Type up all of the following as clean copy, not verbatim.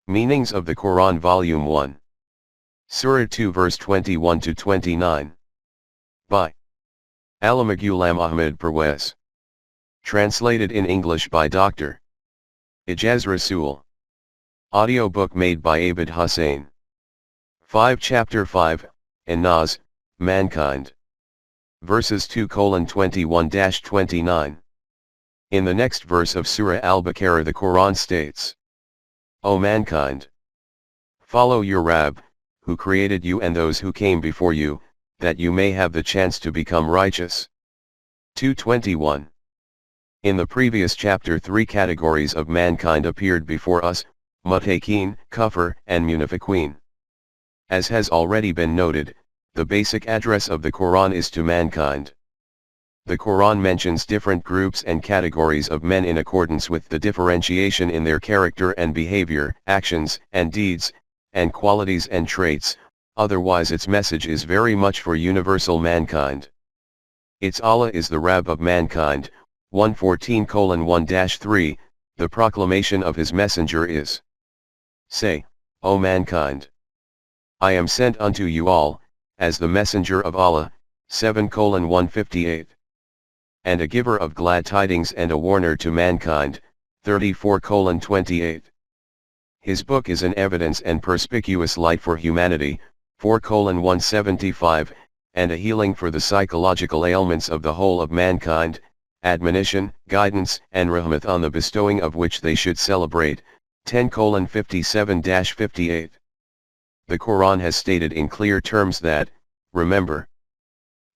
Meanings of the Quran Volume 1. Surah 2 verse 21 to 29. By Allama Ahmed Parwez. Translated in English by Dr. Ejaz Rasool. Audiobook made by Abid Hussain. 5 Chapter 5, Ejaz, Mankind. Verses 2:21-29. In the next verse of Surah Al-Baqarah the Quran states, O mankind! Follow your Rabb, who created you and those who came before you, that you may have the chance to become righteous. 2:21. In the previous chapter 3 categories of mankind appeared before us, Mutakin, Kufr, and Munafiqeen. As has already been noted, the basic address of the Quran is to mankind. The Quran mentions different groups and categories of men in accordance with the differentiation in their character and behavior, actions and deeds, and qualities and traits, otherwise its message is very much for universal mankind. Its Allah is the Rabb of mankind. 114:1-3, the proclamation of his messenger is, Say, O mankind! I am sent unto you all, as the messenger of Allah. 7:158. And a giver of glad tidings and a warner to mankind. 34:28. His book is an evidence and perspicuous light for humanity. 4:175, and a healing for the psychological ailments of the whole of mankind, admonition, guidance, and rahmat on the bestowing of which they should celebrate. 10:57-58. The Quran has stated in clear terms that, remember,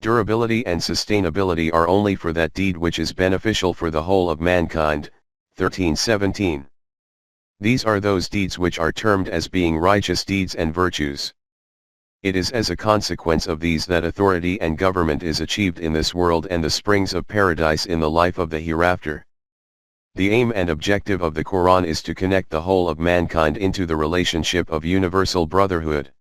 durability and sustainability are only for that deed which is beneficial for the whole of mankind. 13:17. These are those deeds which are termed as being righteous deeds and virtues. It is as a consequence of these that authority and government is achieved in this world and the springs of paradise in the life of the hereafter. The aim and objective of the Quran is to connect the whole of mankind into the relationship of universal brotherhood.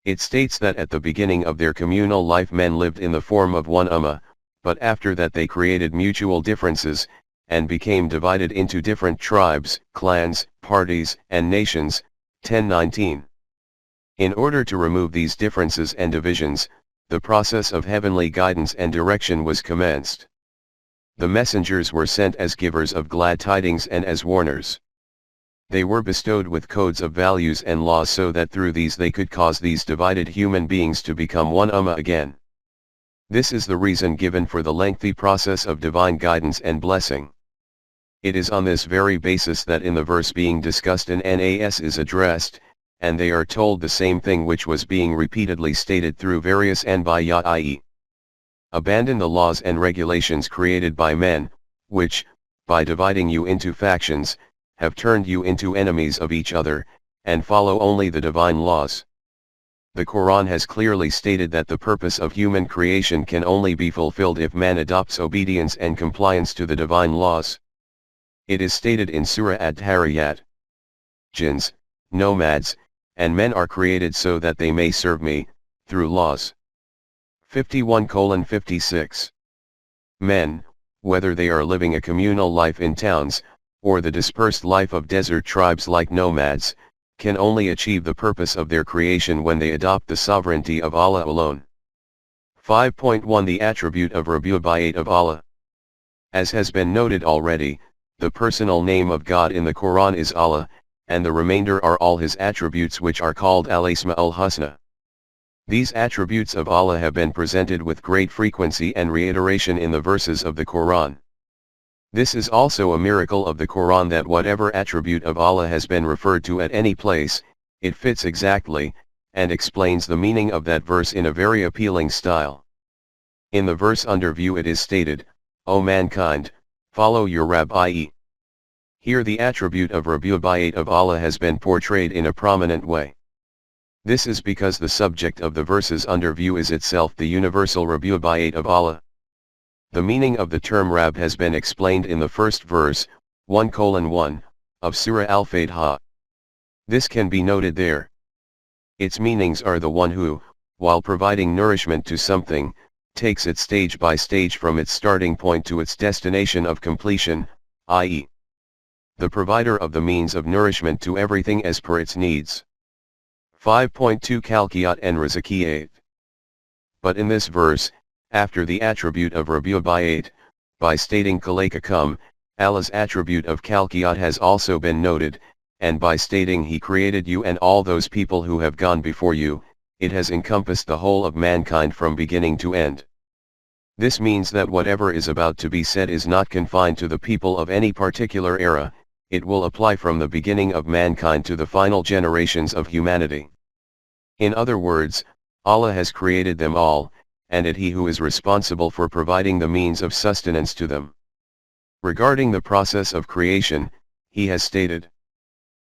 It states that at the beginning of their communal life men lived in the form of one ummah, but after that they created mutual differences, and became divided into different tribes, clans, parties, and nations. 10:19. In order to remove these differences and divisions, the process of heavenly guidance and direction was commenced. The messengers were sent as givers of glad tidings and as warners. They were bestowed with codes of values and laws so that through these they could cause these divided human beings to become one ummah again. This is the reason given for the lengthy process of divine guidance and blessing. It is on this very basis that in the verse being discussed an nas is addressed, and they are told the same thing which was being repeatedly stated through various anbiya, i.e. abandon the laws and regulations created by men, which, by dividing you into factions, have turned you into enemies of each other, and follow only the divine laws. The Quran has clearly stated that the purpose of human creation can only be fulfilled if man adopts obedience and compliance to the divine laws. It is stated in Surah Ad-Dhariyat, jinns, nomads, and men are created so that they may serve me, through laws. 51:56. Men, whether they are living a communal life in towns, or the dispersed life of desert tribes like nomads, can only achieve the purpose of their creation when they adopt the sovereignty of Allah alone. 5.1 The attribute of Rububiyyat of Allah. As has been noted already, the personal name of God in the Quran is Allah, and the remainder are all his attributes which are called al-Asma'ul Husna. These attributes of Allah have been presented with great frequency and reiteration in the verses of the Quran. This is also a miracle of the Quran that whatever attribute of Allah has been referred to at any place, it fits exactly, and explains the meaning of that verse in a very appealing style. In the verse under view it is stated, O mankind, follow your Rabb, i.e. here the attribute of Rububiyyat of Allah has been portrayed in a prominent way. This is because the subject of the verses under view is itself the universal Rububiyyat of Allah. The meaning of the term Rabb has been explained in the first verse, 1:1, of Surah Al-Fatiha. This can be noted there. Its meanings are the one who, while providing nourishment to something, takes it stage by stage from its starting point to its destination of completion, i.e. the provider of the means of nourishment to everything as per its needs. 5.2 Khalqiyat and Rizqiyat. But in this verse, after the attribute of Rabubayat, by stating Khalaqakum, Allah's attribute of Khalqiyat has also been noted, and by stating He created you and all those people who have gone before you, it has encompassed the whole of mankind from beginning to end. This means that whatever is about to be said is not confined to the people of any particular era, it will apply from the beginning of mankind to the final generations of humanity. In other words, Allah has created them all, and it He who is responsible for providing the means of sustenance to them. Regarding the process of creation, He has stated,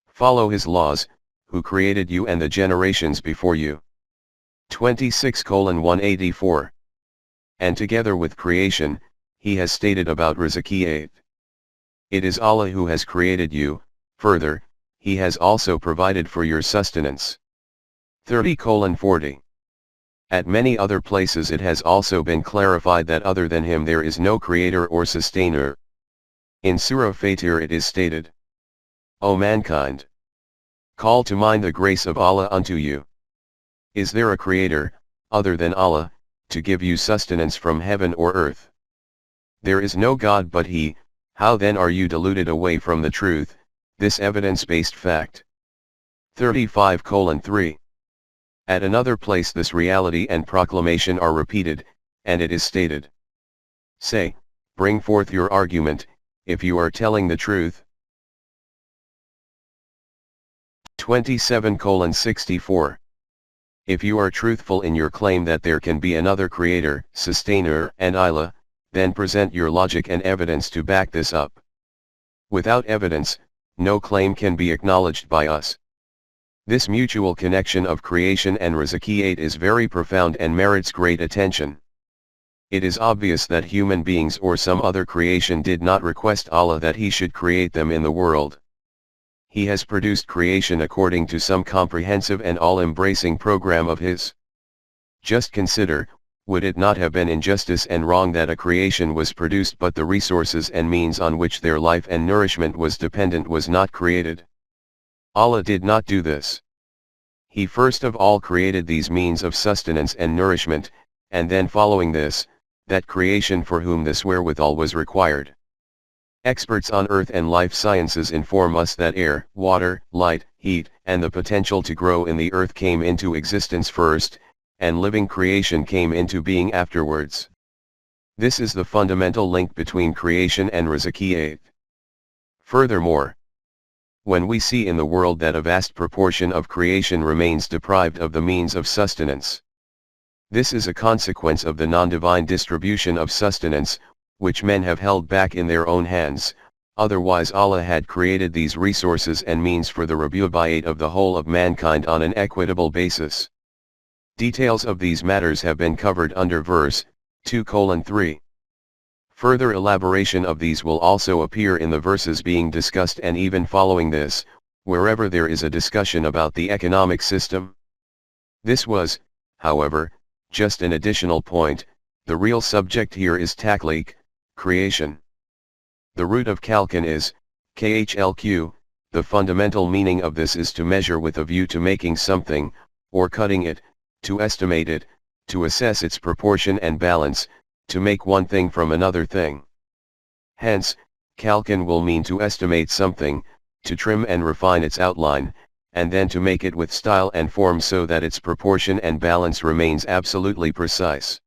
"Follow His laws, who created you and the generations before you." 26:184. And together with creation, He has stated about Rizqiyat. It is Allah who has created you, further, He has also provided for your sustenance. 30:40. At many other places it has also been clarified that other than Him there is no creator or sustainer. In Surah Fatir it is stated, "O mankind! Call to mind the grace of Allah unto you. Is there a creator, other than Allah, to give you sustenance from heaven or earth? There is no God but He, how then are you deluded away from the truth, this evidence-based fact?" 35:3. At another place this reality and proclamation are repeated, and it is stated, "Say, bring forth your argument, if you are telling the truth." 27:64. If you are truthful in your claim that there can be another creator, sustainer, and ilah, then present your logic and evidence to back this up. Without evidence, no claim can be acknowledged by us. This mutual connection of creation and Rizqiyat is very profound and merits great attention. It is obvious that human beings or some other creation did not request Allah that He should create them in the world. He has produced creation according to some comprehensive and all-embracing program of His. Just consider, would it not have been injustice and wrong that a creation was produced but the resources and means on which their life and nourishment was dependent was not created? Allah did not do this. He first of all created these means of sustenance and nourishment, and then following this, that creation for whom this wherewithal was required. Experts on earth and life sciences inform us that air, water, light, heat, and the potential to grow in the earth came into existence first, and living creation came into being afterwards. This is the fundamental link between creation and Rizqiyat. Furthermore, when we see in the world that a vast proportion of creation remains deprived of the means of sustenance, this is a consequence of the non-divine distribution of sustenance, which men have held back in their own hands, otherwise Allah had created these resources and means for the Rabubayat of the whole of mankind on an equitable basis. Details of these matters have been covered under verse 2:3. Further elaboration of these will also appear in the verses being discussed and even following this, wherever there is a discussion about the economic system. This was, however, just an additional point. The real subject here is takhliq, creation. The root of khalqan is khlq. The fundamental meaning of this is to measure with a view to making something, or cutting it, to estimate it, to assess its proportion and balance, to make one thing from another thing. Hence, khalqan will mean to estimate something, to trim and refine its outline, and then to make it with style and form so that its proportion and balance remains absolutely precise.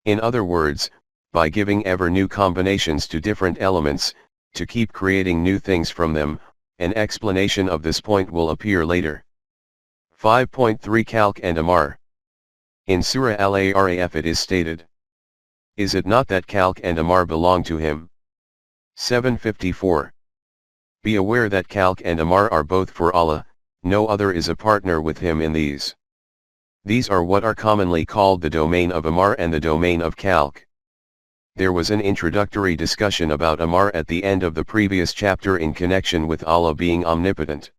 In other words, by giving ever new combinations to different elements, to keep creating new things from them. An explanation of this point will appear later. 5.3 Khalq and Amar. In Surah Al-Araf it is stated, "Is it not that Khalq and Amar belong to Him?" 754. Be aware that Khalq and Amar are both for Allah, no other is a partner with Him in these. These are what are commonly called the domain of Amar and the domain of Khalq. There was an introductory discussion about Amar at the end of the previous chapter in connection with Allah being omnipotent.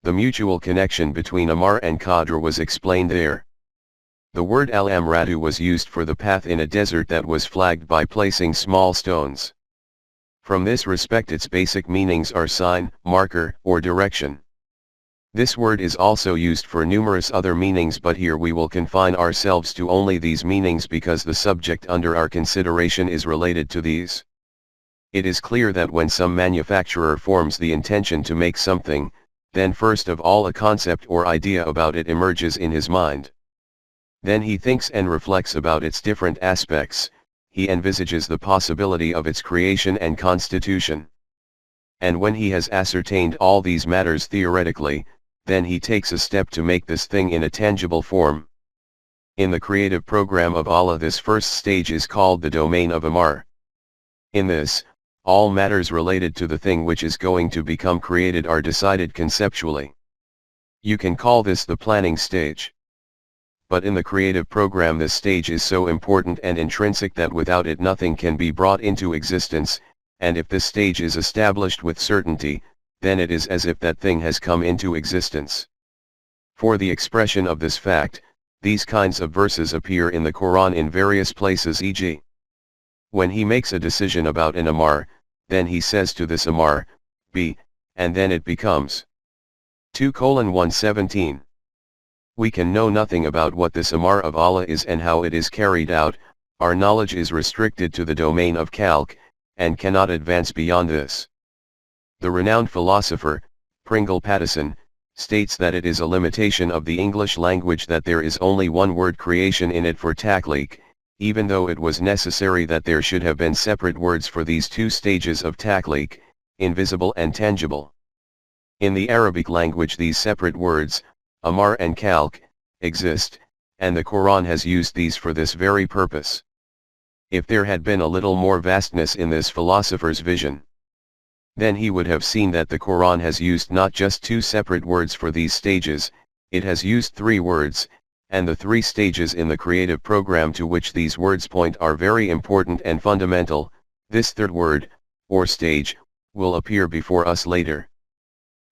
The mutual connection between Amar and Qadr was explained there. The word al-amratu was used for the path in a desert that was flagged by placing small stones. From this respect its basic meanings are sign, marker, or direction. This word is also used for numerous other meanings, but here we will confine ourselves to only these meanings because the subject under our consideration is related to these. It is clear that when some manufacturer forms the intention to make something, then first of all a concept or idea about it emerges in his mind. Then he thinks and reflects about its different aspects, he envisages the possibility of its creation and constitution. And when he has ascertained all these matters theoretically, then he takes a step to make this thing in a tangible form. In the creative program of Allah, this first stage is called the domain of Amar. In this, all matters related to the thing which is going to become created are decided conceptually. You can call this the planning stage. But in the creative program this stage is so important and intrinsic that without it nothing can be brought into existence, and if this stage is established with certainty, then it is as if that thing has come into existence. For the expression of this fact, these kinds of verses appear in the Quran in various places, e.g. when he makes a decision about an Amar, then he says to this Amar, be, and then it becomes. 2:117. We can know nothing about what this Amar of Allah is and how it is carried out, our knowledge is restricted to the domain of Khalq, and cannot advance beyond this. The renowned philosopher, Pringle Pattison, states that it is a limitation of the English language that there is only one word creation in it for takhliq, even though it was necessary that there should have been separate words for these two stages of takhliq, invisible and tangible. In the Arabic language these separate words, Amar and Khalq, exist, and the Quran has used these for this very purpose. If there had been a little more vastness in this philosopher's vision, then he would have seen that the Quran has used not just two separate words for these stages, it has used three words, and the three stages in the creative program to which these words point are very important and fundamental. This third word, or stage, will appear before us later.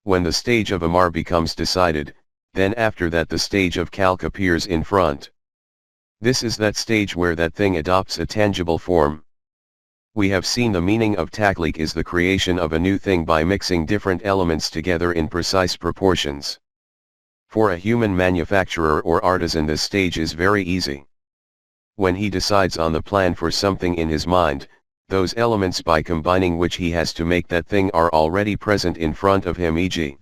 When the stage of Amar becomes decided, then after that the stage of Khalq appears in front. This is that stage where that thing adopts a tangible form. We have seen the meaning of takhliq is the creation of a new thing by mixing different elements together in precise proportions. For a human manufacturer or artisan this stage is very easy. When he decides on the plan for something in his mind, those elements by combining which he has to make that thing are already present in front of him, e.g.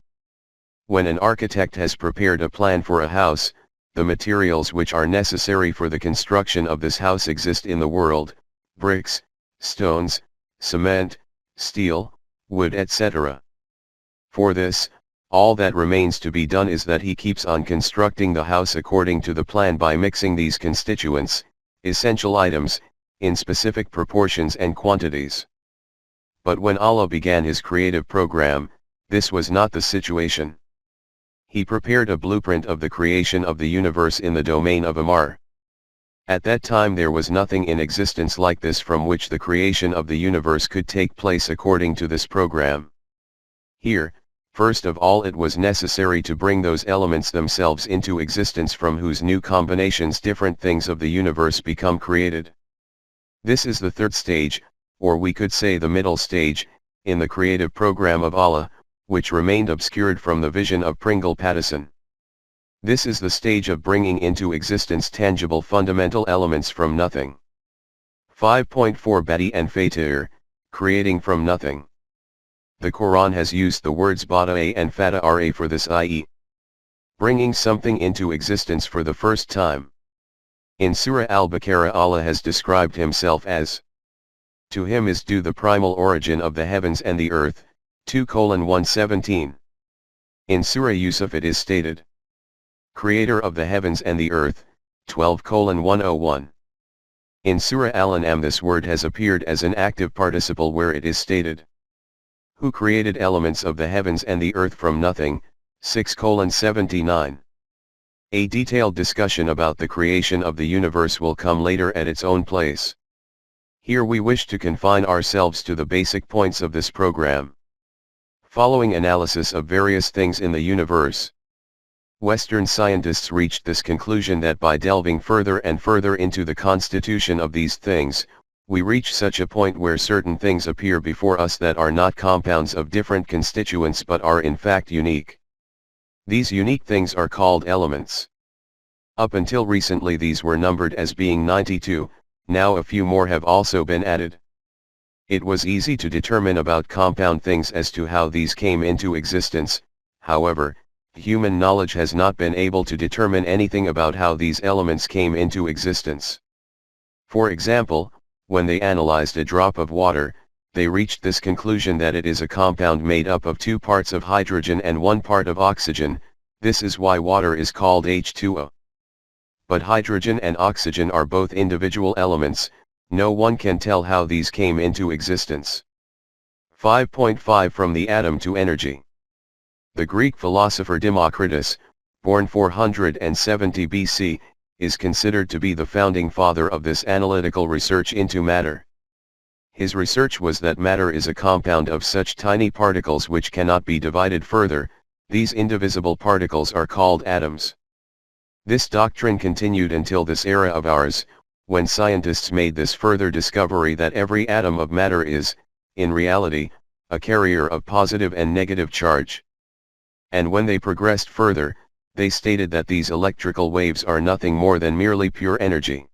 when an architect has prepared a plan for a house, the materials which are necessary for the construction of this house exist in the world: bricks, stones, cement, steel, wood, etc. For this, all that remains to be done is that he keeps on constructing the house according to the plan by mixing these constituents, essential items, in specific proportions and quantities. But when Allah began his creative program, this was not the situation. He prepared a blueprint of the creation of the universe in the domain of Amar. At that time there was nothing in existence like this from which the creation of the universe could take place according to this program. Here, first of all it was necessary to bring those elements themselves into existence from whose new combinations different things of the universe become created. This is the third stage, or we could say the middle stage, in the creative program of Allah, which remained obscured from the vision of Pringle Pattison. This is the stage of bringing into existence tangible fundamental elements from nothing. 5.4 Badi and Fatir, creating from nothing. The Quran has used the words Bada'a and Fatara for this, i.e., bringing something into existence for the first time. In Surah Al-Baqarah Allah has described himself as, to him is due the primal origin of the heavens and the earth, 2:117. In Surah Yusuf it is stated, Creator of the heavens and the earth, 12:101. In Surah Al-An'am this word has appeared as an active participle where it is stated, who created elements of the heavens and the earth from nothing, 6:79. A detailed discussion about the creation of the universe will come later at its own place. Here we wish to confine ourselves to the basic points of this program. Following analysis of various things in the universe, Western scientists reached this conclusion that by delving further and further into the constitution of these things, We reach such a point where certain things appear before us that are not compounds of different constituents but are in fact unique. These unique things are called elements. Up until recently these were numbered as being 92, now a few more have also been added. It was easy to determine about compound things as to how these came into existence, however, human knowledge has not been able to determine anything about how these elements came into existence. For example, when they analyzed a drop of water, they reached this conclusion that it is a compound made up of 2 parts of hydrogen and 1 part of oxygen. This is why water is called H2O. But hydrogen and oxygen are both individual elements, no one can tell how these came into existence. 5.5 From the atom to energy. The Greek philosopher Democritus, born 470 BC, is considered to be the founding father of this analytical research into matter. His research was that matter is a compound of such tiny particles which cannot be divided further. These indivisible particles are called atoms. This doctrine continued until this era of ours, when scientists made this further discovery that every atom of matter is, in reality, a carrier of positive and negative charge. And when they progressed further, they stated that these electrical waves are nothing more than merely pure energy.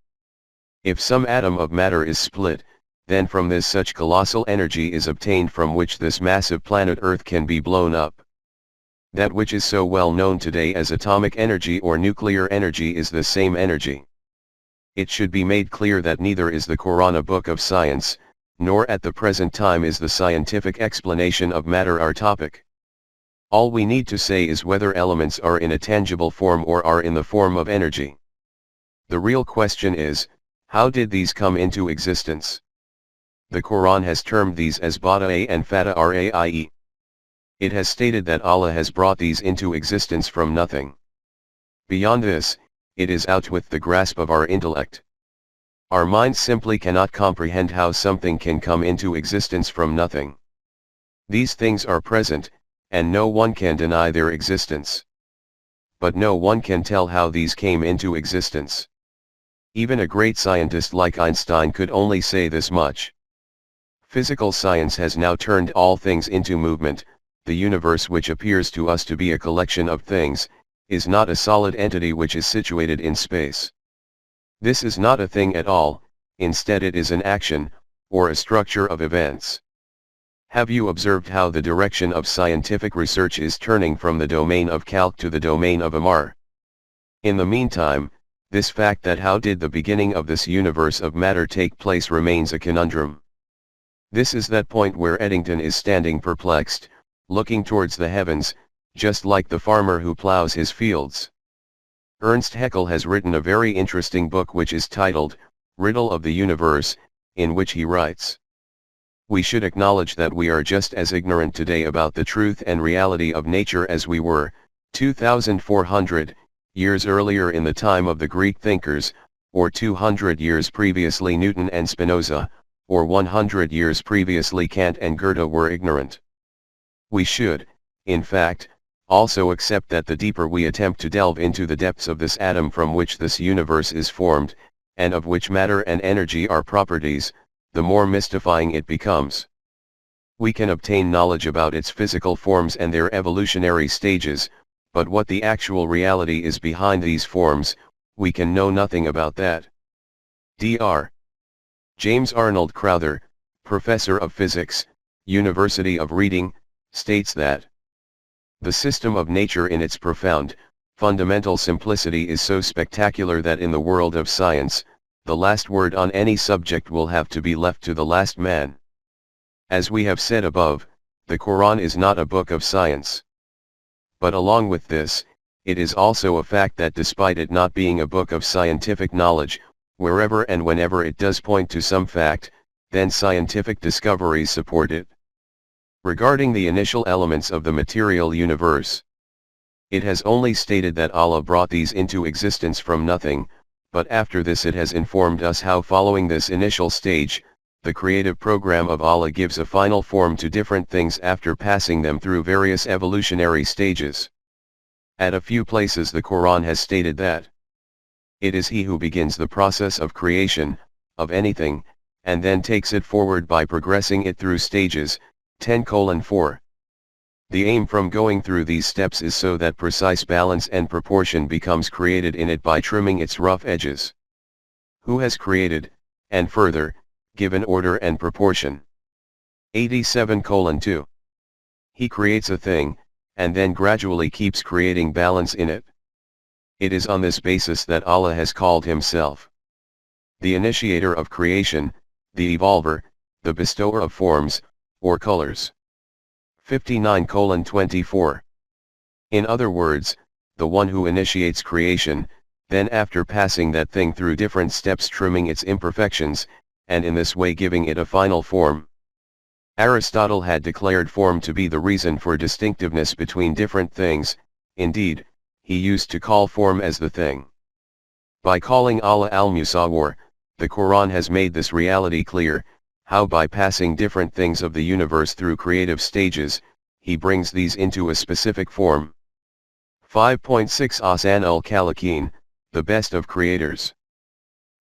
If some atom of matter is split, then from this such colossal energy is obtained from which this massive planet Earth can be blown up. That which is so well known today as atomic energy or nuclear energy is the same energy. It should be made clear that neither is the Quran a book of science, nor at the present time is the scientific explanation of matter our topic. All we need to say is whether elements are in a tangible form or are in the form of energy. The real question is, how did these come into existence? The Quran has termed these as Bada'a and Fata Raie. It has stated that Allah has brought these into existence from nothing. Beyond this, it is out with the grasp of our intellect. Our minds simply cannot comprehend how something can come into existence from nothing. These things are present, and no one can deny their existence. But no one can tell how these came into existence. Even a great scientist like Einstein could only say this much. Physical science has now turned all things into movement. The universe, which appears to us to be a collection of things, is not a solid entity which is situated in space. This is not a thing at all, instead it is an action, or a structure of events. Have you observed how the direction of scientific research is turning from the domain of calc to the domain of Amar? In the meantime, this fact that how did the beginning of this universe of matter take place remains a conundrum. This is that point where Eddington is standing perplexed, looking towards the heavens, just like the farmer who plows his fields. Ernst Haeckel has written a very interesting book which is titled, Riddle of the Universe, in which he writes, "We should acknowledge that we are just as ignorant today about the truth and reality of nature as we were, 2,400 years earlier in the time of the Greek thinkers, or 200 years previously Newton and Spinoza, or 100 years previously Kant and Goethe were ignorant. We should, in fact, also accept that the deeper we attempt to delve into the depths of this atom from which this universe is formed, and of which matter and energy are properties, the more mystifying it becomes. We can obtain knowledge about its physical forms and their evolutionary stages, but what the actual reality is behind these forms, we can know nothing about that." Dr. James Arnold Crowther, professor of physics, University of Reading, states that the system of nature in its profound, fundamental simplicity is so spectacular that in the world of science, the last word on any subject will have to be left to the last man. As we have said above, the Quran is not a book of science. But along with this, it is also a fact that despite it not being a book of scientific knowledge, wherever and whenever it does point to some fact, then scientific discoveries support it. Regarding the initial elements of the material universe, it has only stated that Allah brought these into existence from nothing, but after this it has informed us how following this initial stage, the creative program of Allah gives a final form to different things after passing them through various evolutionary stages. At a few places the Quran has stated that it is He who begins the process of creation, of anything, and then takes it forward by progressing it through stages, 10:4. The aim from going through these steps is so that precise balance and proportion becomes created in it by trimming its rough edges. Who has created, and further, given order and proportion? 87:2. He creates a thing, and then gradually keeps creating balance in it. It is on this basis that Allah has called himself the initiator of creation, the evolver, the bestower of forms, or colors. 59:24. In other words, the one who initiates creation, then after passing that thing through different steps trimming its imperfections, and in this way giving it a final form. Aristotle had declared form to be the reason for distinctiveness between different things. Indeed, he used to call form as the thing. By calling Allah al-Musawwir, the Quran has made this reality clear, how by passing different things of the universe through creative stages, he brings these into a specific form. 5.6 Ahsan al-Khaliqin, the best of creators.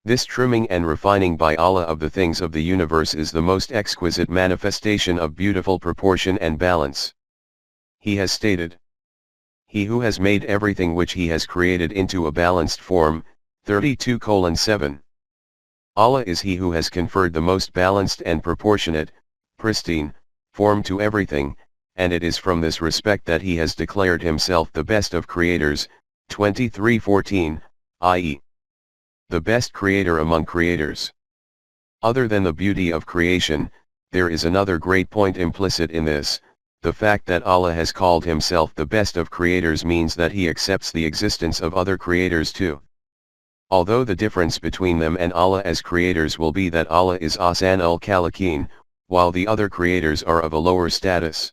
This trimming and refining by Allah of the things of the universe is the most exquisite manifestation of beautiful proportion and balance. He has stated, He who has made everything which he has created into a balanced form, 32:7. Allah is he who has conferred the most balanced and proportionate, pristine, form to everything, and it is from this respect that he has declared himself the best of creators, 23:14, i.e., the best creator among creators. Other than the beauty of creation, there is another great point implicit in this. The fact that Allah has called himself the best of creators means that he accepts the existence of other creators too. Although the difference between them and Allah as creators will be that Allah is Ahsan al-Khaliqin, while the other creators are of a lower status.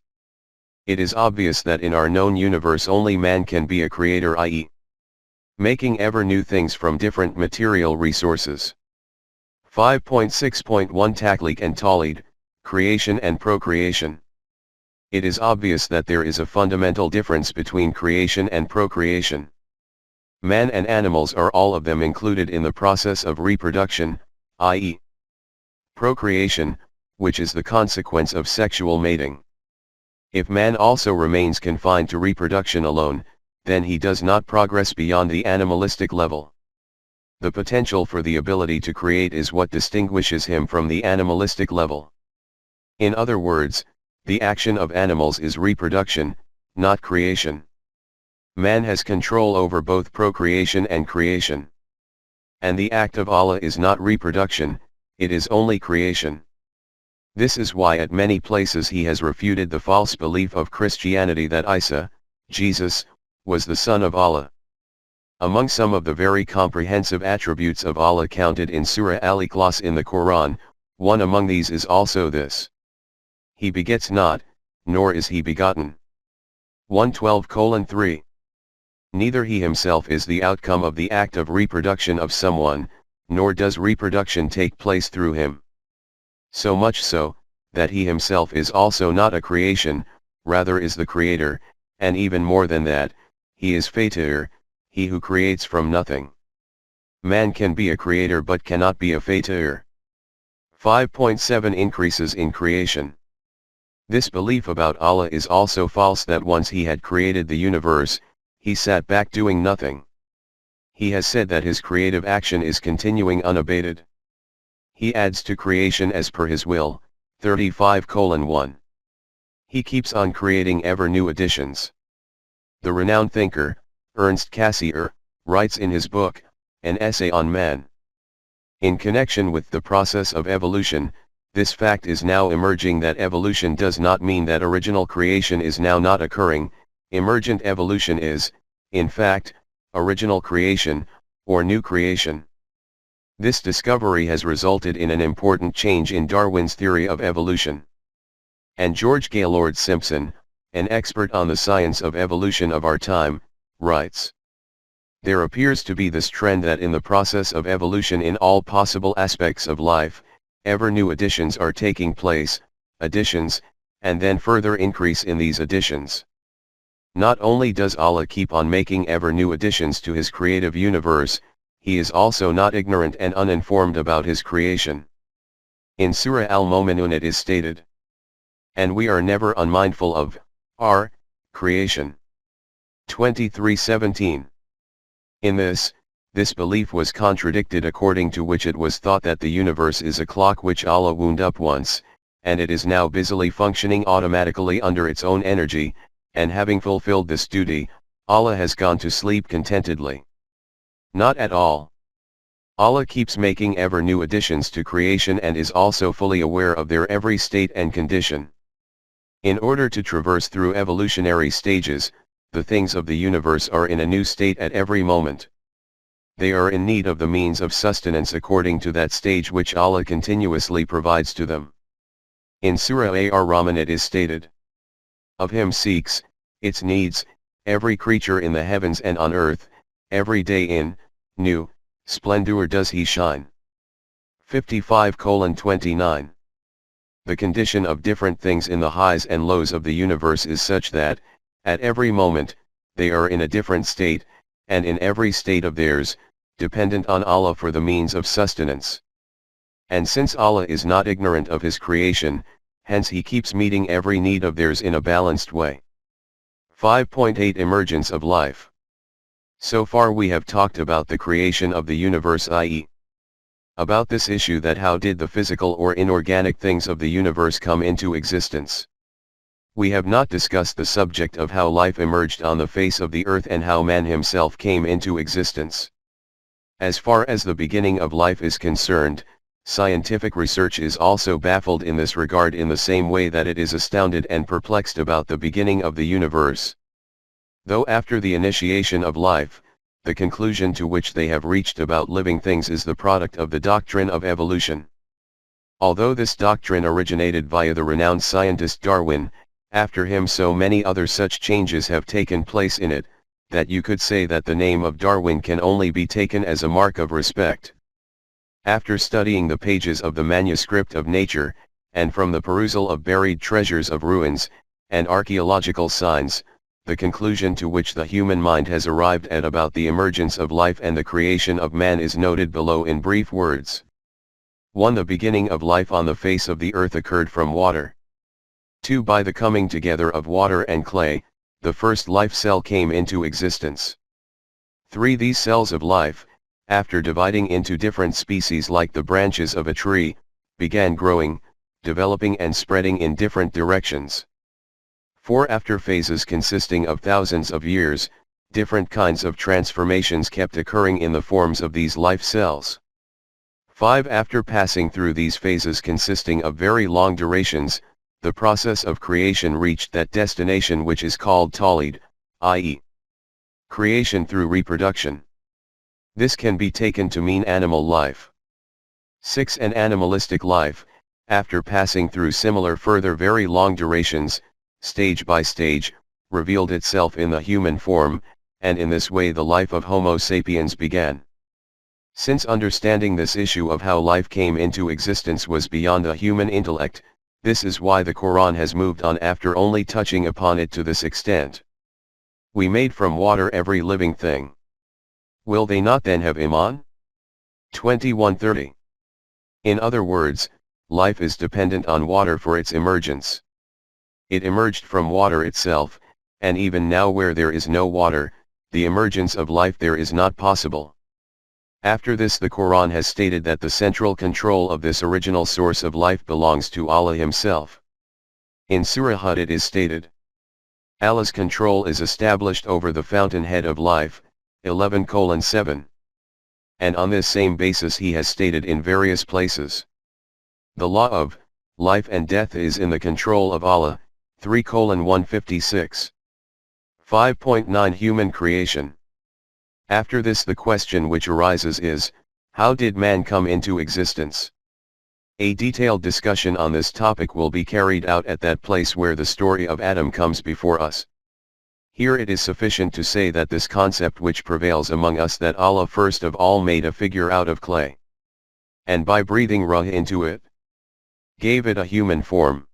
It is obvious that in our known universe only man can be a creator, i.e., making ever new things from different material resources. 5.6.1 Takhliq and Tawleed, creation and procreation. It is obvious that there is a fundamental difference between creation and procreation. Man and animals are all of them included in the process of reproduction, i.e., procreation, which is the consequence of sexual mating. If man also remains confined to reproduction alone, then he does not progress beyond the animalistic level. The potential for the ability to create is what distinguishes him from the animalistic level. In other words, the action of animals is reproduction, not creation. Man has control over both procreation and creation. And the act of Allah is not reproduction, it is only creation. This is why at many places he has refuted the false belief of Christianity that Isa, Jesus, was the son of Allah. Among some of the very comprehensive attributes of Allah counted in Surah Al-Ikhlas in the Quran, one among these is also this. He begets not, nor is he begotten. 112:3. Neither he himself is the outcome of the act of reproduction of someone, nor does reproduction take place through him. So much so, that he himself is also not a creation, rather is the creator, and even more than that, he is Fatir, he who creates from nothing. Man can be a creator but cannot be a Fatir. 5.7 Increases in creation. This belief about Allah is also false that once he had created the universe, he sat back doing nothing. He has said that his creative action is continuing unabated. He adds to creation as per his will, 35:1. He keeps on creating ever new additions. The renowned thinker, Ernst Cassirer, writes in his book, An Essay on Man. In connection with the process of evolution, this fact is now emerging that evolution does not mean that original creation is now not occurring. Emergent evolution is, in fact, original creation, or new creation. This discovery has resulted in an important change in Darwin's theory of evolution. And George Gaylord Simpson, an expert on the science of evolution of our time, writes, There appears to be this trend that in the process of evolution in all possible aspects of life, ever new additions are taking place, additions, and then further increase in these additions. Not only does Allah keep on making ever new additions to his creative universe, he is also not ignorant and uninformed about his creation. In Surah Al-Mu'minun it is stated, "And we are never unmindful of our creation." 23:17. In this belief was contradicted, according to which it was thought that the universe is a clock which Allah wound up once, and it is now busily functioning automatically under its own energy, and having fulfilled this duty, Allah has gone to sleep contentedly. Not at all. Allah keeps making ever new additions to creation and is also fully aware of their every state and condition. In order to traverse through evolutionary stages, the things of the universe are in a new state at every moment. They are in need of the means of sustenance according to that stage which Allah continuously provides to them. In Surah Ar-Rahman it is stated, "Of Him seeks, its needs, every creature in the heavens and on earth, every day in new splendor does He shine." 55:29. The condition of different things in the highs and lows of the universe is such that, at every moment, they are in a different state, and in every state of theirs, dependent on Allah for the means of sustenance. And since Allah is not ignorant of His creation, hence He keeps meeting every need of theirs in a balanced way. 5.8 Emergence of life. So far we have talked about the creation of the universe, i.e., about this issue that how did the physical or inorganic things of the universe come into existence. We have not discussed the subject of how life emerged on the face of the earth and how man himself came into existence. As far as the beginning of life is concerned, scientific research is also baffled in this regard in the same way that it is astounded and perplexed about the beginning of the universe. Though after the initiation of life, the conclusion to which they have reached about living things is the product of the doctrine of evolution. Although this doctrine originated via the renowned scientist Darwin, after him so many other such changes have taken place in it, that you could say that the name of Darwin can only be taken as a mark of respect. After studying the pages of the manuscript of nature, and from the perusal of buried treasures of ruins, and archaeological signs, the conclusion to which the human mind has arrived at about the emergence of life and the creation of man is noted below in brief words. 1. The beginning of life on the face of the earth occurred from water. 2. By the coming together of water and clay, the first life cell came into existence. 3. These cells of life, after dividing into different species like the branches of a tree, began growing, developing and spreading in different directions. 4. After phases consisting of thousands of years, different kinds of transformations kept occurring in the forms of these life cells. 5. After passing through these phases consisting of very long durations, the process of creation reached that destination which is called Tawlid, i.e., creation through reproduction. This can be taken to mean animal life. 6. An animalistic life, after passing through similar further very long durations, stage by stage, revealed itself in the human form, and in this way the life of Homo sapiens began. Since understanding this issue of how life came into existence was beyond the human intellect, this is why the Quran has moved on after only touching upon it to this extent. We made from water every living thing. Will they not then have Iman? 21:30. In other words, life is dependent on water for its emergence. It emerged from water itself, and even now where there is no water, the emergence of life there is not possible. After this the Quran has stated that the central control of this original source of life belongs to Allah Himself. In Surah Hud it is stated, Allah's control is established over the fountainhead of life, 11:7. And on this same basis He has stated in various places, the law of life and death is in the control of Allah, 3:156. 5.9 Human creation. After this the question which arises is, how did man come into existence? A detailed discussion on this topic will be carried out at that place where the story of Adam comes before us. Here it is sufficient to say that this concept which prevails among us that Allah first of all made a figure out of clay, and by breathing ruh into it, gave it a human form,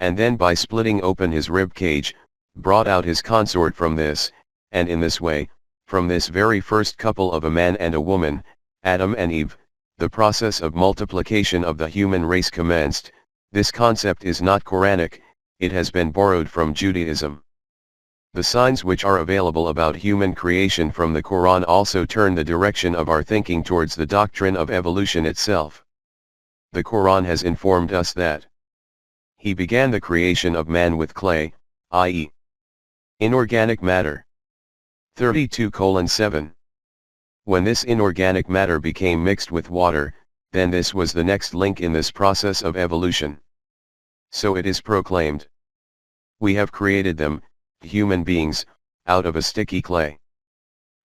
and then by splitting open his rib cage, brought out his consort from this, and in this way, from this very first couple of a man and a woman, Adam and Eve, the process of multiplication of the human race commenced. This concept is not Quranic, it has been borrowed from Judaism. The signs which are available about human creation from the Quran also turn the direction of our thinking towards the doctrine of evolution itself. The Quran has informed us that He began the creation of man with clay, i.e., inorganic matter. 32:7. When this inorganic matter became mixed with water, then this was the next link in this process of evolution. So it is proclaimed, we have created them, human beings, out of a sticky clay.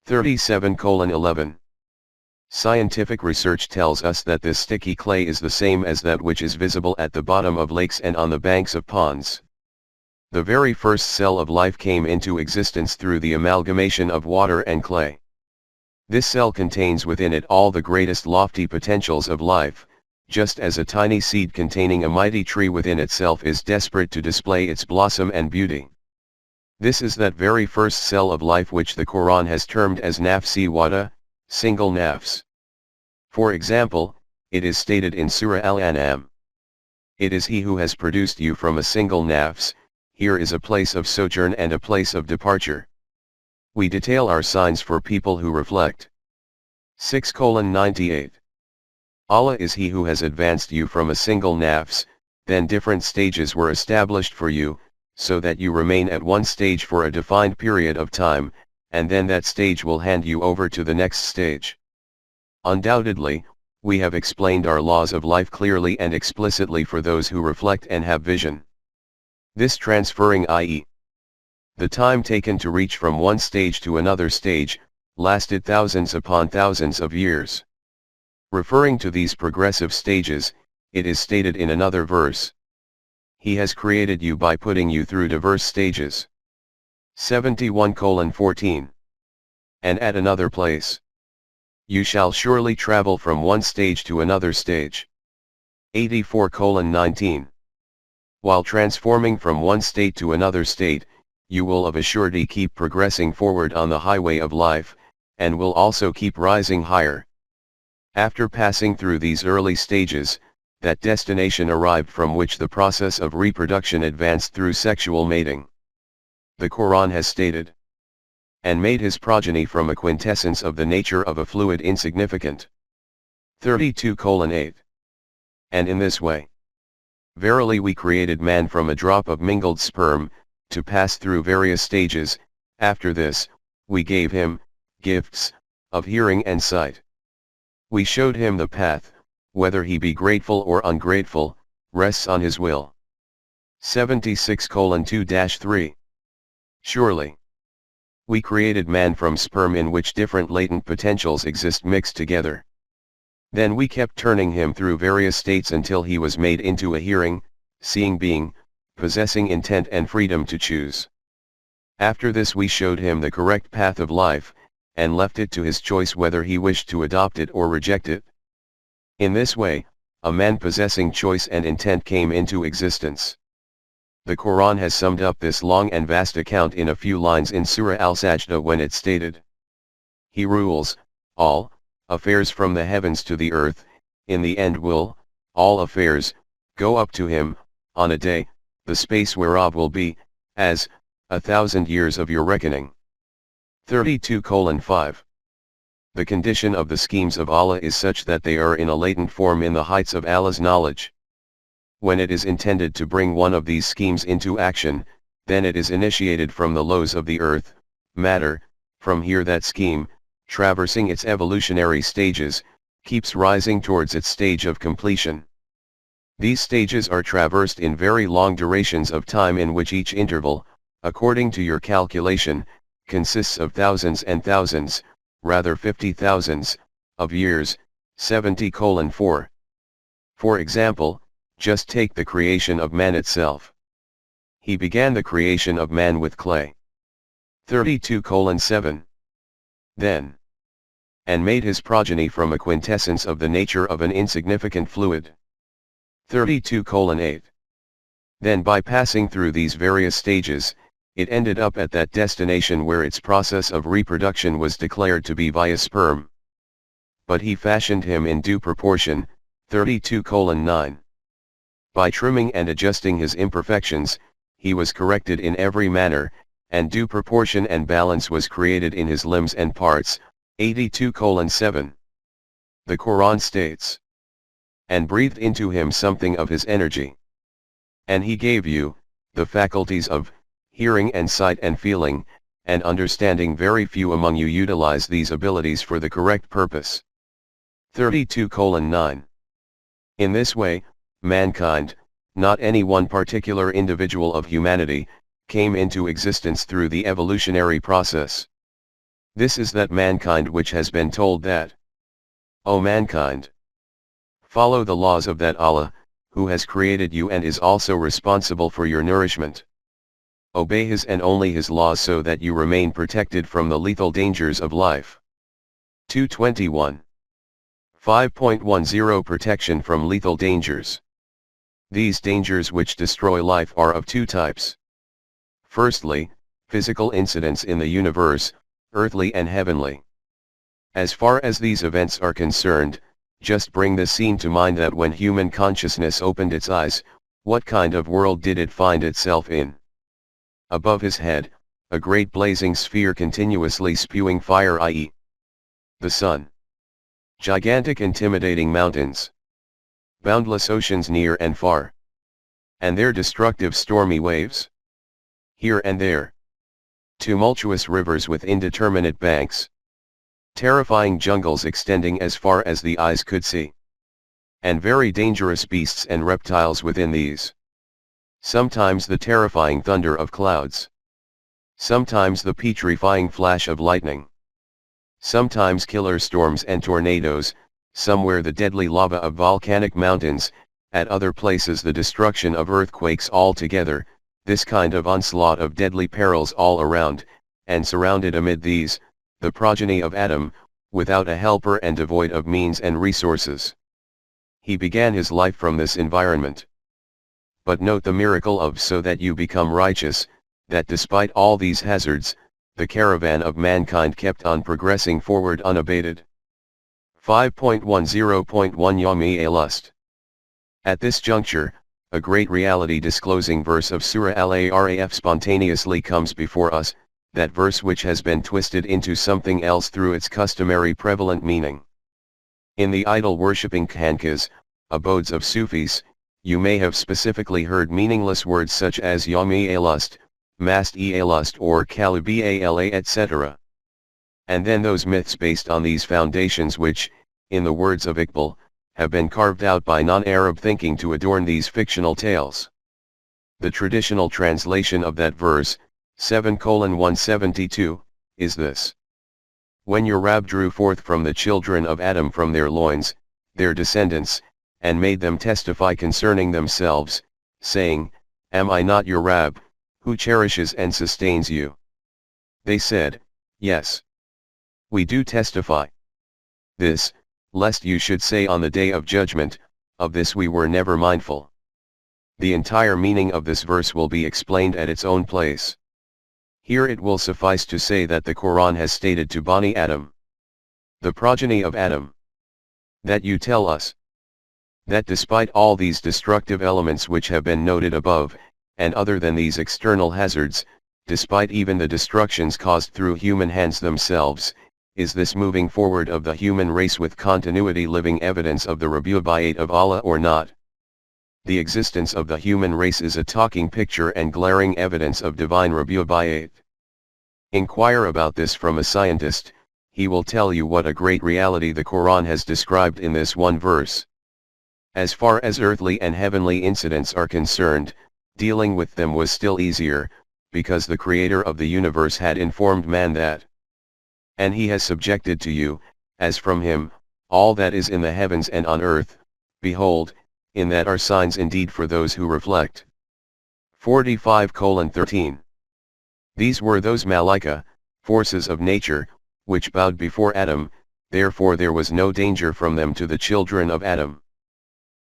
37:11. Scientific research tells us that this sticky clay is the same as that which is visible at the bottom of lakes and on the banks of ponds. The very first cell of life came into existence through the amalgamation of water and clay. This cell contains within it all the greatest lofty potentials of life, just as a tiny seed containing a mighty tree within itself is desperate to display its blossom and beauty. This is that very first cell of life which the Quran has termed as nafsi wada, single nafs. For example, it is stated in Surah Al-An'am, it is He who has produced you from a single nafs. Here is a place of sojourn and a place of departure. We detail our signs for people who reflect. 6:98. Allah is He who has advanced you from a single nafs, then different stages were established for you, so that you remain at one stage for a defined period of time, and then that stage will hand you over to the next stage. Undoubtedly, we have explained our laws of life clearly and explicitly for those who reflect and have vision. This transferring, i.e., the time taken to reach from one stage to another stage, lasted thousands upon thousands of years. Referring to these progressive stages, it is stated in another verse, He has created you by putting you through diverse stages. 71:14. And at another place, you shall surely travel from one stage to another stage. 84:19. While transforming from one state to another state, you will of a surety keep progressing forward on the highway of life, and will also keep rising higher. After passing through these early stages, that destination arrived from which the process of reproduction advanced through sexual mating. The Quran has stated, and made his progeny from a quintessence of the nature of a fluid insignificant. 32:8. And in this way, verily we created man from a drop of mingled sperm, to pass through various stages. After this, we gave him gifts of hearing and sight. We showed him the path, whether he be grateful or ungrateful, rests on his will. 76:2-3. Surely, we created man from sperm in which different latent potentials exist mixed together. Then we kept turning him through various states until he was made into a hearing, seeing being, possessing intent and freedom to choose. After this we showed him the correct path of life, and left it to his choice whether he wished to adopt it or reject it. In this way, a man possessing choice and intent came into existence. The Quran has summed up this long and vast account in a few lines in Surah Al-Sajdah when it stated, He rules all affairs from the heavens to the earth. In the end will all affairs go up to him, on a day, the space whereof will be as 1,000 years of your reckoning. 32:5. The condition of the schemes of Allah is such that they are in a latent form in the heights of Allah's knowledge. When it is intended to bring one of these schemes into action, then it is initiated from the lows of the earth, matter. From here that scheme, traversing its evolutionary stages, keeps rising towards its stage of completion. These stages are traversed in very long durations of time in which each interval, according to your calculation, consists of thousands and thousands, rather 50,000s, of years. 70:4. For example, just take the creation of man itself. He began the creation of man with clay. 32:7. Then, and made his progeny from a quintessence of the nature of an insignificant fluid. 32:8. Then by passing through these various stages, it ended up at that destination where its process of reproduction was declared to be via sperm. but he fashioned him in due proportion, 32:9. By trimming and adjusting his imperfections, he was corrected in every manner, and due proportion and balance was created in his limbs and parts, 82:7. The Quran states, "And breathed into him something of his energy. And he gave you, the faculties of, hearing and sight and feeling, and understanding. Very few among you utilize these abilities for the correct purpose." 32:9. In this way, mankind, not any one particular individual of humanity, came into existence through the evolutionary process. This is that mankind which has been told that, "O mankind, follow the laws of that Allah, who has created you and is also responsible for your nourishment. Obey His and only His laws so that you remain protected from the lethal dangers of life." 221. 5.10 Protection from lethal dangers. These dangers which destroy life are of two types. Firstly, physical incidents in the universe, earthly and heavenly. As far as these events are concerned, just bring the scene to mind that when human consciousness opened its eyes, what kind of world did it find itself in? Above his head, a great blazing sphere continuously spewing fire, i.e., the sun. Gigantic intimidating mountains. Boundless oceans near and far. And their destructive stormy waves. Here and there. Tumultuous rivers with indeterminate banks. Terrifying jungles extending as far as the eyes could see. And very dangerous beasts and reptiles within these. Sometimes the terrifying thunder of clouds. Sometimes the petrifying flash of lightning. Sometimes killer storms and tornadoes, somewhere the deadly lava of volcanic mountains, at other places the destruction of earthquakes altogether, this kind of onslaught of deadly perils all around, and surrounded amid these, the progeny of Adam, without a helper and devoid of means and resources. He began his life from this environment. But note the miracle of so that you become righteous, that despite all these hazards, the caravan of mankind kept on progressing forward unabated. 5.10.1 Yawmi Lust. At this juncture, a great reality disclosing verse of Surah Al-Araf spontaneously comes before us, that verse which has been twisted into something else through its customary prevalent meaning. In the idol-worshipping khankas, abodes of Sufis, you may have specifically heard meaningless words such as Yawmi Lust, Mast-e Lust or Kalib-ala etc. And then those myths based on these foundations which, in the words of Iqbal, have been carved out by non-Arab thinking to adorn these fictional tales. The traditional translation of that verse, 7:172, is this. When your Rab drew forth from the children of Adam from their loins, their descendants, and made them testify concerning themselves, saying, Am I not your Rab, who cherishes and sustains you? They said, Yes. We do testify. This, lest you should say on the day of judgment, of this we were never mindful. The entire meaning of this verse will be explained at its own place. Here it will suffice to say that the Quran has stated to Bani Adam, the progeny of Adam, that you tell us, that despite all these destructive elements which have been noted above, and other than these external hazards, despite even the destructions caused through human hands themselves, is this moving forward of the human race with continuity living evidence of the Rububiyyat of Allah or not? The existence of the human race is a talking picture and glaring evidence of divine Rububiyyat. Inquire about this from a scientist, he will tell you what a great reality the Quran has described in this one verse. As far as earthly and heavenly incidents are concerned, dealing with them was still easier, because the Creator of the universe had informed man that, and he has subjected to you, as from him, all that is in the heavens and on earth, behold, in that are signs indeed for those who reflect. 45:13. These were those Malaika, forces of nature, which bowed before Adam, therefore there was no danger from them to the children of Adam.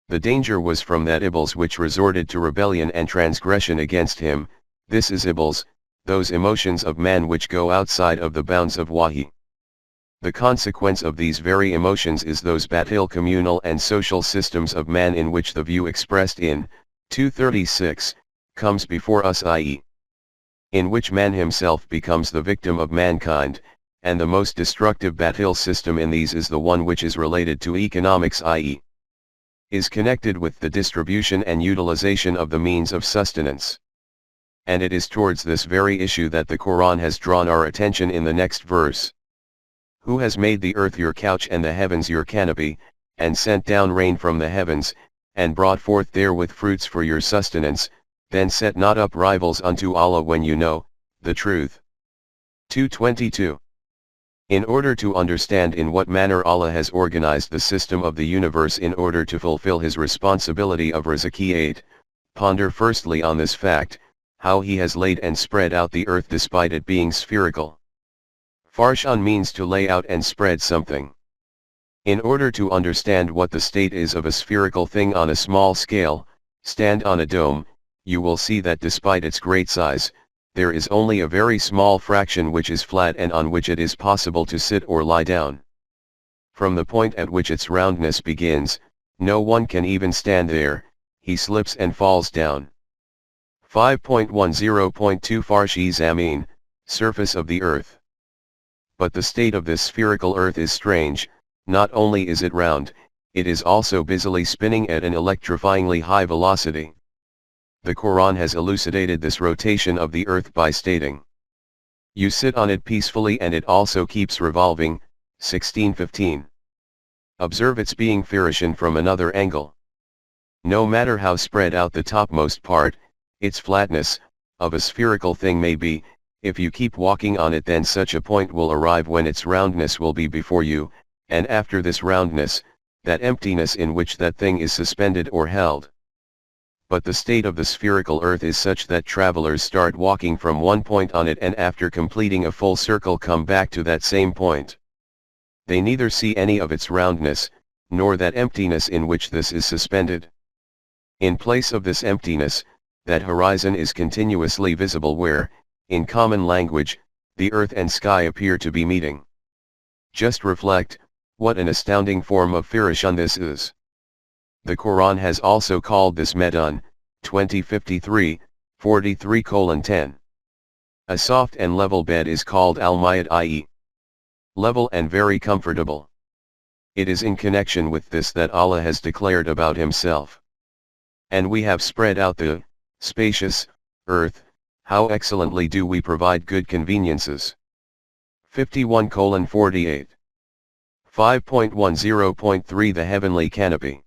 The danger was from that Iblis which resorted to rebellion and transgression against him. This is Iblis, those emotions of man which go outside of the bounds of Wahi. The consequence of these very emotions is those batil communal and social systems of man in which the view expressed in 236 comes before us, i.e., in which man himself becomes the victim of mankind, and the most destructive batil system in these is the one which is related to economics, i.e., is connected with the distribution and utilization of the means of sustenance. And it is towards this very issue that the Quran has drawn our attention in the next verse. Who has made the earth your couch and the heavens your canopy, and sent down rain from the heavens, and brought forth therewith fruits for your sustenance, then set not up rivals unto Allah when you know the truth. 222. In order to understand in what manner Allah has organized the system of the universe in order to fulfill his responsibility of rizqiyat, ponder firstly on this fact, how he has laid and spread out the earth despite it being spherical. Farshan means to lay out and spread something. In order to understand what the state is of a spherical thing on a small scale, stand on a dome, you will see that despite its great size, there is only a very small fraction which is flat and on which it is possible to sit or lie down. From the point at which its roundness begins, no one can even stand there, he slips and falls down. 5.10.2 Farshi Zamin, surface of the earth. But the state of this spherical earth is strange, not only is it round, it is also busily spinning at an electrifyingly high velocity. The Quran has elucidated this rotation of the earth by stating, "You sit on it peacefully and it also keeps revolving." 16:15. Observe its being Firishan from another angle. No matter how spread out the topmost part, its flatness, of a spherical thing may be, if you keep walking on it then such a point will arrive when its roundness will be before you, and after this roundness, that emptiness in which that thing is suspended or held. But the state of the spherical earth is such that travelers start walking from one point on it and after completing a full circle come back to that same point. They neither see any of its roundness, nor that emptiness in which this is suspended. In place of this emptiness, that horizon is continuously visible where, in common language, the earth and sky appear to be meeting. Just reflect, what an astounding form of Firishan this is. The Quran has also called this Medun, 20:53, 43:10. A soft and level bed is called al-Mayat, i.e., level and very comfortable. It is in connection with this that Allah has declared about himself. And we have spread out the spacious earth, how excellently do we provide good conveniences. 51:48. 5.10.3 The heavenly canopy.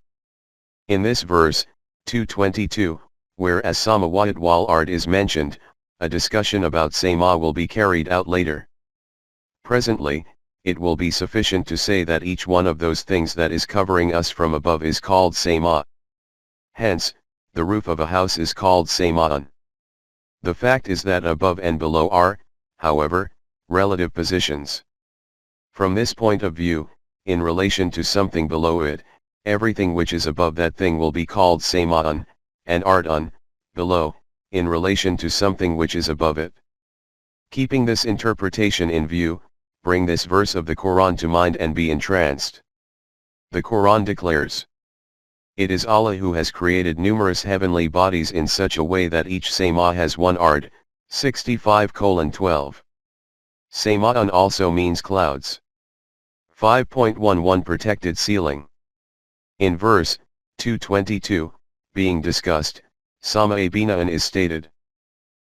In this verse, 222, where as Samawat wal Ard is mentioned, a discussion about Sama will be carried out later. Presently, it will be sufficient to say that each one of those things that is covering us from above is called Sama. Hence, the roof of a house is called Sama'an. The fact is that above and below are, however, relative positions. From this point of view, in relation to something below it, everything which is above that thing will be called Sama'an, and Ard'an, below, in relation to something which is above it. Keeping this interpretation in view, bring this verse of the Quran to mind and be entranced. The Quran declares, "It is Allah who has created numerous heavenly bodies in such a way that each Sama has one Ard." 65:12. Sama'an also means clouds. 5.11 Protected ceiling. In verse 222, being discussed, Sama'a bina'an is stated.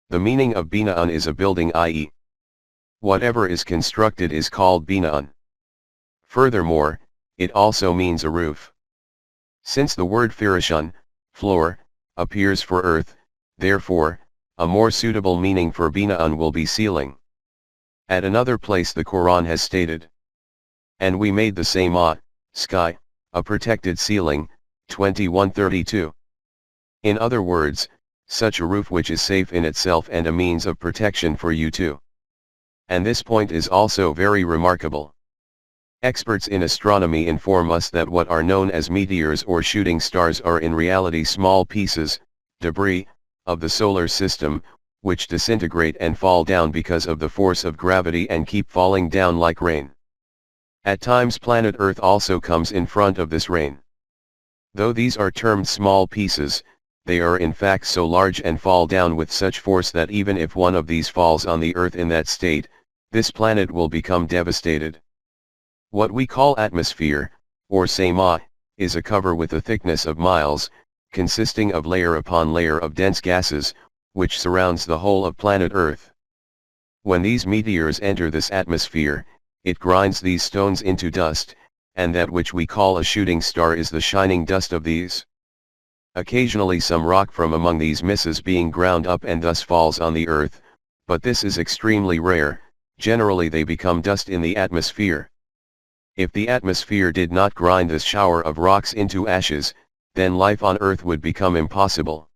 The meaning of bina'an is a building, i.e., whatever is constructed is called bina'an. Furthermore, it also means a roof. Since the word firishan, floor, appears for earth, therefore, a more suitable meaning for bina'an will be ceiling. At another place the Quran has stated, "And we made the Sama, sky, a protected ceiling." 21:32. In other words, such a roof which is safe in itself and a means of protection for you too. And this point is also very remarkable. Experts in astronomy inform us that what are known as meteors or shooting stars are in reality small pieces, debris, of the solar system, which disintegrate and fall down because of the force of gravity and keep falling down like rain. At times planet Earth also comes in front of this rain. Though these are termed small pieces, they are in fact so large and fall down with such force that even if one of these falls on the Earth in that state, this planet will become devastated. What we call atmosphere, or sema, is a cover with a thickness of miles, consisting of layer upon layer of dense gases, which surrounds the whole of planet Earth. When these meteors enter this atmosphere, it grinds these stones into dust, and that which we call a shooting star is the shining dust of these. Occasionally some rock from among these misses being ground up and thus falls on the Earth, but this is extremely rare. Generally they become dust in the atmosphere. If the atmosphere did not grind this shower of rocks into ashes, then life on Earth would become impossible.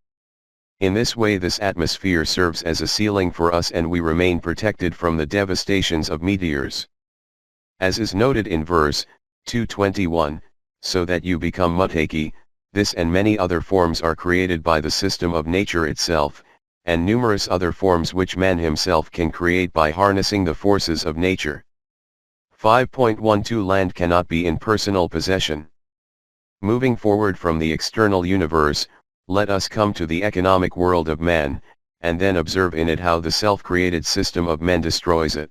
In this way this atmosphere serves as a ceiling for us and we remain protected from the devastations of meteors. As is noted in verse 221, so that you become mutaki, this and many other forms are created by the system of nature itself, and numerous other forms which man himself can create by harnessing the forces of nature. 5.12 Land cannot be in personal possession. Moving forward from the external universe, let us come to the economic world of man, and then observe in it how the self-created system of men destroys it,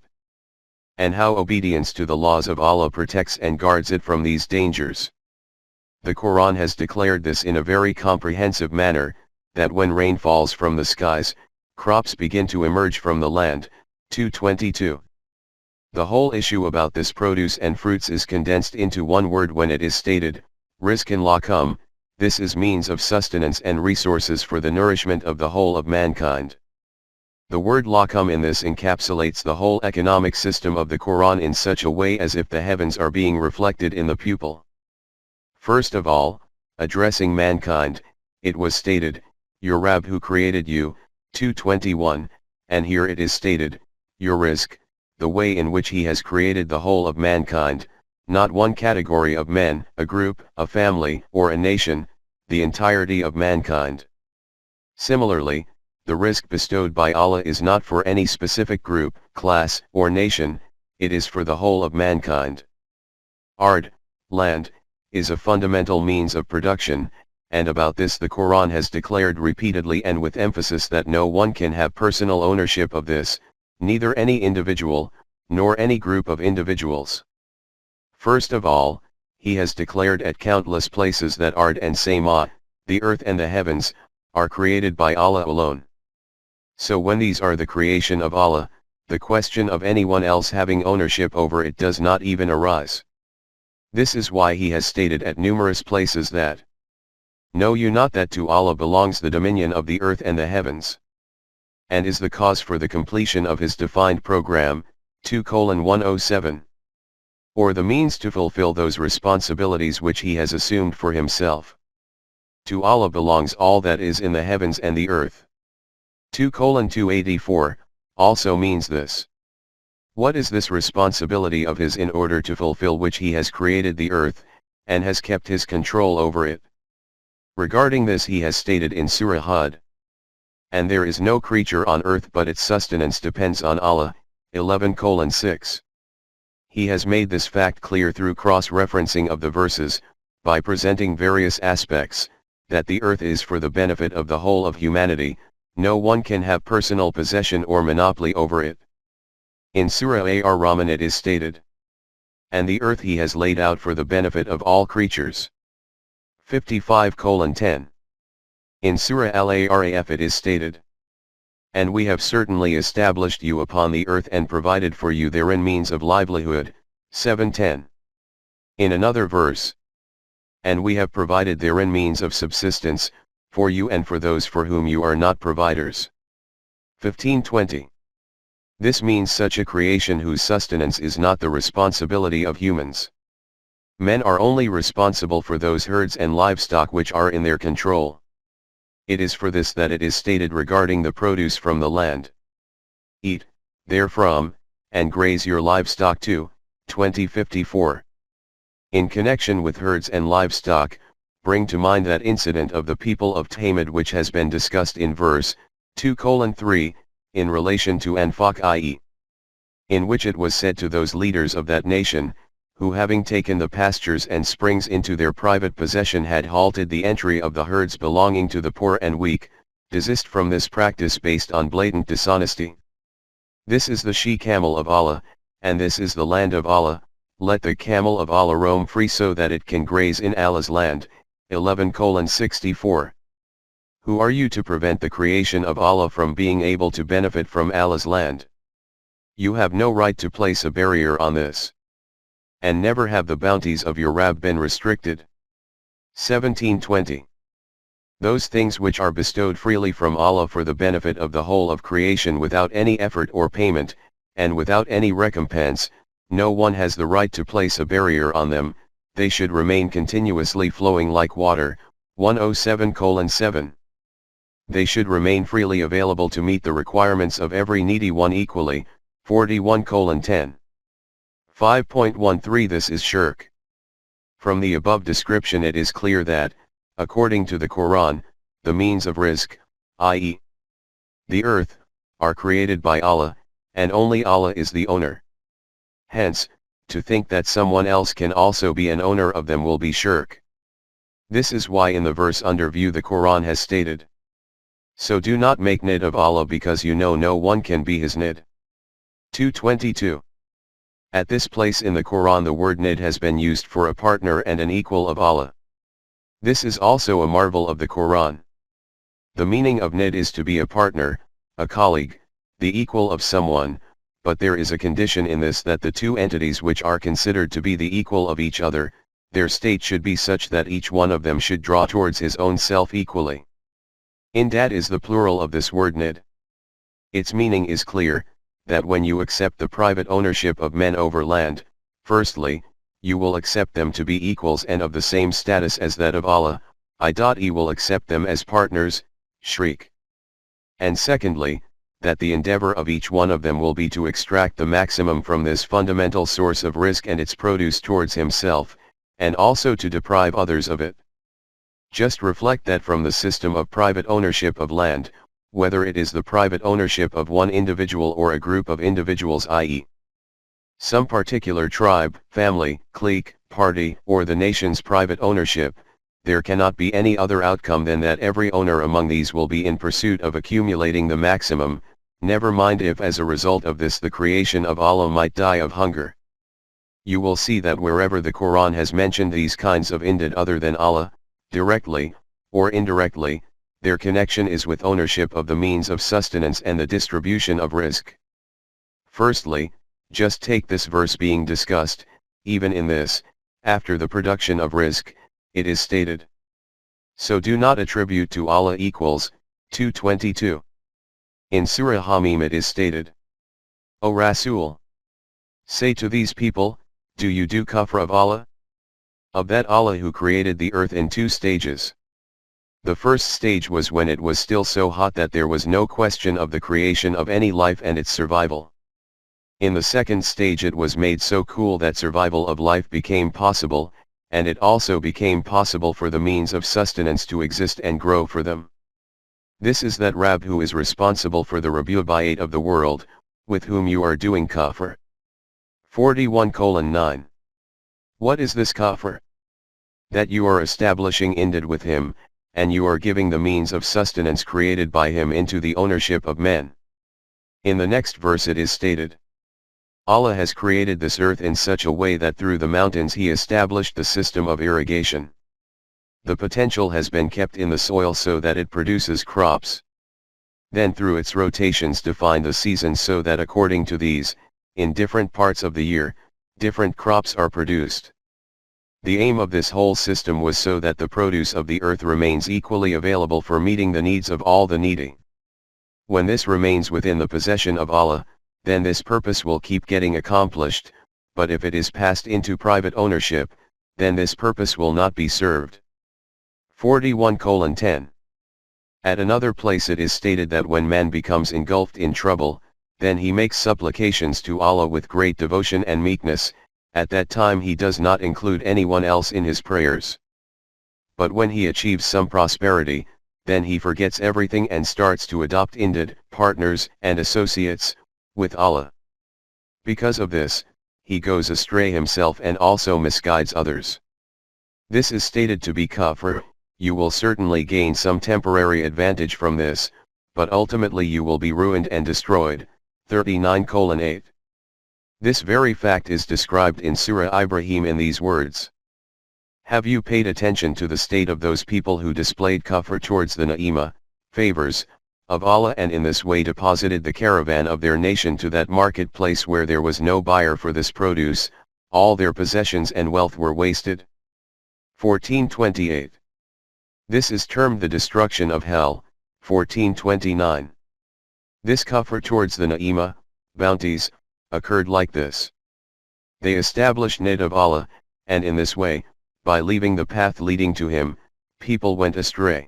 and how obedience to the laws of Allah protects and guards it from these dangers. The Quran has declared this in a very comprehensive manner, that when rain falls from the skies, crops begin to emerge from the land. 222. The whole issue about this produce and fruits is condensed into one word when it is stated, rizqan lakum, this is means of sustenance and resources for the nourishment of the whole of mankind. The word lakum in this encapsulates the whole economic system of the Quran in such a way as if the heavens are being reflected in the pupil. First of all, addressing mankind, it was stated, your Rabb who created you, 221, and here it is stated, your rizq, the way in which he has created the whole of mankind, not one category of men, a group, a family, or a nation, the entirety of mankind. Similarly, the rizq bestowed by Allah is not for any specific group, class, or nation, it is for the whole of mankind. Ard, land, is a fundamental means of production, and about this the Quran has declared repeatedly and with emphasis that no one can have personal ownership of this, neither any individual, nor any group of individuals. First of all, he has declared at countless places that Ard and Sama, the earth and the heavens, are created by Allah alone. So when these are the creation of Allah, the question of anyone else having ownership over it does not even arise. This is why he has stated at numerous places that, know you not that to Allah belongs the dominion of the earth and the heavens, and is the cause for the completion of his defined program, 2:107, or the means to fulfill those responsibilities which he has assumed for himself. To Allah belongs all that is in the heavens and the earth. 2:284, also means this. What is this responsibility of his in order to fulfill which he has created the earth, and has kept his control over it? Regarding this he has stated in Surah Hud, and there is no creature on earth but its sustenance depends on Allah, 11:6. He has made this fact clear through cross-referencing of the verses, by presenting various aspects, that the earth is for the benefit of the whole of humanity, no one can have personal possession or monopoly over it. In Surah Ar-Rahman it is stated, and the earth he has laid out for the benefit of all creatures. 55:10. In Surah Al-Araf it is stated, and we have certainly established you upon the earth and provided for you therein means of livelihood, 7:10. In another verse, and we have provided therein means of subsistence, for you and for those for whom you are not providers. 15:20. This means such a creation whose sustenance is not the responsibility of humans. Men are only responsible for those herds and livestock which are in their control. It is for this that it is stated regarding the produce from the land, eat, therefrom, and graze your livestock too, 20:54. In connection with herds and livestock, bring to mind that incident of the people of Thamud which has been discussed in verse 2:3, in relation to Anfaq, i.e., in which it was said to those leaders of that nation, who having taken the pastures and springs into their private possession had halted the entry of the herds belonging to the poor and weak, desist from this practice based on blatant dishonesty. This is the she-camel of Allah, and this is the land of Allah. Let the camel of Allah roam free so that it can graze in Allah's land. 11:64. Who are you to prevent the creation of Allah from being able to benefit from Allah's land? You have no right to place a barrier on this. And never have the bounties of your Rabb been restricted. 17:20. Those things which are bestowed freely from Allah for the benefit of the whole of creation without any effort or payment, and without any recompense, no one has the right to place a barrier on them. They should remain continuously flowing like water. 107:7. They should remain freely available to meet the requirements of every needy one equally. 41:10. 5.13 This is shirk. From the above description it is clear that, according to the Quran, the means of rizq, i.e., the earth, are created by Allah, and only Allah is the owner. Hence, to think that someone else can also be an owner of them will be shirk. This is why in the verse under view the Quran has stated, "So do not make nid of Allah because you know no one can be his nid." 2:22. At this place in the Quran the word nid has been used for a partner and an equal of Allah. This is also a marvel of the Quran. The meaning of nid is to be a partner, a colleague, the equal of someone, but there is a condition in this that the two entities which are considered to be the equal of each other, their state should be such that each one of them should draw towards his own self equally. Indad is the plural of this word nid. Its meaning is clear, that when you accept the private ownership of men over land, firstly, you will accept them to be equals and of the same status as that of Allah, i.e. will accept them as partners, shriek. And secondly, that the endeavor of each one of them will be to extract the maximum from this fundamental source of risk and its produce towards himself, and also to deprive others of it. Just reflect that from the system of private ownership of land, whether it is the private ownership of one individual or a group of individuals, i.e. some particular tribe, family, clique, party, or the nation's private ownership, there cannot be any other outcome than that every owner among these will be in pursuit of accumulating the maximum, never mind if as a result of this the creation of Allah might die of hunger. You will see that wherever the Quran has mentioned these kinds of indad other than Allah, directly, or indirectly, their connection is with ownership of the means of sustenance and the distribution of rizq. Firstly, just take this verse being discussed, even in this, after the production of rizq, it is stated, "So do not attribute to Allah equals." 2:22. In Surah Hamim it is stated, "O Rasool, say to these people, do you do kufr of Allah? Of that Allah who created the earth in two stages. The first stage was when it was still so hot that there was no question of the creation of any life and its survival. In the second stage it was made so cool that survival of life became possible, and it also became possible for the means of sustenance to exist and grow for them. This is that Rabb who is responsible for the Rabu'iyat of the world, with whom you are doing kafir." 41:9. What is this kafir? That you are establishing indad with him, and you are giving the means of sustenance created by him into the ownership of men. In the next verse it is stated, "Allah has created this earth in such a way that through the mountains he established the system of irrigation. The potential has been kept in the soil so that it produces crops. Then through its rotations define the seasons so that according to these, in different parts of the year, different crops are produced. The aim of this whole system was so that the produce of the earth remains equally available for meeting the needs of all the needy. When this remains within the possession of Allah, then this purpose will keep getting accomplished, but if it is passed into private ownership, then this purpose will not be served." 41:10. At another place it is stated that when man becomes engulfed in trouble, then he makes supplications to Allah with great devotion and meekness. At that time he does not include anyone else in his prayers. But when he achieves some prosperity, then he forgets everything and starts to adopt indad, partners and associates, with Allah. Because of this, he goes astray himself and also misguides others. This is stated to be kufr. You will certainly gain some temporary advantage from this, but ultimately you will be ruined and destroyed. 39:8. This very fact is described in Surah Ibrahim in these words. Have you paid attention to the state of those people who displayed kufr towards the na'ima, favors, of Allah, and in this way deposited the caravan of their nation to that marketplace where there was no buyer for this produce, all their possessions and wealth were wasted? 14:28. This is termed the destruction of hell. 14:29. This kufr towards the na'ima, bounties, occurred like this. They established need of Allah, and in this way, by leaving the path leading to Him, people went astray.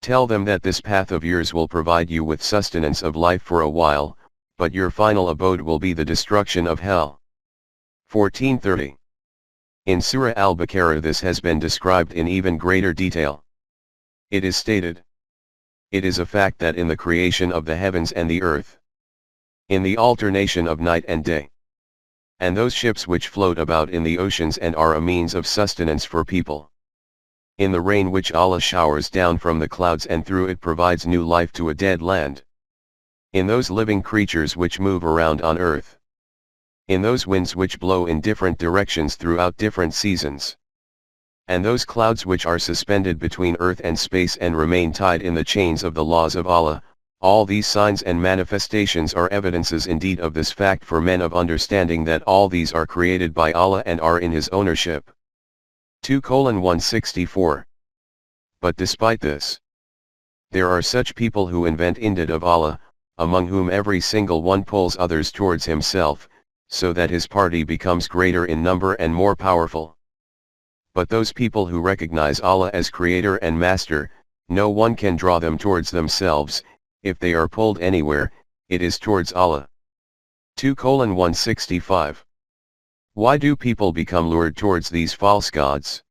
Tell them that this path of yours will provide you with sustenance of life for a while, but your final abode will be the destruction of hell. 14:30. In Surah Al-Baqarah this has been described in even greater detail. It is stated, "It is a fact that in the creation of the heavens and the earth, in the alternation of night and day, and those ships which float about in the oceans and are a means of sustenance for people, in the rain which Allah showers down from the clouds and through it provides new life to a dead land, in those living creatures which move around on earth, in those winds which blow in different directions throughout different seasons, and those clouds which are suspended between earth and space and remain tied in the chains of the laws of Allah, all these signs and manifestations are evidences indeed of this fact for men of understanding that all these are created by Allah and are in His ownership." 2:164. But despite this, there are such people who invent indeed of Allah, among whom every single one pulls others towards himself, so that his party becomes greater in number and more powerful. But those people who recognize Allah as Creator and Master, no one can draw them towards themselves. If they are pulled anywhere, it is towards Allah. 2:165. Why do people become lured towards these false gods?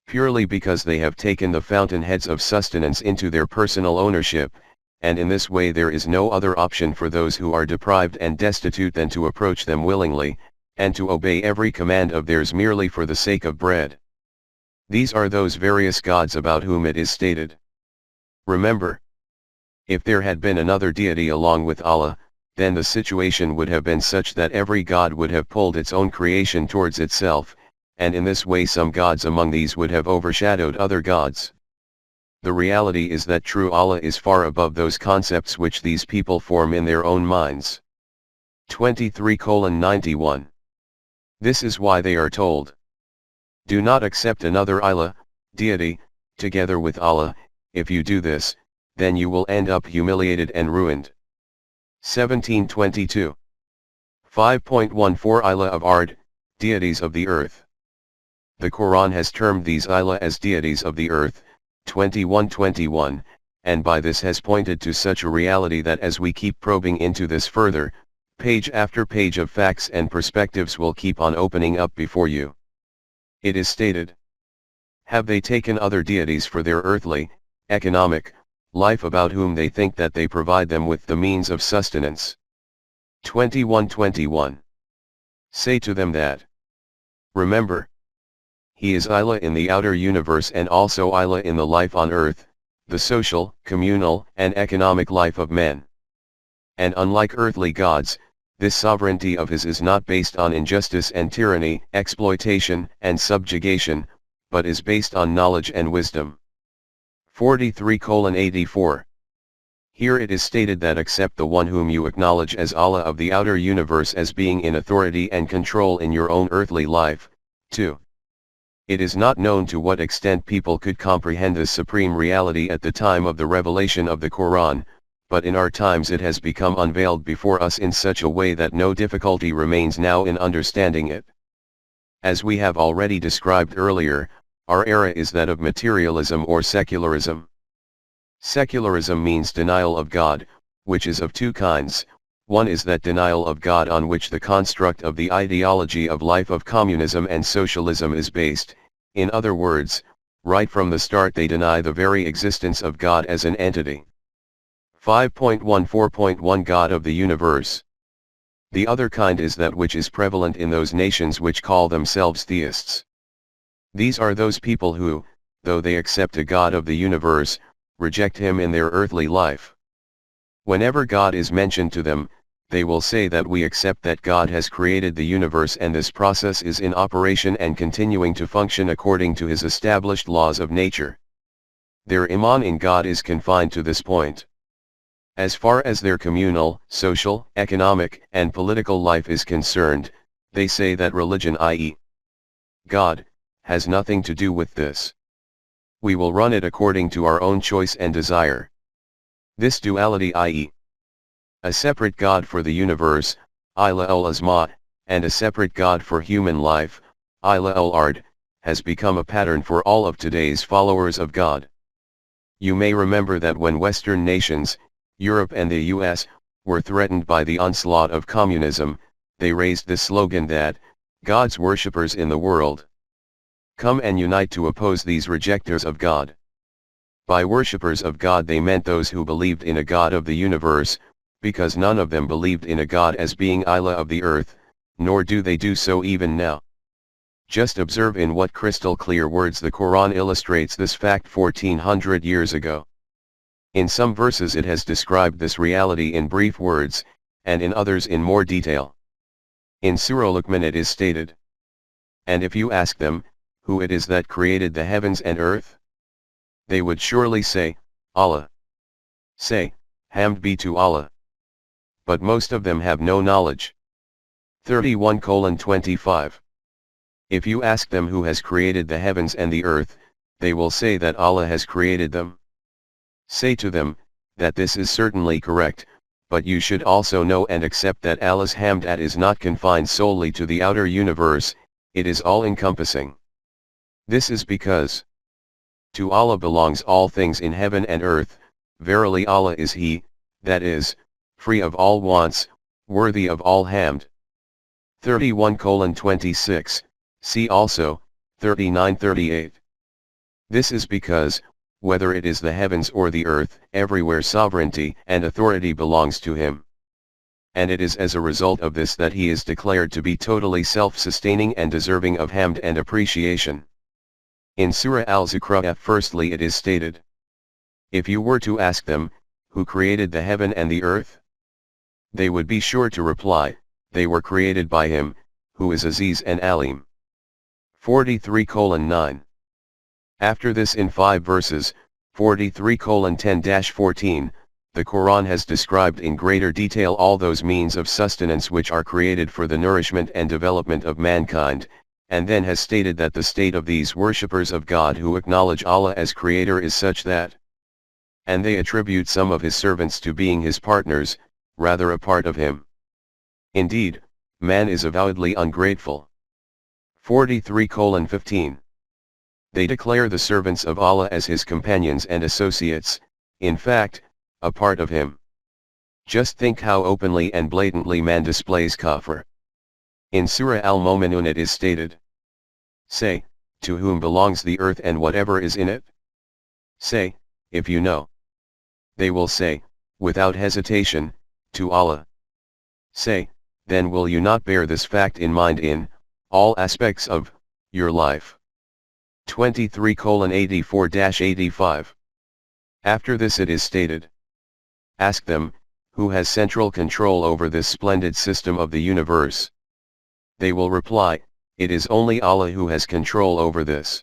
Purely because they have taken the fountainheads of sustenance into their personal ownership, and in this way there is no other option for those who are deprived and destitute than to approach them willingly, and to obey every command of theirs merely for the sake of bread. These are those various gods about whom it is stated. Remember, if there had been another deity along with Allah, then the situation would have been such that every god would have pulled its own creation towards itself, and in this way some gods among these would have overshadowed other gods. The reality is that true Allah is far above those concepts which these people form in their own minds. 23:91. This is why they are told, "Do not accept another ilah, deity, together with Allah. If you do this, then you will end up humiliated and ruined." 17:22. 5.14 Ilah of Ard, deities of the earth. The Quran has termed these ilah as deities of the earth, 21:21, and by this has pointed to such a reality that as we keep probing into this further, page after page of facts and perspectives will keep on opening up before you. It is stated, "Have they taken other deities for their earthly, economic, life about whom they think that they provide them with the means of sustenance?" 21:21. Say to them that, remember, He is ilah in the outer universe and also ilah in the life on earth, the social, communal, and economic life of men. And unlike earthly gods, this sovereignty of His is not based on injustice and tyranny, exploitation and subjugation, but is based on knowledge and wisdom. 43:84. Here it is stated that accept the one whom you acknowledge as Allah of the outer universe as being in authority and control in your own earthly life. 2. It is not known to what extent people could comprehend this supreme reality at the time of the revelation of the Quran, but in our times it has become unveiled before us in such a way that no difficulty remains now in understanding it. As we have already described earlier, our era is that of materialism or secularism. Secularism means denial of God, which is of two kinds. One is that denial of God on which the construct of the ideology of life of communism and socialism is based. In other words, right from the start they deny the very existence of God as an entity. 5.14.1 God of the universe. The other kind is that which is prevalent in those nations which call themselves theists. These are those people who, though they accept a God of the universe, reject him in their earthly life. Whenever God is mentioned to them, they will say that we accept that God has created the universe and this process is in operation and continuing to function according to his established laws of nature. Their iman in God is confined to this point. As far as their communal, social, economic, and political life is concerned, they say that religion, i.e., God, has nothing to do with this. We will run it according to our own choice and desire. This duality, i.e., a separate God for the universe, Ila al-Azma, and a separate God for human life, Ila al-Ard, has become a pattern for all of today's followers of God. You may remember that when Western nations, Europe and the US, were threatened by the onslaught of communism, they raised the slogan that, God's worshippers in the world, come and unite to oppose these rejectors of God. By worshippers of God they meant those who believed in a God of the universe, because none of them believed in a God as being Ilah of the earth, nor do they do so even now. Just observe in what crystal clear words the Quran illustrates this fact 1400 years ago. In some verses it has described this reality in brief words, and in others in more detail. In Surah Luqman it is stated, and if you ask them, who it is that created the heavens and earth? They would surely say, Allah. Say, Hamd be to Allah. But most of them have no knowledge. 31:25. If you ask them who has created the heavens and the earth, they will say that Allah has created them. Say to them, that this is certainly correct, but you should also know and accept that Allah's hamd is not confined solely to the outer universe, it is all-encompassing. This is because to Allah belongs all things in heaven and earth, verily Allah is He, that is, free of all wants, worthy of all hamd. 31:26, see also, 39:38. This is because, whether it is the heavens or the earth, everywhere sovereignty and authority belongs to Him. And it is as a result of this that He is declared to be totally self-sustaining and deserving of hamd and appreciation. In Surah Al-Zukhruf firstly it is stated, if you were to ask them, who created the heaven and the earth? They would be sure to reply, they were created by Him, who is Aziz and Alim. 43:9. After this in 5 verses, 43:10-14, the Quran has described in greater detail all those means of sustenance which are created for the nourishment and development of mankind, and then has stated that the state of these worshippers of God who acknowledge Allah as Creator is such that, and they attribute some of His servants to being His partners, rather a part of Him. Indeed, man is avowedly ungrateful. 43:15. They declare the servants of Allah as His companions and associates, in fact, a part of Him. Just think how openly and blatantly man displays kafir. In Surah Al-Mu'minun it is stated, say, to whom belongs the earth and whatever is in it? Say, if you know. They will say, without hesitation, to Allah. Say, then will you not bear this fact in mind in all aspects of your life? 23:84-85. After this it is stated, ask them, who has central control over this splendid system of the universe? They will reply, it is only Allah who has control over this.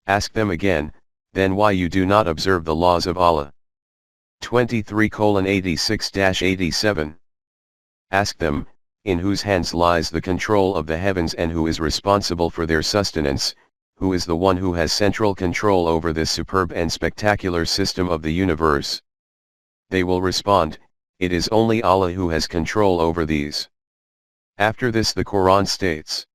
Ask them again, then why you do not observe the laws of Allah? 23:86-87. Ask them, in whose hands lies the control of the heavens and who is responsible for their sustenance, who is the one who has central control over this superb and spectacular system of the universe? They will respond, it is only Allah who has control over these. After this the Quran states,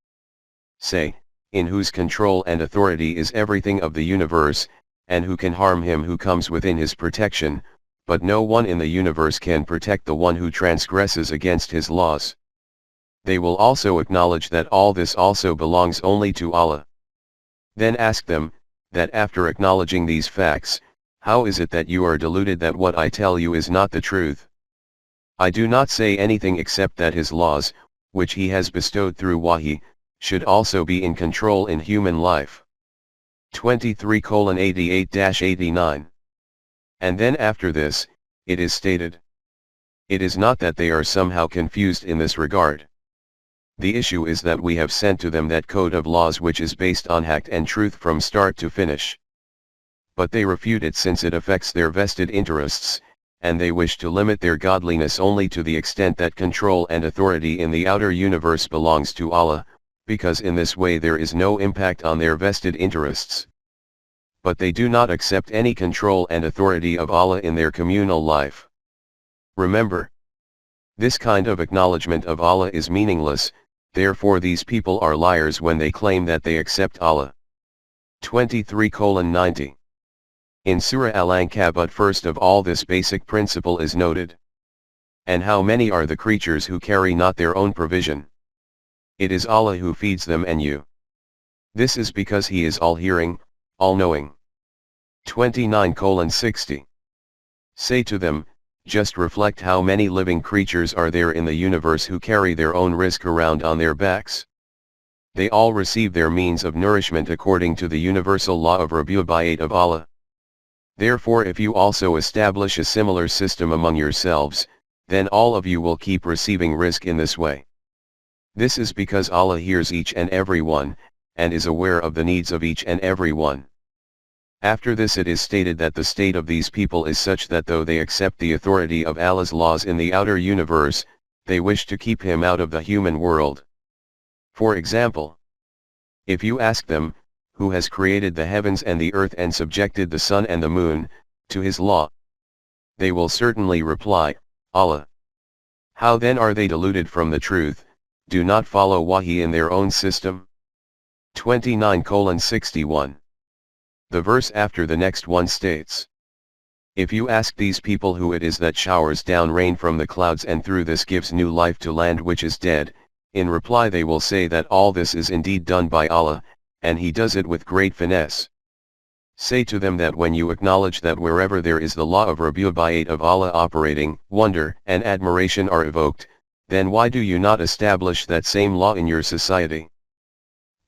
say, in whose control and authority is everything of the universe, and who can harm him who comes within his protection, but no one in the universe can protect the one who transgresses against his laws. They will also acknowledge that all this also belongs only to Allah. Then ask them, that after acknowledging these facts, how is it that you are deluded that what I tell you is not the truth? I do not say anything except that his laws, which he has bestowed through Wahi, should also be in control in human life. 23:88-89. And then after this, it is stated. It is not that they are somehow confused in this regard. The issue is that we have sent to them that code of laws which is based on haqq and truth from start to finish. But they refute it since it affects their vested interests, and they wish to limit their godliness only to the extent that control and authority in the outer universe belongs to Allah, because in this way there is no impact on their vested interests. But they do not accept any control and authority of Allah in their communal life. Remember, this kind of acknowledgement of Allah is meaningless, therefore these people are liars when they claim that they accept Allah. 23:90. In Surah Al-Ankabut first of all this basic principle is noted. And how many are the creatures who carry not their own provision? It is Allah who feeds them and you. This is because He is all-hearing, all-knowing. 29:60. Say to them, just reflect how many living creatures are there in the universe who carry their own risk around on their backs. They all receive their means of nourishment according to the universal law of Rabu'iyat of Allah. Therefore if you also establish a similar system among yourselves, then all of you will keep receiving risk in this way. This is because Allah hears each and every one, and is aware of the needs of each and every one. After this it is stated that the state of these people is such that though they accept the authority of Allah's laws in the outer universe, they wish to keep Him out of the human world. For example, if you ask them, who has created the heavens and the earth and subjected the sun and the moon, to His law? They will certainly reply, Allah. How then are they deluded from the truth, do not follow Wahi in their own system? 29:61. The verse after the next one states, if you ask these people who it is that showers down rain from the clouds and through this gives new life to land which is dead, in reply they will say that all this is indeed done by Allah, and He does it with great finesse. Say to them that when you acknowledge that wherever there is the law of Rabu'iyat of Allah operating, wonder and admiration are evoked, then why do you not establish that same law in your society?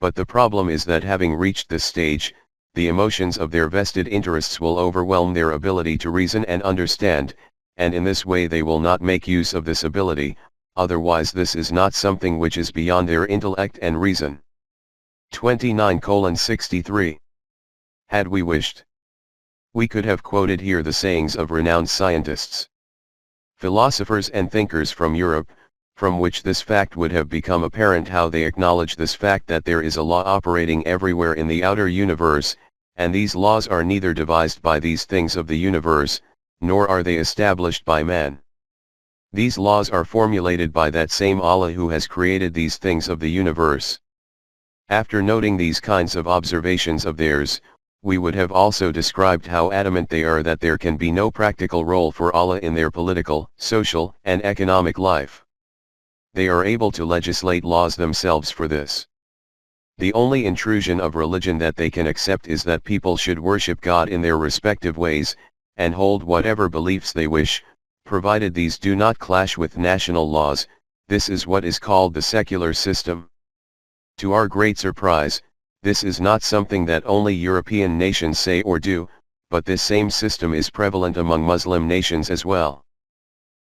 But the problem is that having reached this stage, the emotions of their vested interests will overwhelm their ability to reason and understand, and in this way they will not make use of this ability, otherwise this is not something which is beyond their intellect and reason. 29:63. Had we wished, we could have quoted here the sayings of renowned scientists, philosophers and thinkers from Europe, from which this fact would have become apparent how they acknowledge this fact that there is a law operating everywhere in the outer universe, and these laws are neither devised by these things of the universe, nor are they established by man. These laws are formulated by that same Allah who has created these things of the universe. After noting these kinds of observations of theirs, we would have also described how adamant they are that there can be no practical role for Allah in their political, social, and economic life. They are able to legislate laws themselves for this. The only intrusion of religion that they can accept is that people should worship God in their respective ways, and hold whatever beliefs they wish, provided these do not clash with national laws. This is what is called the secular system. To our great surprise, this is not something that only European nations say or do, but this same system is prevalent among Muslim nations as well.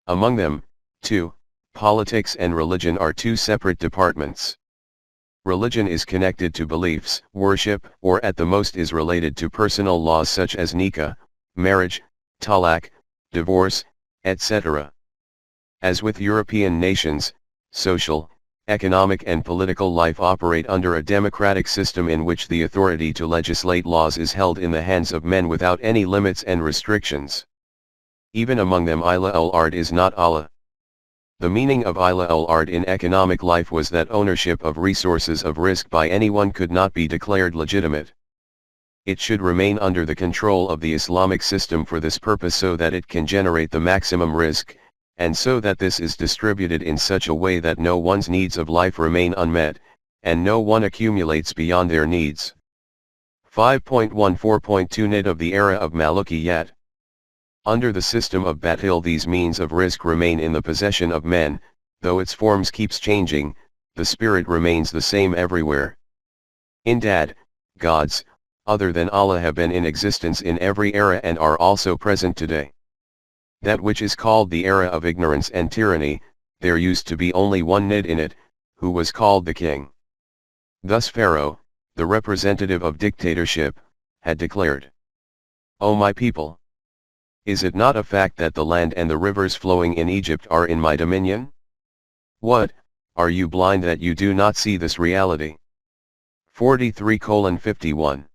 Among them, too, politics and religion are two separate departments. Religion is connected to beliefs, worship, or at the most is related to personal laws such as nikah, marriage, talaq, divorce, etc. As with European nations, social, economic and political life operate under a democratic system in which the authority to legislate laws is held in the hands of men without any limits and restrictions. Even among them Ila al-Ard is not Allah. The meaning of Ila al-Ard in economic life was that ownership of resources of risk by anyone could not be declared legitimate. It should remain under the control of the Islamic system for this purpose so that it can generate the maximum risk, and so that this is distributed in such a way that no one's needs of life remain unmet, and no one accumulates beyond their needs. 5.14.2 Nid of the era of Malukiyat. Under the system of batil these means of risk remain in the possession of men, though its forms keeps changing, the spirit remains the same everywhere. Indad, gods, other than Allah have been in existence in every era and are also present today. That which is called the era of ignorance and tyranny, there used to be only one Nid in it, who was called the king. Thus Pharaoh, the representative of dictatorship, had declared, "O my people! Is it not a fact that the land and the rivers flowing in Egypt are in my dominion? What, are you blind that you do not see this reality?" 43:51.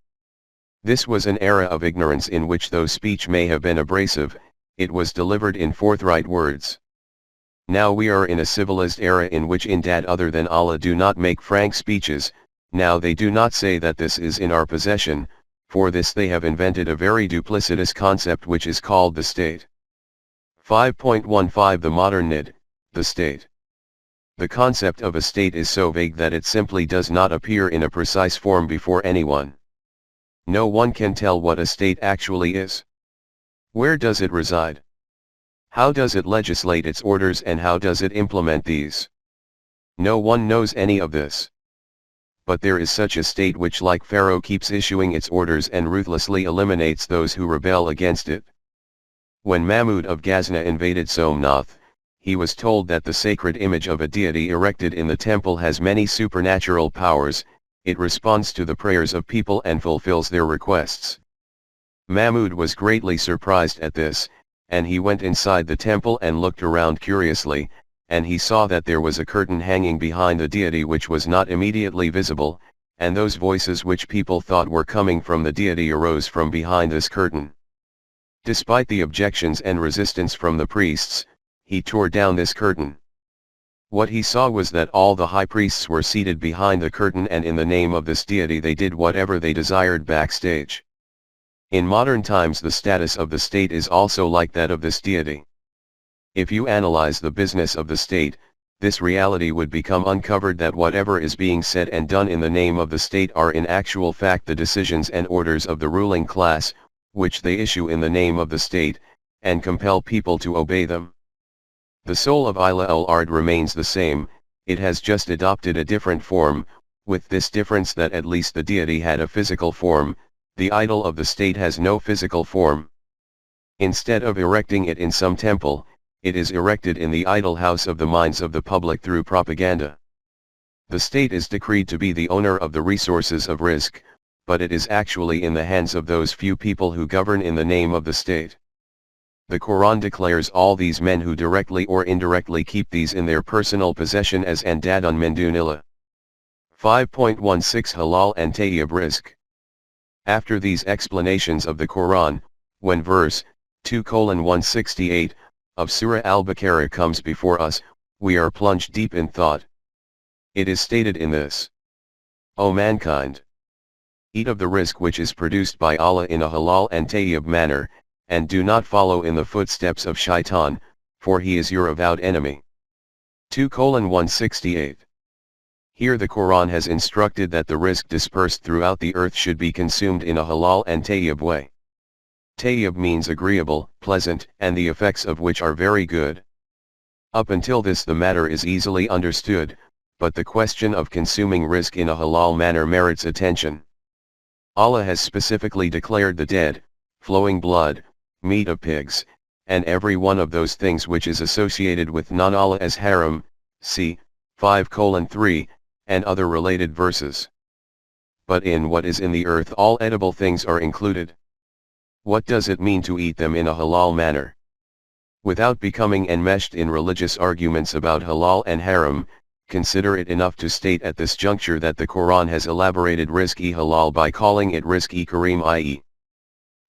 This was an era of ignorance in which though speech may have been abrasive, it was delivered in forthright words. Now we are in a civilized era in which Indad other than Allah do not make frank speeches. Now they do not say that this is in our possession, for this they have invented a very duplicitous concept which is called the state. 5.15 The modern Nid, the state. The concept of a state is so vague that it simply does not appear in a precise form before anyone. No one can tell what a state actually is. Where does it reside? How does it legislate its orders and how does it implement these? No one knows any of this. But there is such a state which like Pharaoh keeps issuing its orders and ruthlessly eliminates those who rebel against it. When Mahmud of Ghazna invaded Somnath, he was told that the sacred image of a deity erected in the temple has many supernatural powers, it responds to the prayers of people and fulfills their requests. Mahmud was greatly surprised at this, and he went inside the temple and looked around curiously, and he saw that there was a curtain hanging behind the deity which was not immediately visible, and those voices which people thought were coming from the deity arose from behind this curtain. Despite the objections and resistance from the priests, he tore down this curtain. What he saw was that all the high priests were seated behind the curtain and in the name of this deity they did whatever they desired backstage. In modern times the status of the state is also like that of this deity. If you analyze the business of the state, this reality would become uncovered that whatever is being said and done in the name of the state are in actual fact the decisions and orders of the ruling class, which they issue in the name of the state, and compel people to obey them. The soul of Ila al-Ard remains the same, it has just adopted a different form, with this difference that at least the deity had a physical form, the idol of the state has no physical form. Instead of erecting it in some temple, it is erected in the idol house of the minds of the public through propaganda. The state is decreed to be the owner of the resources of risk, but it is actually in the hands of those few people who govern in the name of the state. The Quran declares all these men who directly or indirectly keep these in their personal possession as andadun min dunillah. 5.16 Halal and tayyib risk. After these explanations of the Quran, when verse 2:168 of Surah Al-Baqarah comes before us, we are plunged deep in thought. It is stated in this: O mankind! Eat of the risk which is produced by Allah in a halal and tayyib manner, and do not follow in the footsteps of shaitan, for he is your avowed enemy. 2:168. Here the Quran has instructed that the risk dispersed throughout the earth should be consumed in a halal and tayyib way. Tayyib means agreeable, pleasant, and the effects of which are very good. Up until this the matter is easily understood, but the question of consuming risk in a halal manner merits attention. Allah has specifically declared the dead, flowing blood, meat of pigs, and every one of those things which is associated with non-Allah as haram, c. 5:3, and other related verses. But in what is in the earth all edible things are included. What does it mean to eat them in a halal manner? Without becoming enmeshed in religious arguments about halal and haram, consider it enough to state at this juncture that the Quran has elaborated rizq-e-halal by calling it rizq-e-kareem, i.e.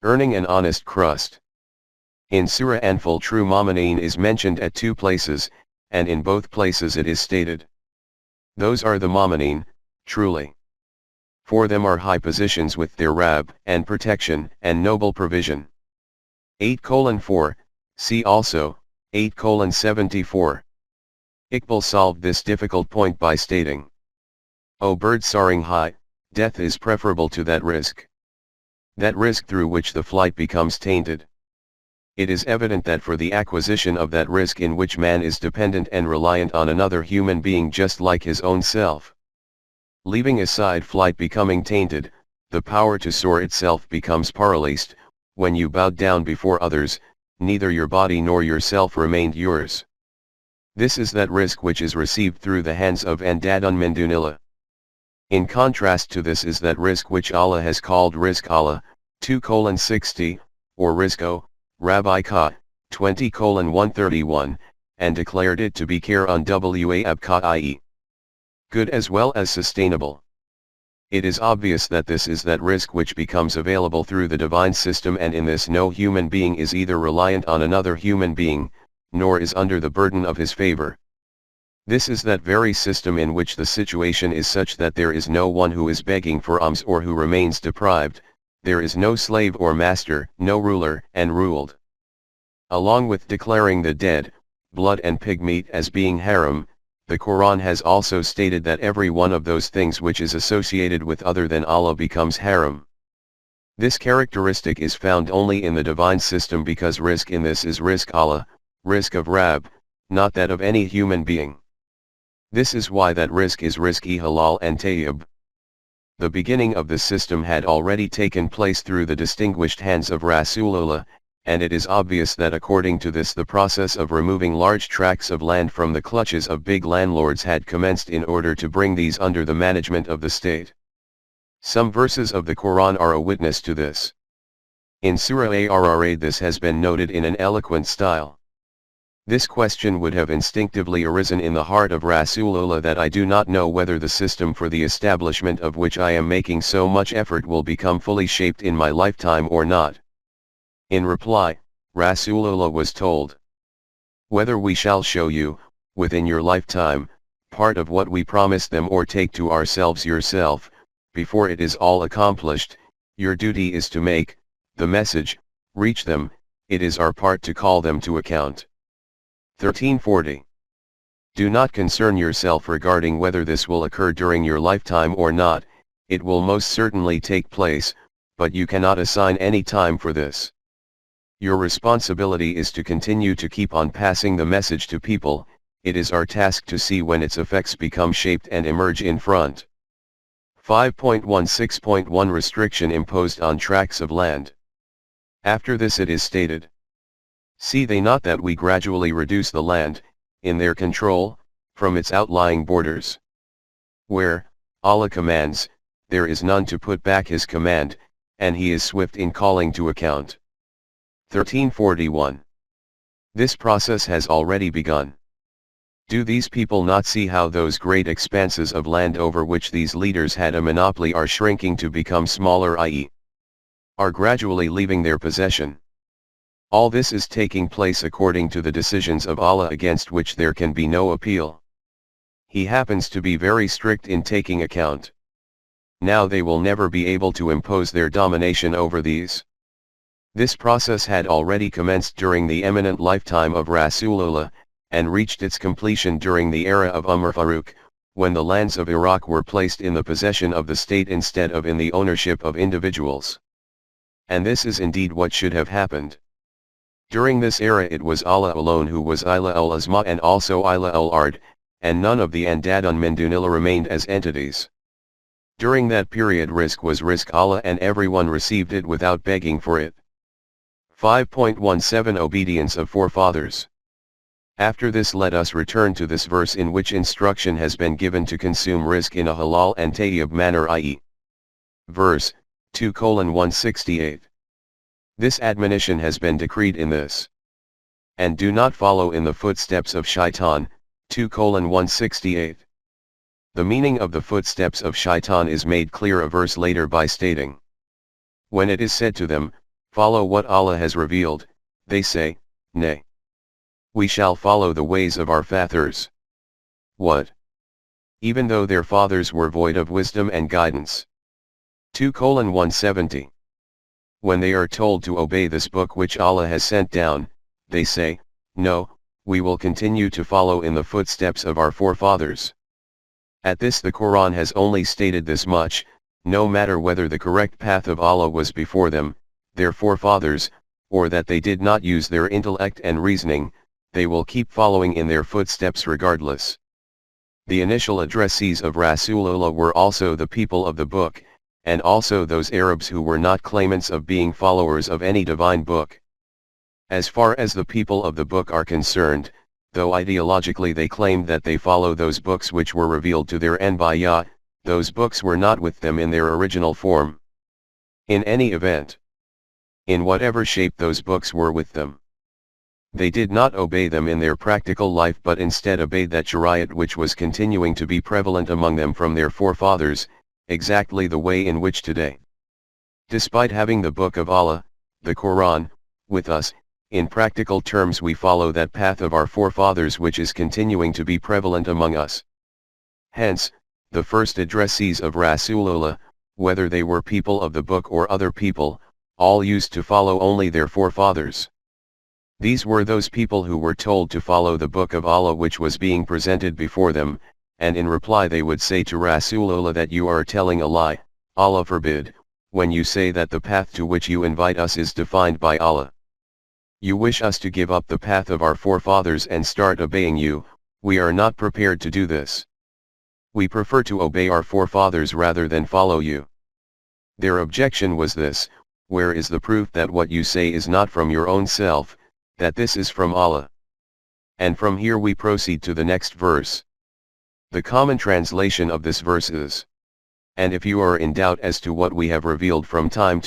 earning an honest crust. In Surah Anfal true mu'mineen is mentioned at 2 places, and in both places it is stated. Those are the mu'mineen, truly. For them are high positions with their Rabb, and protection, and noble provision. 8:4, see also, 8:74. Iqbal solved this difficult point by stating: O bird soaring high, death is preferable to that risk. That risk through which the flight becomes tainted. It is evident that for the acquisition of that risk in which man is dependent and reliant on another human being just like his own self. Leaving aside flight becoming tainted, the power to soar itself becomes paralyzed. When you bowed down before others, neither your body nor yourself remained yours. This is that risk which is received through the hands of Andadun Mindunillah. In contrast to this is that risk which Allah has called Rizq Allah, 2:60, or Rizqo, Rabbi Ka, 20:131, and declared it to be Khairun wa Abqa, i.e. good as well as sustainable. It is obvious that this is that risk which becomes available through the divine system, and in this no human being is either reliant on another human being, nor is under the burden of his favor. This is that very system in which the situation is such that there is no one who is begging for alms or who remains deprived, there is no slave or master, no ruler and ruled. Along with declaring the dead, blood and pig meat as being haram, the Quran has also stated that every one of those things which is associated with other than Allah becomes haram. This characteristic is found only in the divine system because risk in this is Rizq Allah, risk of Rabb, not that of any human being. This is why that risk is rizqi halal and tayyib. The beginning of the system had already taken place through the distinguished hands of Rasulullah, and it is obvious that according to this the process of removing large tracts of land from the clutches of big landlords had commenced in order to bring these under the management of the state. Some verses of the Quran are a witness to this. In Surah Arra this has been noted in an eloquent style. This question would have instinctively arisen in the heart of Rasulullah, that I do not know whether the system for the establishment of which I am making so much effort will become fully shaped in my lifetime or not. In reply, Rasulullah was told, whether we shall show you, within your lifetime, part of what we promise them or take to ourselves yourself, before it is all accomplished, your duty is to make the message reach them, it is our part to call them to account. 1340. Do not concern yourself regarding whether this will occur during your lifetime or not, it will most certainly take place, but you cannot assign any time for this. Your responsibility is to continue to keep on passing the message to people, it is our task to see when its effects become shaped and emerge in front. 5.16.1 Restriction imposed on tracts of land. After this it is stated, see they not that we gradually reduce the land, in their control, from its outlying borders. Where, Allah commands, there is none to put back his command, and he is swift in calling to account. 1341. This process has already begun. Do these people not see how those great expanses of land over which these leaders had a monopoly are shrinking to become smaller, i.e., are gradually leaving their possession? All this is taking place according to the decisions of Allah against which there can be no appeal. He happens to be very strict in taking account. Now they will never be able to impose their domination over these. This process had already commenced during the eminent lifetime of Rasulullah, and reached its completion during the era of Umar Farooq, when the lands of Iraq were placed in the possession of the state instead of in the ownership of individuals. And this is indeed what should have happened. During this era it was Allah alone who was Ilah al-Azma and also Ilah al-Ard, and none of the Andadun Mindunillah remained as entities. During that period Rizq was Rizq Allah and everyone received it without begging for it. 5.17 Obedience of Forefathers. After this let us return to this verse in which instruction has been given to consume rizq in a halal and tayyib manner, i.e. verse 2:168. This admonition has been decreed in this. And do not follow in the footsteps of Shaitan, 2:168. The meaning of the footsteps of Shaitan is made clear a verse later by stating, when it is said to them, follow what Allah has revealed, they say, nay. We shall follow the ways of our fathers. What? Even though their fathers were void of wisdom and guidance. 2:170. When they are told to obey this book which Allah has sent down, they say, no, we will continue to follow in the footsteps of our forefathers. At this the Quran has only stated this much, no matter whether the correct path of Allah was before them, their forefathers, or that they did not use their intellect and reasoning, they will keep following in their footsteps regardless. The initial addressees of Rasulullah were also the people of the book, and also those Arabs who were not claimants of being followers of any divine book. As far as the people of the book are concerned, though ideologically they claimed that they follow those books which were revealed to their Anbiya, those books were not with them in their original form. In any event, in whatever shape those books were with them, they did not obey them in their practical life but instead obeyed that shariat which was continuing to be prevalent among them from their forefathers, exactly the way in which today, despite having the Book of Allah, the Quran, with us, in practical terms we follow that path of our forefathers which is continuing to be prevalent among us. Hence, the first addressees of Rasulullah, whether they were people of the book or other people, all used to follow only their forefathers. These were those people who were told to follow the Book of Allah which was being presented before them, and in reply they would say to Rasulullah that you are telling a lie, Allah forbid, when you say that the path to which you invite us is defined by Allah. You wish us to give up the path of our forefathers and start obeying you, we are not prepared to do this. We prefer to obey our forefathers rather than follow you. Their objection was this: where is the proof that what you say is not from your own self, that this is from Allah? And from here we proceed to the next verse. The common translation of this verse is, and if you are in doubt as to what we have revealed from time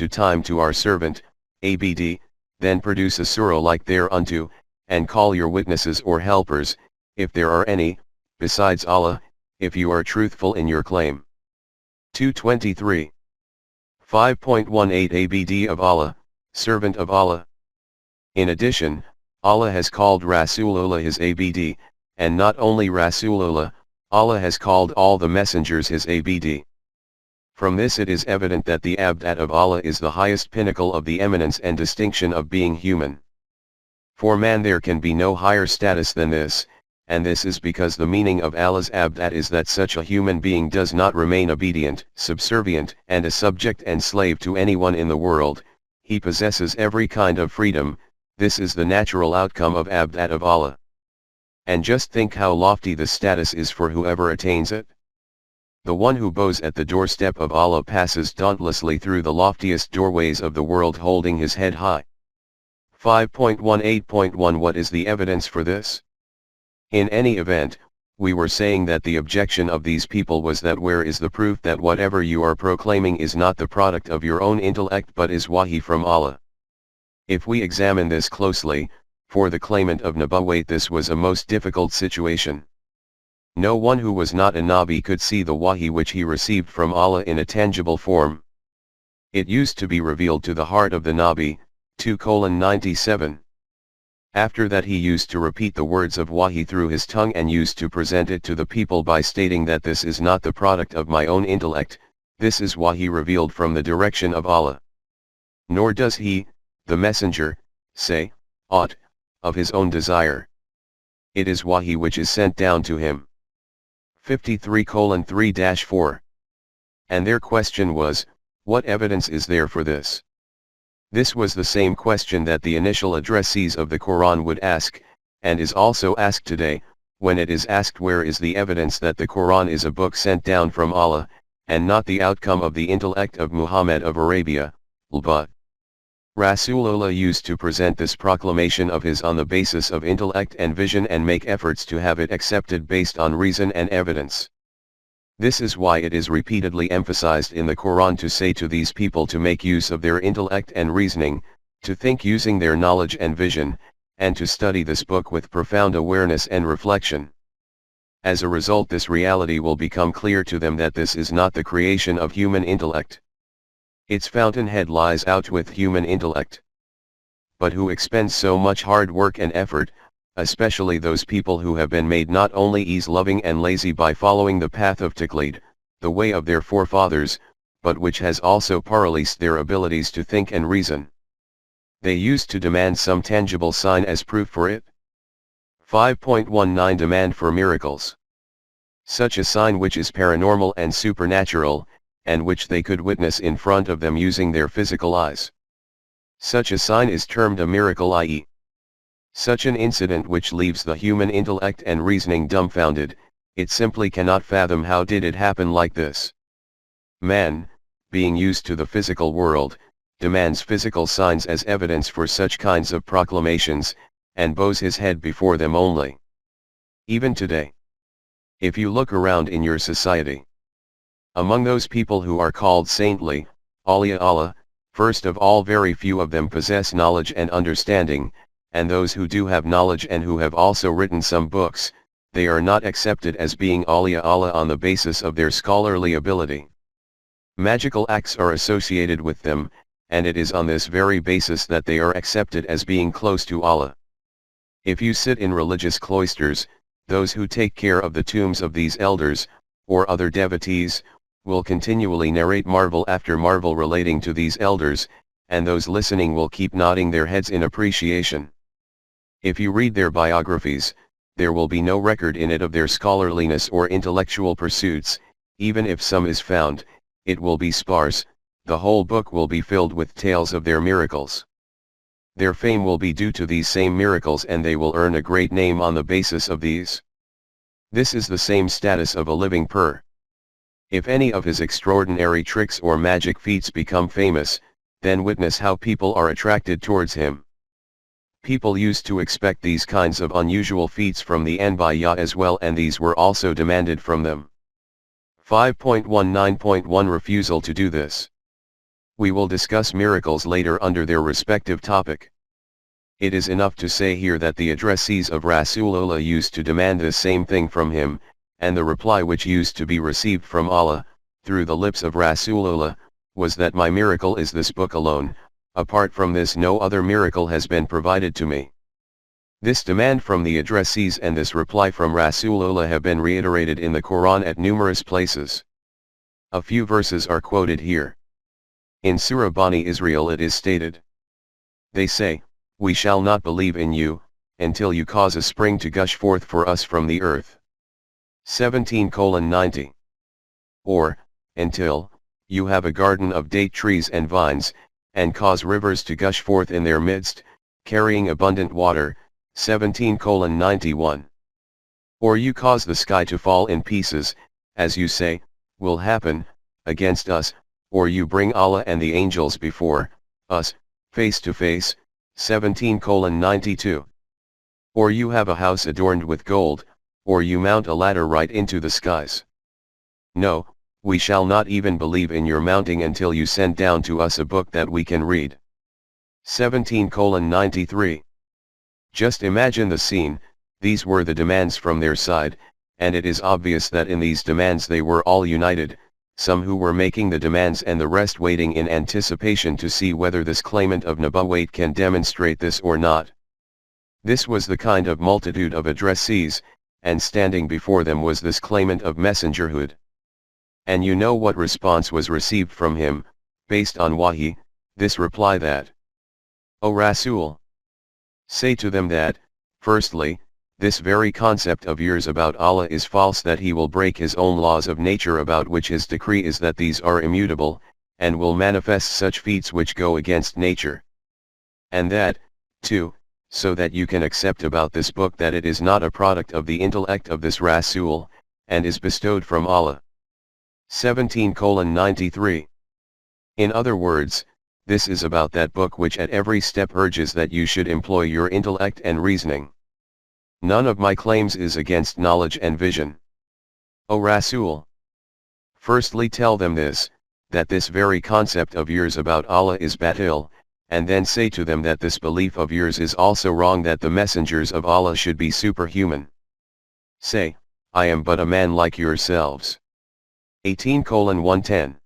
to our servant, Abd, then produce a surah like thereunto, and call your witnesses or helpers, if there are any, besides Allah, if you are truthful in your claim. 223. 5.18 Abd of Allah, servant of Allah. In addition, Allah has called Rasulullah his Abd, and not only Rasulullah, Allah has called all the messengers his Abd. From this it is evident that the Abd of Allah is the highest pinnacle of the eminence and distinction of being human. For man there can be no higher status than this, and this is because the meaning of Allah's Abd is that such a human being does not remain obedient, subservient, and a subject and slave to anyone in the world. He possesses every kind of freedom. This is the natural outcome of Abd of Allah. And just think how lofty the status is for whoever attains it. The one who bows at the doorstep of Allah passes dauntlessly through the loftiest doorways of the world holding his head high. 5.18.1 What is the evidence for this? In any event, we were saying that the objection of these people was that where is the proof that whatever you are proclaiming is not the product of your own intellect but is wahi from Allah? If we examine this closely, for the claimant of Nubuwwat this was a most difficult situation. No one who was not a Nabi could see the wahi which he received from Allah in a tangible form. It used to be revealed to the heart of the Nabi, 2:97. After that he used to repeat the words of wahi through his tongue and used to present it to the people by stating that this is not the product of my own intellect, this is wahi revealed from the direction of Allah. Nor does he, the messenger, say aught of his own desire. It is wahi which is sent down to him. 53:3-4. And their question was, what evidence is there for this? This was the same question that the initial addressees of the Quran would ask, and is also asked today, when it is asked where is the evidence that the Quran is a book sent down from Allah, and not the outcome of the intellect of Muhammad of Arabia, but Rasulullah used to present this proclamation of his on the basis of intellect and vision and make efforts to have it accepted based on reason and evidence. This is why it is repeatedly emphasized in the Quran to say to these people to make use of their intellect and reasoning, to think using their knowledge and vision, and to study this book with profound awareness and reflection. As a result, this reality will become clear to them that this is not the creation of human intellect. Its fountainhead lies out with human intellect. But who expends so much hard work and effort, especially those people who have been made not only ease-loving and lazy by following the path of taqlid, the way of their forefathers, but which has also paralyzed their abilities to think and reason. They used to demand some tangible sign as proof for it. 5.19 Demand for miracles. Such a sign which is paranormal and supernatural, and which they could witness in front of them using their physical eyes. Such a sign is termed a miracle, i.e., such an incident which leaves the human intellect and reasoning dumbfounded. It simply cannot fathom how did it happen like this. Man, being used to the physical world, demands physical signs as evidence for such kinds of proclamations, and bows his head before them only. Even today, if you look around in your society, among those people who are called saintly, awliya Allah, first of all very few of them possess knowledge and understanding, and those who do have knowledge and who have also written some books, they are not accepted as being awliya Allah on the basis of their scholarly ability. Magical acts are associated with them, and it is on this very basis that they are accepted as being close to Allah. If you sit in religious cloisters, those who take care of the tombs of these elders, or other devotees, will continually narrate marvel after marvel relating to these elders, and those listening will keep nodding their heads in appreciation. If you read their biographies, there will be no record in it of their scholarliness or intellectual pursuits. Even if some is found, it will be sparse. The whole book will be filled with tales of their miracles. Their fame will be due to these same miracles, and they will earn a great name on the basis of these. This is the same status of a living pur. If any of his extraordinary tricks or magic feats become famous, then witness how people are attracted towards him. People used to expect these kinds of unusual feats from the Anbiya as well, and these were also demanded from them. 5.19.1 Refusal to do this. We will discuss miracles later under their respective topic. It is enough to say here that the addressees of Rasulullah used to demand the same thing from him, and the reply which used to be received from Allah, through the lips of Rasulullah, was that my miracle is this book alone. Apart from this, no other miracle has been provided to me. This demand from the addressees and this reply from Rasulullah have been reiterated in the Quran at numerous places. A few verses are quoted here. In Sura Bani Israel it is stated, they say, we shall not believe in you, until you cause a spring to gush forth for us from the earth. 17:90. Or, until, you have a garden of date trees and vines, and cause rivers to gush forth in their midst, carrying abundant water. 17:91. Or you cause the sky to fall in pieces, as you say, will happen, against us, or you bring Allah and the angels before us, face to face. 17:92. Or you have a house adorned with gold, or you mount a ladder right into the skies. No, we shall not even believe in your mounting until you send down to us a book that we can read. 17:93. Just imagine the scene. These were the demands from their side, and it is obvious that in these demands they were all united, some who were making the demands and the rest waiting in anticipation to see whether this claimant of Nubuwwat can demonstrate this or not. This was the kind of multitude of addressees, and standing before them was this claimant of messengerhood. And you know what response was received from him, based on Wahi, this reply that, O Rasool, say to them that, firstly, this very concept of yours about Allah is false, that he will break his own laws of nature, about which his decree is that these are immutable, and will manifest such feats which go against nature. And that, too, so that you can accept about this book that it is not a product of the intellect of this Rasool, and is bestowed from Allah. 17:93. In other words, this is about that book which at every step urges that you should employ your intellect and reasoning. None of my claims is against knowledge and vision. O Rasool, firstly tell them this, that this very concept of yours about Allah is batil, and then say to them that this belief of yours is also wrong, that the messengers of Allah should be superhuman. Say, I am but a man like yourselves. 18:110.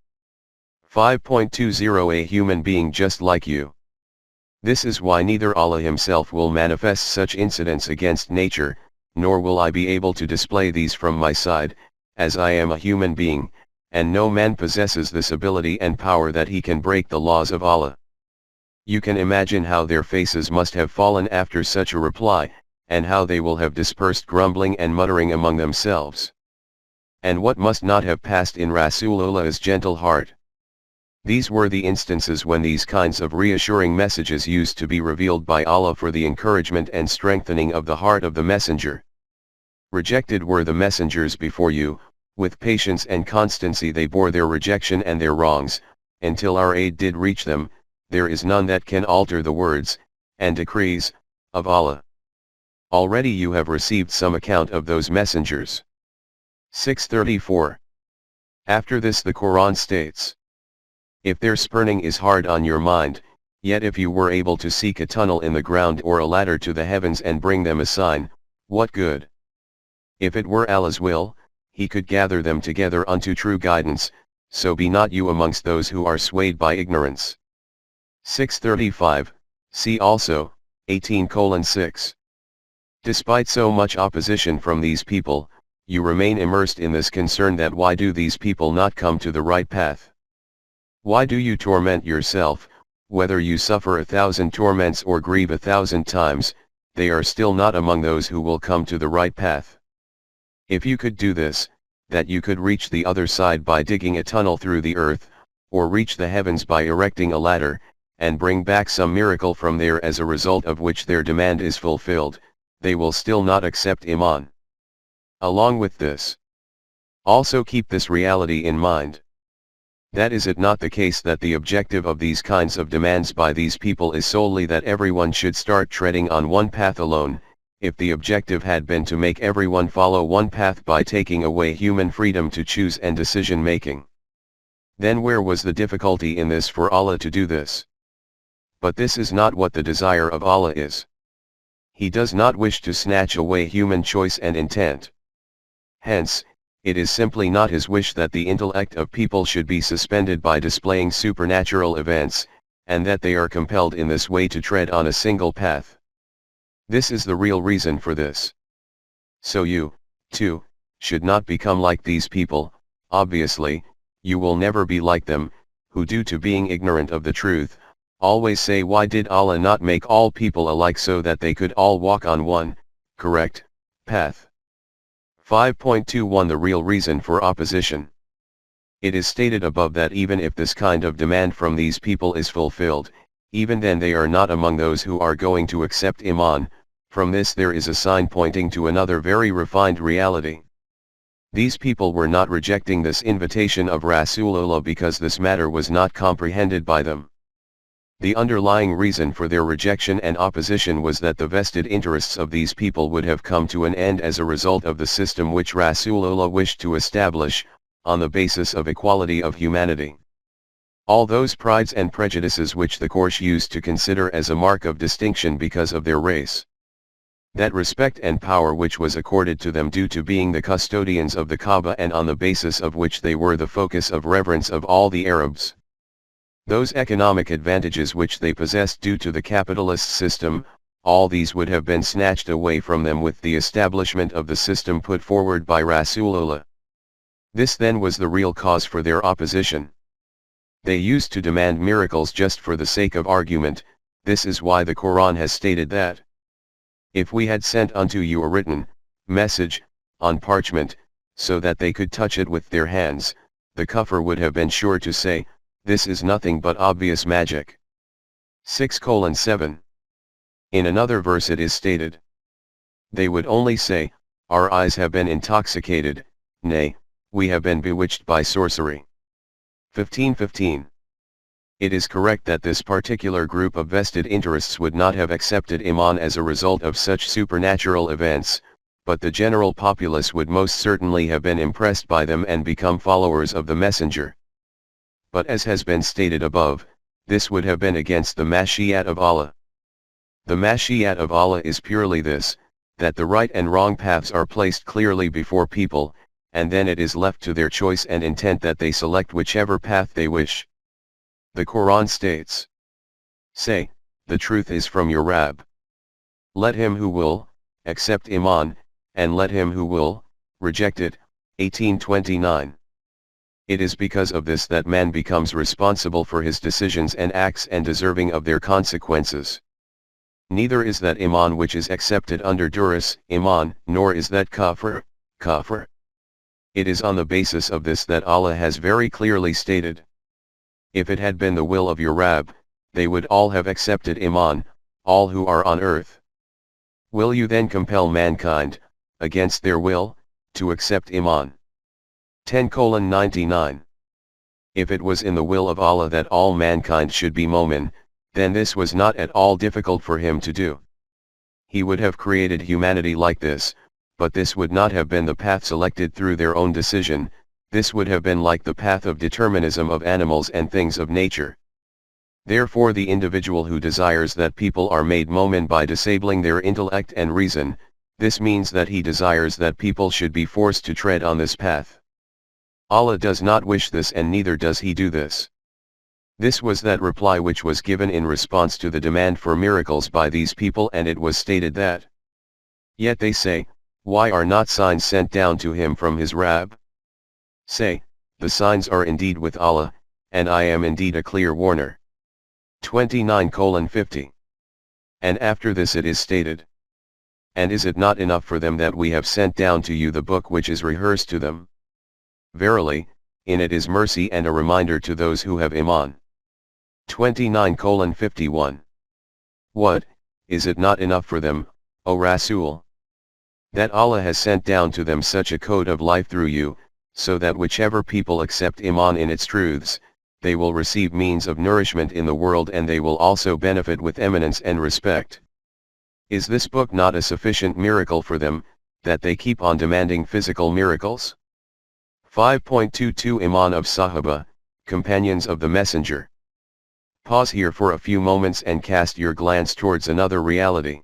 5.20 A human being just like you. This is why neither Allah himself will manifest such incidents against nature, nor will I be able to display these from my side, as I am a human being, and no man possesses this ability and power that he can break the laws of Allah. You can imagine how their faces must have fallen after such a reply, and how they will have dispersed grumbling and muttering among themselves. And what must not have passed in Rasulullah's gentle heart. These were the instances when these kinds of reassuring messages used to be revealed by Allah for the encouragement and strengthening of the heart of the messenger. Rejected were the messengers before you, with patience and constancy they bore their rejection and their wrongs, until our aid did reach them. There is none that can alter the words, and decrees, of Allah. Already you have received some account of those messengers. 634. After this the Quran states, if their spurning is hard on your mind, yet if you were able to seek a tunnel in the ground or a ladder to the heavens and bring them a sign, what good? If it were Allah's will, He could gather them together unto true guidance, so be not you amongst those who are swayed by ignorance. 635, see also, 18:6. Despite so much opposition from these people, you remain immersed in this concern that why do these people not come to the right path? Why do you torment yourself? Whether you suffer 1,000 torments or grieve 1,000 times, they are still not among those who will come to the right path. If you could do this, that you could reach the other side by digging a tunnel through the earth, or reach the heavens by erecting a ladder, and bring back some miracle from there as a result of which their demand is fulfilled, they will still not accept Iman. Along with this, also keep this reality in mind. That is it not the case that the objective of these kinds of demands by these people is solely that everyone should start treading on one path alone. If the objective had been to make everyone follow one path by taking away human freedom to choose and decision making, then where was the difficulty in this for Allah to do this? But this is not what the desire of Allah is. He does not wish to snatch away human choice and intent. Hence, it is simply not His wish that the intellect of people should be suspended by displaying supernatural events, and that they are compelled in this way to tread on a single path. This is the real reason for this. So you, too, should not become like these people. Obviously, you will never be like them, who due to being ignorant of the truth, always say why did Allah not make all people alike so that they could all walk on one, correct, path. 5.21 The real reason for opposition. It is stated above that even if this kind of demand from these people is fulfilled, even then they are not among those who are going to accept Iman. From this there is a sign pointing to another very refined reality. These people were not rejecting this invitation of Rasulullah because this matter was not comprehended by them. The underlying reason for their rejection and opposition was that the vested interests of these people would have come to an end as a result of the system which Rasulullah wished to establish, on the basis of equality of humanity. All those prides and prejudices which the Quraysh used to consider as a mark of distinction because of their race. That respect and power which was accorded to them due to being the custodians of the Kaaba and on the basis of which they were the focus of reverence of all the Arabs. Those economic advantages which they possessed due to the capitalist system, all these would have been snatched away from them with the establishment of the system put forward by Rasulullah. This then was the real cause for their opposition. They used to demand miracles just for the sake of argument. This is why the Quran has stated that, if we had sent unto you a written message, on parchment, so that they could touch it with their hands, the kuffar would have been sure to say, this is nothing but obvious magic. 6:7. In another verse it is stated, they would only say, our eyes have been intoxicated, nay, we have been bewitched by sorcery. 15:15. It is correct that this particular group of vested interests would not have accepted Iman as a result of such supernatural events, but the general populace would most certainly have been impressed by them and become followers of the messenger. But as has been stated above, this would have been against the Mashi'at of Allah. The Mashi'at of Allah is purely this, that the right and wrong paths are placed clearly before people, and then it is left to their choice and intent that they select whichever path they wish. The Quran states, say, the truth is from your Rabb. Let him who will, accept Iman, and let him who will, reject it. 18:29. It is because of this that man becomes responsible for his decisions and acts and deserving of their consequences. Neither is that Iman which is accepted under duress, Iman, nor is that kafir, kafir. It is on the basis of this that Allah has very clearly stated, If it had been the will of your Rabb, they would all have accepted Iman, all who are on earth. Will you then compel mankind, against their will, to accept Iman? 10:99. If it was in the will of Allah that all mankind should be Momin, then this was not at all difficult for him to do. He would have created humanity like this, but this would not have been the path selected through their own decision. This would have been like the path of determinism of animals and things of nature. Therefore the individual who desires that people are made Momin by disabling their intellect and reason, this means that he desires that people should be forced to tread on this path. Allah does not wish this, and neither does he do this. This was that reply which was given in response to the demand for miracles by these people, and it was stated that, yet they say, why are not signs sent down to him from his Rabb? Say, the signs are indeed with Allah, and I am indeed a clear warner. 29:50. And after this it is stated, and is it not enough for them that we have sent down to you the book which is rehearsed to them? Verily, in it is mercy and a reminder to those who have Iman. 29:51. What, is it not enough for them, O Rasool? That Allah has sent down to them such a code of life through you, so that whichever people accept Iman in its truths, they will receive means of nourishment in the world, and they will also benefit with eminence and respect. Is this book not a sufficient miracle for them, that they keep on demanding physical miracles? 5.22 Iman of Sahaba, companions of the Messenger. Pause here for a few moments and cast your glance towards another reality.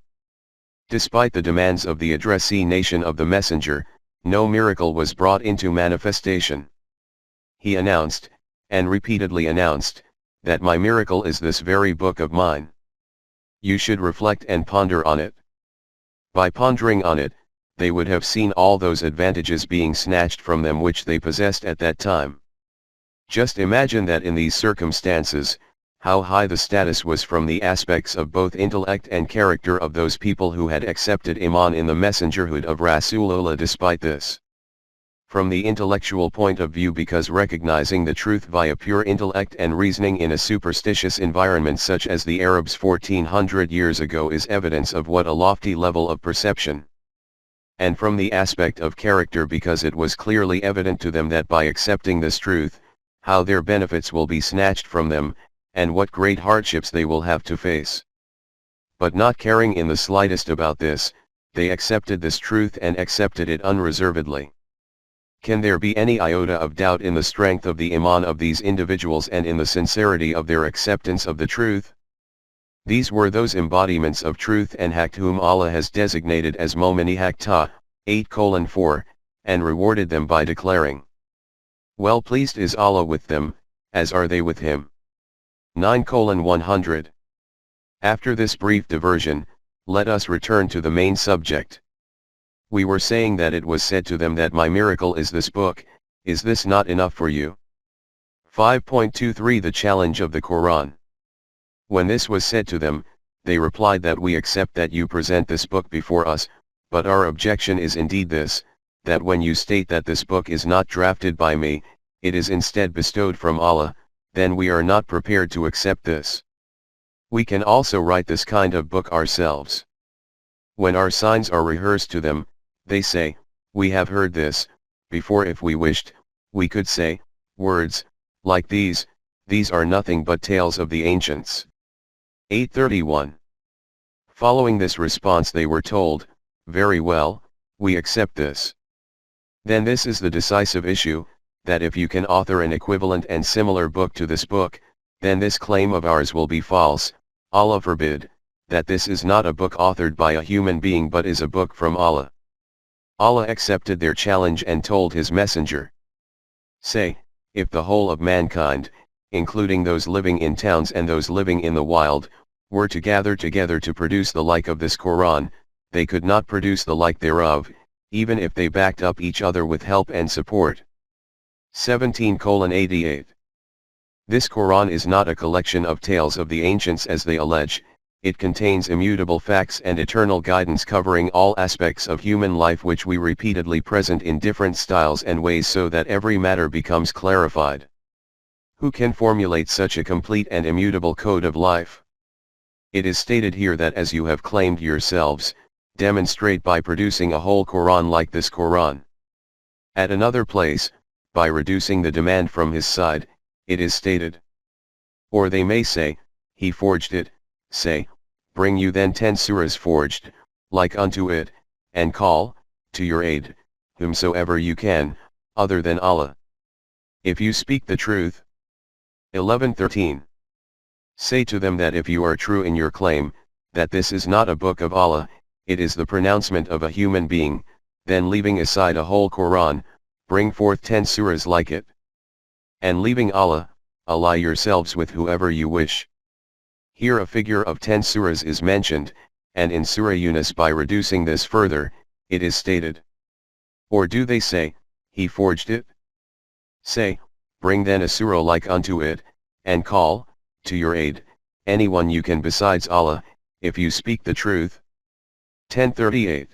Despite the demands of the addressee nation of the Messenger, no miracle was brought into manifestation. He announced, and repeatedly announced, that my miracle is this very book of mine. You should reflect and ponder on it. By pondering on it, they would have seen all those advantages being snatched from them which they possessed at that time. Just imagine that in these circumstances, how high the status was from the aspects of both intellect and character of those people who had accepted Iman in the messengerhood of Rasulullah despite this. From the intellectual point of view, because recognizing the truth via pure intellect and reasoning in a superstitious environment such as the Arabs 1400 years ago is evidence of what a lofty level of perception. And from the aspect of character, because it was clearly evident to them that by accepting this truth, how their benefits will be snatched from them, and what great hardships they will have to face. But not caring in the slightest about this, they accepted this truth and accepted it unreservedly. Can there be any iota of doubt in the strength of the Iman of these individuals and in the sincerity of their acceptance of the truth? These were those embodiments of truth and haqq whom Allah has designated as Momini Haqq 8:4, and rewarded them by declaring, well pleased is Allah with them, as are they with him. 9:100. After this brief diversion, let us return to the main subject. We were saying that it was said to them that my miracle is this book. Is this not enough for you? 5.23 The challenge of the Quran. When this was said to them, they replied that we accept that you present this book before us, but our objection is indeed this, that when you state that this book is not drafted by me, it is instead bestowed from Allah, then we are not prepared to accept this. We can also write this kind of book ourselves. When our signs are rehearsed to them, they say, we have heard this before. If we wished, we could say, words like these are nothing but tales of the ancients. 8:31. Following this response they were told, very well, we accept this. Then this is the decisive issue, that if you can author an equivalent and similar book to this book, then this claim of ours will be false. Allah forbid, that this is not a book authored by a human being but is a book from Allah. Allah accepted their challenge and told his messenger, say, if the whole of mankind, including those living in towns and those living in the wild, were to gather together to produce the like of this Quran, they could not produce the like thereof, even if they backed up each other with help and support. 17:88. This Quran is not a collection of tales of the ancients as they allege. It contains immutable facts and eternal guidance covering all aspects of human life, which we repeatedly present in different styles and ways so that every matter becomes clarified. Who can formulate such a complete and immutable code of life? It is stated here that as you have claimed yourselves, demonstrate by producing a whole Quran like this Quran. At another place, by reducing the demand from his side, it is stated. Or they may say, he forged it, say, bring you then 10 surahs forged, like unto it, and call, to your aid, whomsoever you can, other than Allah. If you speak the truth. 11:13. Say to them that if you are true in your claim, that this is not a book of Allah, it is the pronouncement of a human being, then leaving aside a whole Quran, bring forth 10 surahs like it. And leaving Allah, ally yourselves with whoever you wish. Here a figure of 10 surahs is mentioned, and in Surah Yunus by reducing this further, it is stated. Or do they say, he forged it? Say, bring then a surah like unto it, and call, to your aid, anyone you can besides Allah, if you speak the truth. 10:38.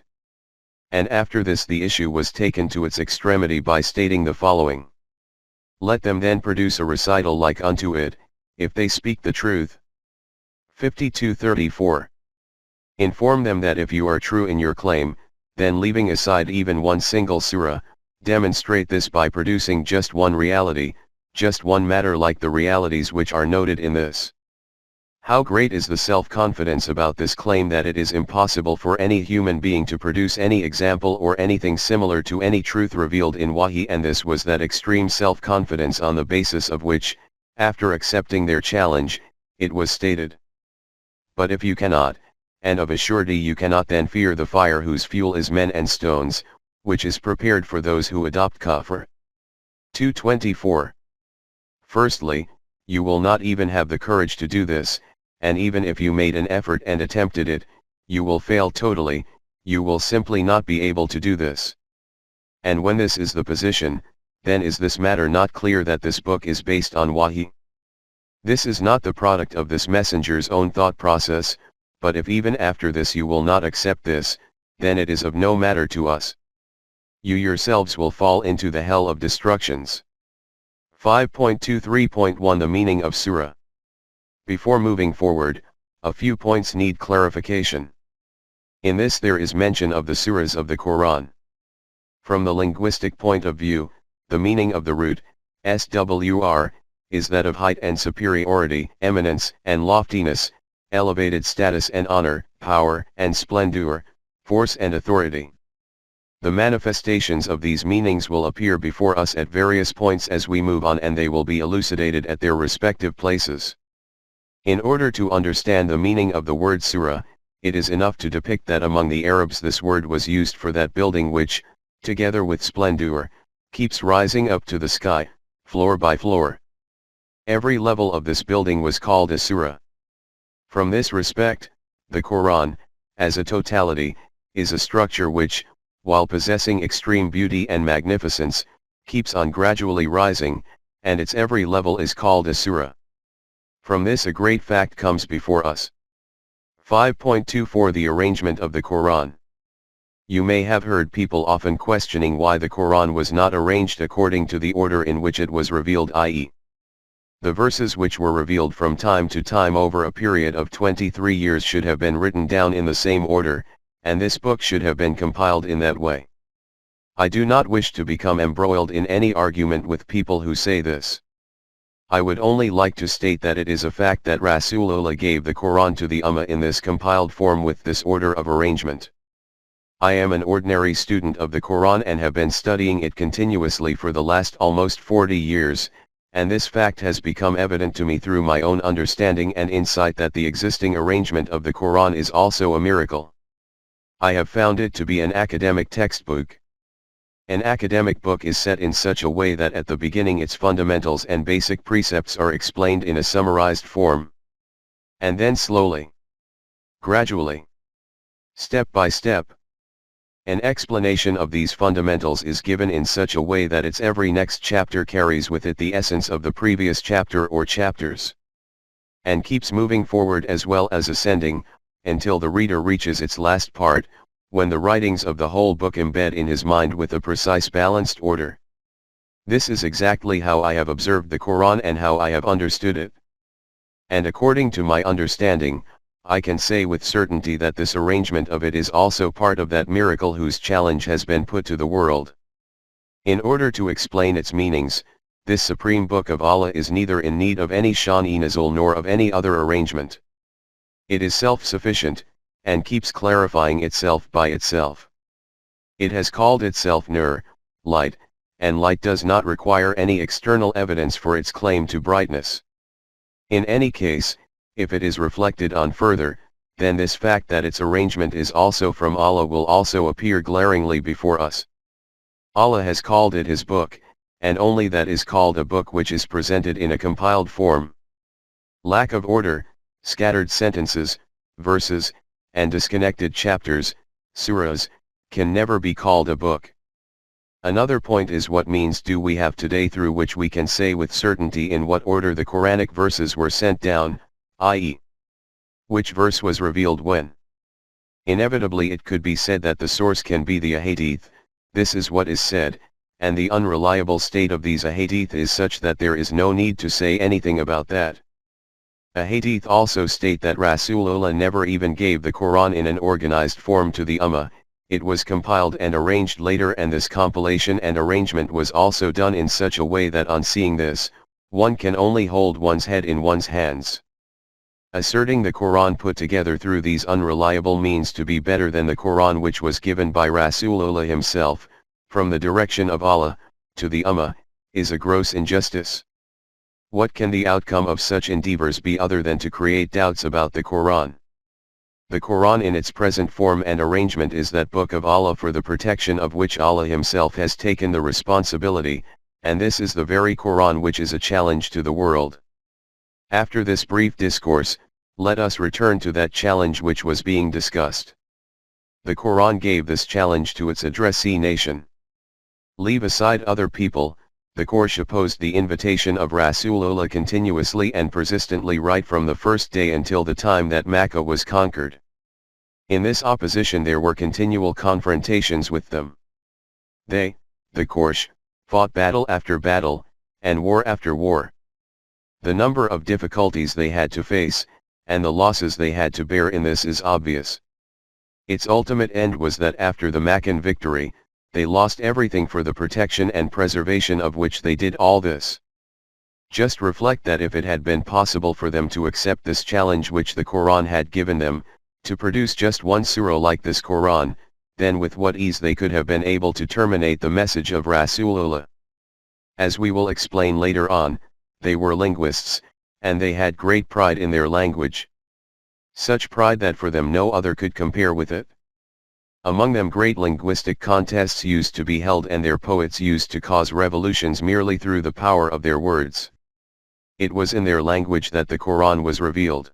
And after this the issue was taken to its extremity by stating the following. Let them then produce a recital like unto it, if they speak the truth. 52:34. Inform them that if you are true in your claim, then leaving aside even one single surah, demonstrate this by producing just one reality, just one matter like the realities which are noted in this. How great is the self-confidence about this claim that it is impossible for any human being to produce any example or anything similar to any truth revealed in Wahi, and this was that extreme self-confidence on the basis of which, after accepting their challenge, it was stated. But if you cannot, and of a surety you cannot, then fear the fire whose fuel is men and stones, which is prepared for those who adopt kafir. 2:24. Firstly, you will not even have the courage to do this, and even if you made an effort and attempted it, you will fail totally, you will simply not be able to do this. And when this is the position, then is this matter not clear that this book is based on Wahi? This is not the product of this messenger's own thought process, but if even after this you will not accept this, then it is of no matter to us. You yourselves will fall into the hell of destructions. 5.23.1 The meaning of Surah. Before moving forward, a few points need clarification. In this there is mention of the surahs of the Quran. From the linguistic point of view, the meaning of the root, swr, is that of height and superiority, eminence and loftiness, elevated status and honor, power and splendor, force and authority. The manifestations of these meanings will appear before us at various points as we move on, and they will be elucidated at their respective places. In order to understand the meaning of the word surah, it is enough to depict that among the Arabs this word was used for that building which, together with splendor, keeps rising up to the sky, floor by floor. Every level of this building was called a surah. From this respect, the Quran, as a totality, is a structure which, while possessing extreme beauty and magnificence, keeps on gradually rising, and its every level is called a surah. From this a great fact comes before us. 5.24 The arrangement of the Quran. You may have heard people often questioning why the Quran was not arranged according to the order in which it was revealed, i.e., the verses which were revealed from time to time over a period of 23 years should have been written down in the same order, and this book should have been compiled in that way. I do not wish to become embroiled in any argument with people who say this. I would only like to state that it is a fact that Rasool gave the Quran to the Ummah in this compiled form with this order of arrangement. I am an ordinary student of the Quran and have been studying it continuously for the last almost 40 years, and this fact has become evident to me through my own understanding and insight that the existing arrangement of the Quran is also a miracle. I have found it to be an academic textbook. An academic book is set in such a way that at the beginning its fundamentals and basic precepts are explained in a summarized form. And then slowly, gradually, step by step, an explanation of these fundamentals is given in such a way that its every next chapter carries with it the essence of the previous chapter or chapters, and keeps moving forward as well as ascending, until the reader reaches its last part, when the writings of the whole book embed in his mind with a precise balanced order. This is exactly how I have observed the Quran and how I have understood it. And according to my understanding, I can say with certainty that this arrangement of it is also part of that miracle whose challenge has been put to the world. In order to explain its meanings, this supreme book of Allah is neither in need of any shan-e-nuzul nor of any other arrangement. It is self-sufficient, and keeps clarifying itself by itself. It has called itself Nur, light, and light does not require any external evidence for its claim to brightness. In any case, if it is reflected on further, then this fact that its arrangement is also from Allah will also appear glaringly before us. Allah has called it His book, and only that is called a book which is presented in a compiled form. Lack of order, scattered sentences, verses, and disconnected chapters, surahs, can never be called a book. Another point is what means do we have today through which we can say with certainty in what order the Quranic verses were sent down, i.e., which verse was revealed when. Inevitably it could be said that the source can be the ahadith, this is what is said, and the unreliable state of these ahadith is such that there is no need to say anything about that. Ahadith also state that Rasulullah never even gave the Quran in an organized form to the Ummah. It was compiled and arranged later, and this compilation and arrangement was also done in such a way that on seeing this, one can only hold one's head in one's hands. Asserting the Quran put together through these unreliable means to be better than the Quran which was given by Rasulullah himself, from the direction of Allah, to the Ummah, is a gross injustice. What can the outcome of such endeavors be other than to create doubts about the Quran? The Quran in its present form and arrangement is that book of Allah for the protection of which Allah Himself has taken the responsibility, and this is the very Quran which is a challenge to the world. After this brief discourse, let us return to that challenge which was being discussed. The Quran gave this challenge to its addressee nation. Leave aside other people, the Quraysh opposed the invitation of Rasulullah continuously and persistently right from the first day until the time that Makkah was conquered. In this opposition there were continual confrontations with them. They, the Quraysh, fought battle after battle, and war after war. The number of difficulties they had to face, and the losses they had to bear in this is obvious. Its ultimate end was that after the Maccan victory, they lost everything for the protection and preservation of which they did all this. Just reflect that if it had been possible for them to accept this challenge which the Quran had given them, to produce just one surah like this Quran, then with what ease they could have been able to terminate the message of Rasulullah. As we will explain later on, they were linguists, and they had great pride in their language. Such pride that for them no other could compare with it. Among them great linguistic contests used to be held, and their poets used to cause revolutions merely through the power of their words. It was in their language that the Quran was revealed.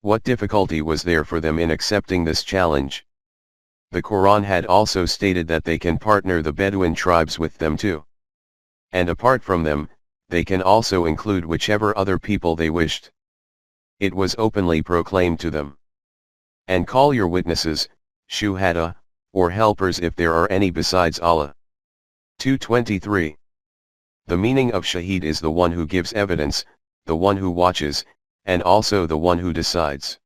What difficulty was there for them in accepting this challenge? The Quran had also stated that they can partner the Bedouin tribes with them too. And apart from them, they can also include whichever other people they wished. It was openly proclaimed to them. And call your witnesses, shuhada, or helpers if there are any besides Allah. 223. The meaning of shaheed is the one who gives evidence, the one who watches, and also the one who decides.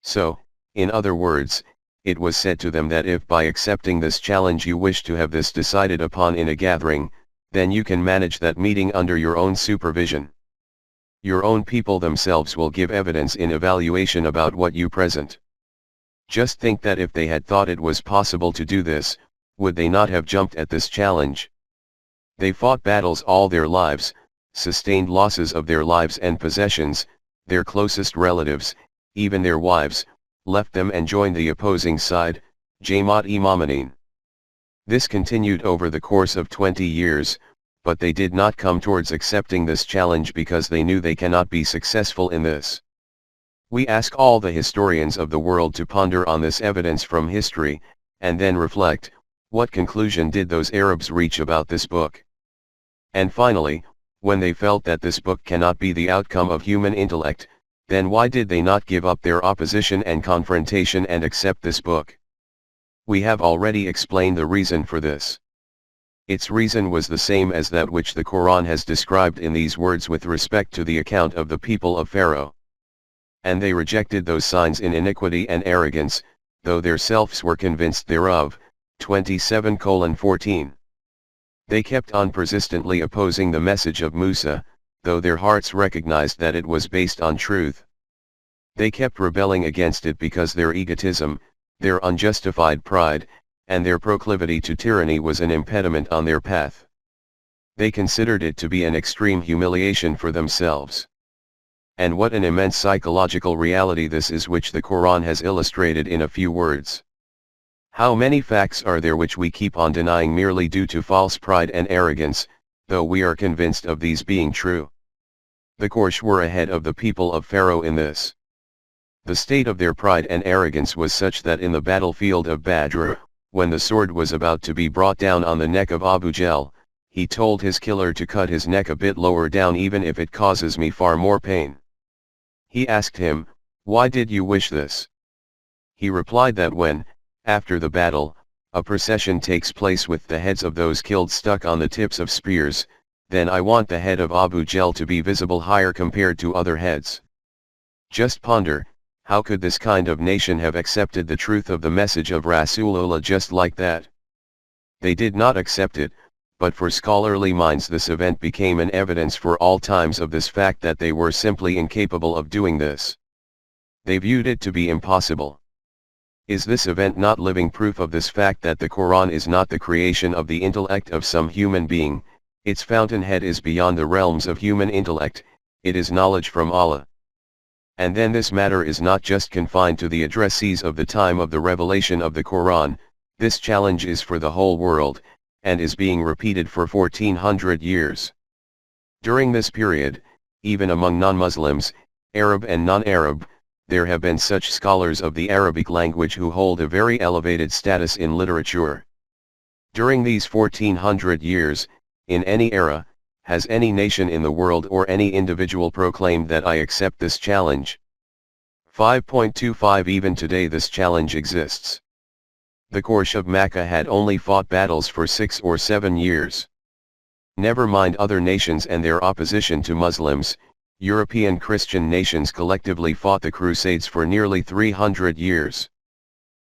So, in other words, it was said to them that if by accepting this challenge you wish to have this decided upon in a gathering, then you can manage that meeting under your own supervision. Your own people themselves will give evidence in evaluation about what you present. Just think that if they had thought it was possible to do this, would they not have jumped at this challenge? They fought battles all their lives, sustained losses of their lives and possessions, their closest relatives, even their wives, left them and joined the opposing side, Jamaat-e-Momineen. This continued over the course of 20 years, but they did not come towards accepting this challenge because they knew they cannot be successful in this. We ask all the historians of the world to ponder on this evidence from history, and then reflect, what conclusion did those Arabs reach about this book? And finally, when they felt that this book cannot be the outcome of human intellect, then why did they not give up their opposition and confrontation and accept this book? We have already explained the reason for this. Its reason was the same as that which the Quran has described in these words with respect to the account of the people of Pharaoh. And they rejected those signs in iniquity and arrogance, though their selves were convinced thereof. 27:14. They kept on persistently opposing the message of Musa, though their hearts recognized that it was based on truth. They kept rebelling against it because their egotism, their unjustified pride, and their proclivity to tyranny was an impediment on their path. They considered it to be an extreme humiliation for themselves. And what an immense psychological reality this is which the Quran has illustrated in a few words. How many facts are there which we keep on denying merely due to false pride and arrogance, though we are convinced of these being true? The Quraysh were ahead of the people of Pharaoh in this. The state of their pride and arrogance was such that in the battlefield of Badr, when the sword was about to be brought down on the neck of Abu Jahl, he told his killer to cut his neck a bit lower down even if it causes me far more pain. He asked him, "Why did you wish this?" He replied that when, after the battle, a procession takes place with the heads of those killed stuck on the tips of spears, then I want the head of Abu Jahl to be visible higher compared to other heads. Just ponder, how could this kind of nation have accepted the truth of the message of Rasulullah just like that? They did not accept it, but for scholarly minds this event became an evidence for all times of this fact that they were simply incapable of doing this. They viewed it to be impossible. Is this event not living proof of this fact that the Quran is not the creation of the intellect of some human being, its fountainhead is beyond the realms of human intellect, it is knowledge from Allah? And then this matter is not just confined to the addressees of the time of the revelation of the Quran, this challenge is for the whole world, and is being repeated for 1400 years. During this period, even among non-Muslims, Arab and non-Arab, there have been such scholars of the Arabic language who hold a very elevated status in literature. During these 1400 years, in any era, has any nation in the world or any individual proclaimed that I accept this challenge? 5.25 Even today this challenge exists. The Quraysh of Makkah had only fought battles for 6 or 7 years. Never mind other nations and their opposition to Muslims, European Christian nations collectively fought the Crusades for nearly 300 years.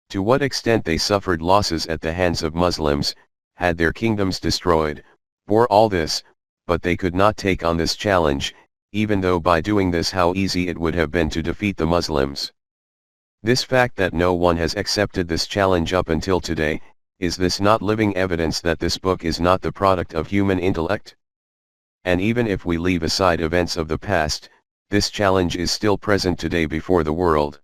To what extent they suffered losses at the hands of Muslims, had their kingdoms destroyed, bore all this, but they could not take on this challenge, even though by doing this how easy it would have been to defeat the Muslims. This fact that no one has accepted this challenge up until today, is this not living evidence that this book is not the product of human intellect? And even if we leave aside events of the past, this challenge is still present today before the world.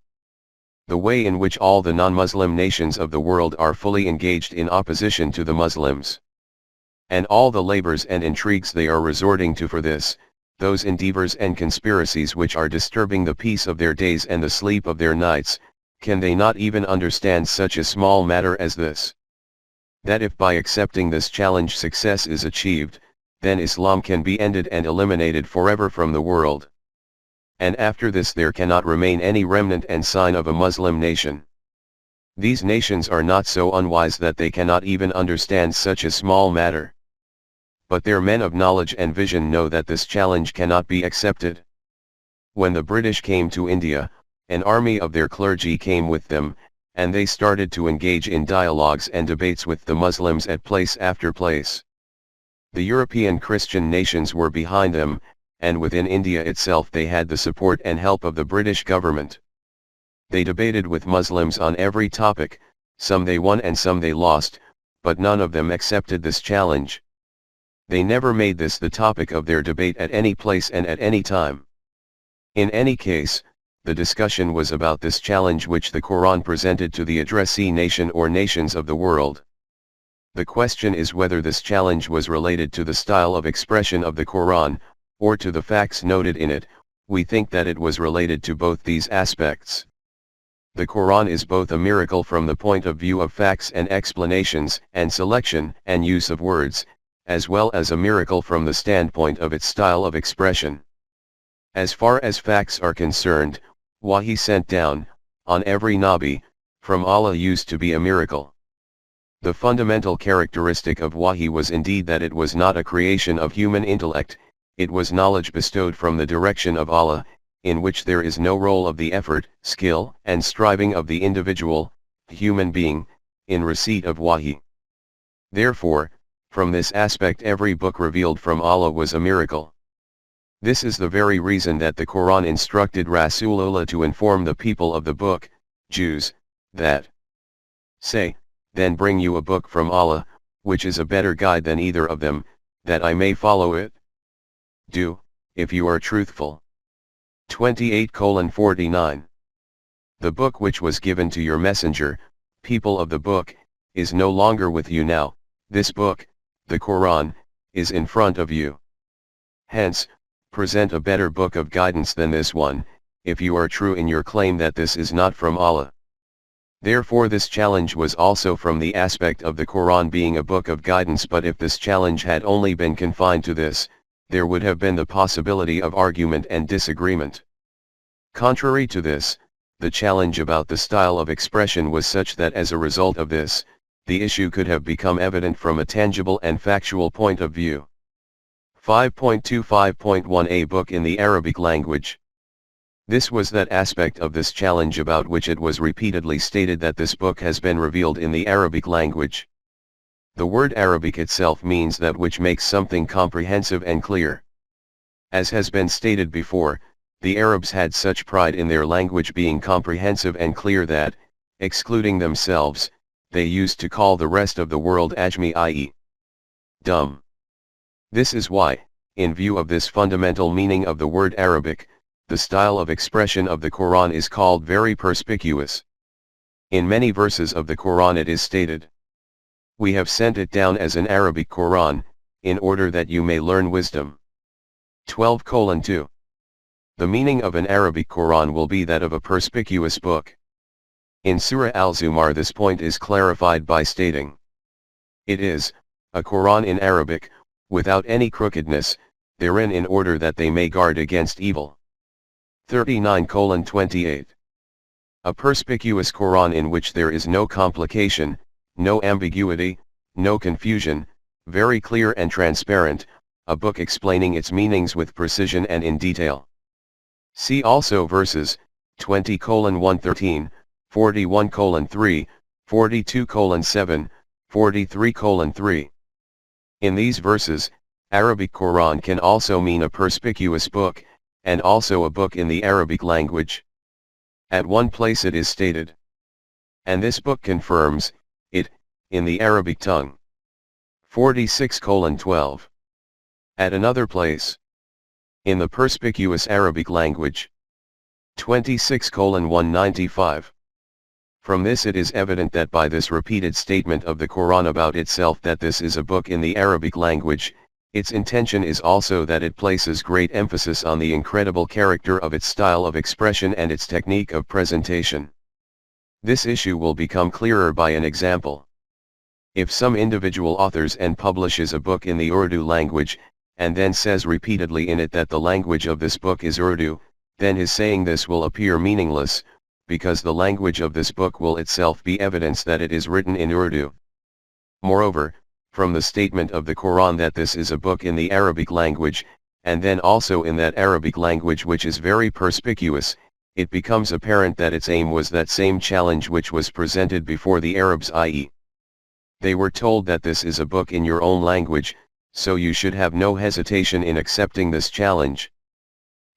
The way in which all the non-Muslim nations of the world are fully engaged in opposition to the Muslims, and all the labors and intrigues they are resorting to for this, those endeavors and conspiracies which are disturbing the peace of their days and the sleep of their nights, can they not even understand such a small matter as this? That if by accepting this challenge success is achieved, then Islam can be ended and eliminated forever from the world. And after this there cannot remain any remnant and sign of a Muslim nation. These nations are not so unwise that they cannot even understand such a small matter. But their men of knowledge and vision know that this challenge cannot be accepted. When the British came to India, an army of their clergy came with them, and they started to engage in dialogues and debates with the Muslims at place after place. The European Christian nations were behind them, and within India itself they had the support and help of the British government. They debated with Muslims on every topic, some they won and some they lost, but none of them accepted this challenge. They never made this the topic of their debate at any place and at any time. In any case, the discussion was about this challenge which the Quran presented to the addressee nation or nations of the world. The question is whether this challenge was related to the style of expression of the Quran, or to the facts noted in it. We think that it was related to both these aspects. The Quran is both a miracle from the point of view of facts and explanations and selection and use of words, as well as a miracle from the standpoint of its style of expression. As far as facts are concerned, Wahi sent down, on every Nabi, from Allah used to be a miracle. The fundamental characteristic of Wahi was indeed that it was not a creation of human intellect, it was knowledge bestowed from the direction of Allah, in which there is no role of the effort, skill, and striving of the individual, human being, in receipt of Wahi. Therefore, from this aspect every book revealed from Allah was a miracle. This is the very reason that the Quran instructed Rasulullah to inform the people of the book, Jews, that say, then bring you a book from Allah, which is a better guide than either of them, that I may follow it. Do, if you are truthful. 28:49. The book which was given to your messenger, people of the book, is no longer with you now, this book, the Quran, is in front of you. Hence, present a better book of guidance than this one, if you are true in your claim that this is not from Allah. Therefore this challenge was also from the aspect of the Quran being a book of guidance, but if this challenge had only been confined to this, there would have been the possibility of argument and disagreement. Contrary to this, the challenge about the style of expression was such that as a result of this, the issue could have become evident from a tangible and factual point of view. 5.25.1 A book in the Arabic language. This was that aspect of this challenge about which it was repeatedly stated that this book has been revealed in the Arabic language. The word Arabic itself means that which makes something comprehensive and clear. As has been stated before, the Arabs had such pride in their language being comprehensive and clear that, excluding themselves, they used to call the rest of the world Ajmi, i.e., dumb. This is why, in view of this fundamental meaning of the word Arabic, the style of expression of the Quran is called very perspicuous. In many verses of the Quran it is stated, "We have sent it down as an Arabic Quran, in order that you may learn wisdom." 12:2. The meaning of an Arabic Quran will be that of a perspicuous book. In Surah Al-Zumar this point is clarified by stating, "It is, a Quran in Arabic, without any crookedness, therein in order that they may guard against evil." 39:28. A perspicuous Quran in which there is no complication, no ambiguity, no confusion, very clear and transparent, a book explaining its meanings with precision and in detail. See also verses 20:113, 41:3, 42:7, 43:3. In these verses, Arabic Quran can also mean a perspicuous book, and also a book in the Arabic language. At one place it is stated, "And this book confirms it in the Arabic tongue." 46:12. At another place, "In the perspicuous Arabic language." 26:195. From this it is evident that by this repeated statement of the Quran about itself that this is a book in the Arabic language, its intention is also that it places great emphasis on the incredible character of its style of expression and its technique of presentation. This issue will become clearer by an example. If some individual authors and publishes a book in the Urdu language, and then says repeatedly in it that the language of this book is Urdu, then his saying this will appear meaningless, because the language of this book will itself be evidence that it is written in Urdu. Moreover, from the statement of the Quran that this is a book in the Arabic language, and then also in that Arabic language which is very perspicuous, it becomes apparent that its aim was that same challenge which was presented before the Arabs, i.e., they were told that this is a book in your own language, so you should have no hesitation in accepting this challenge.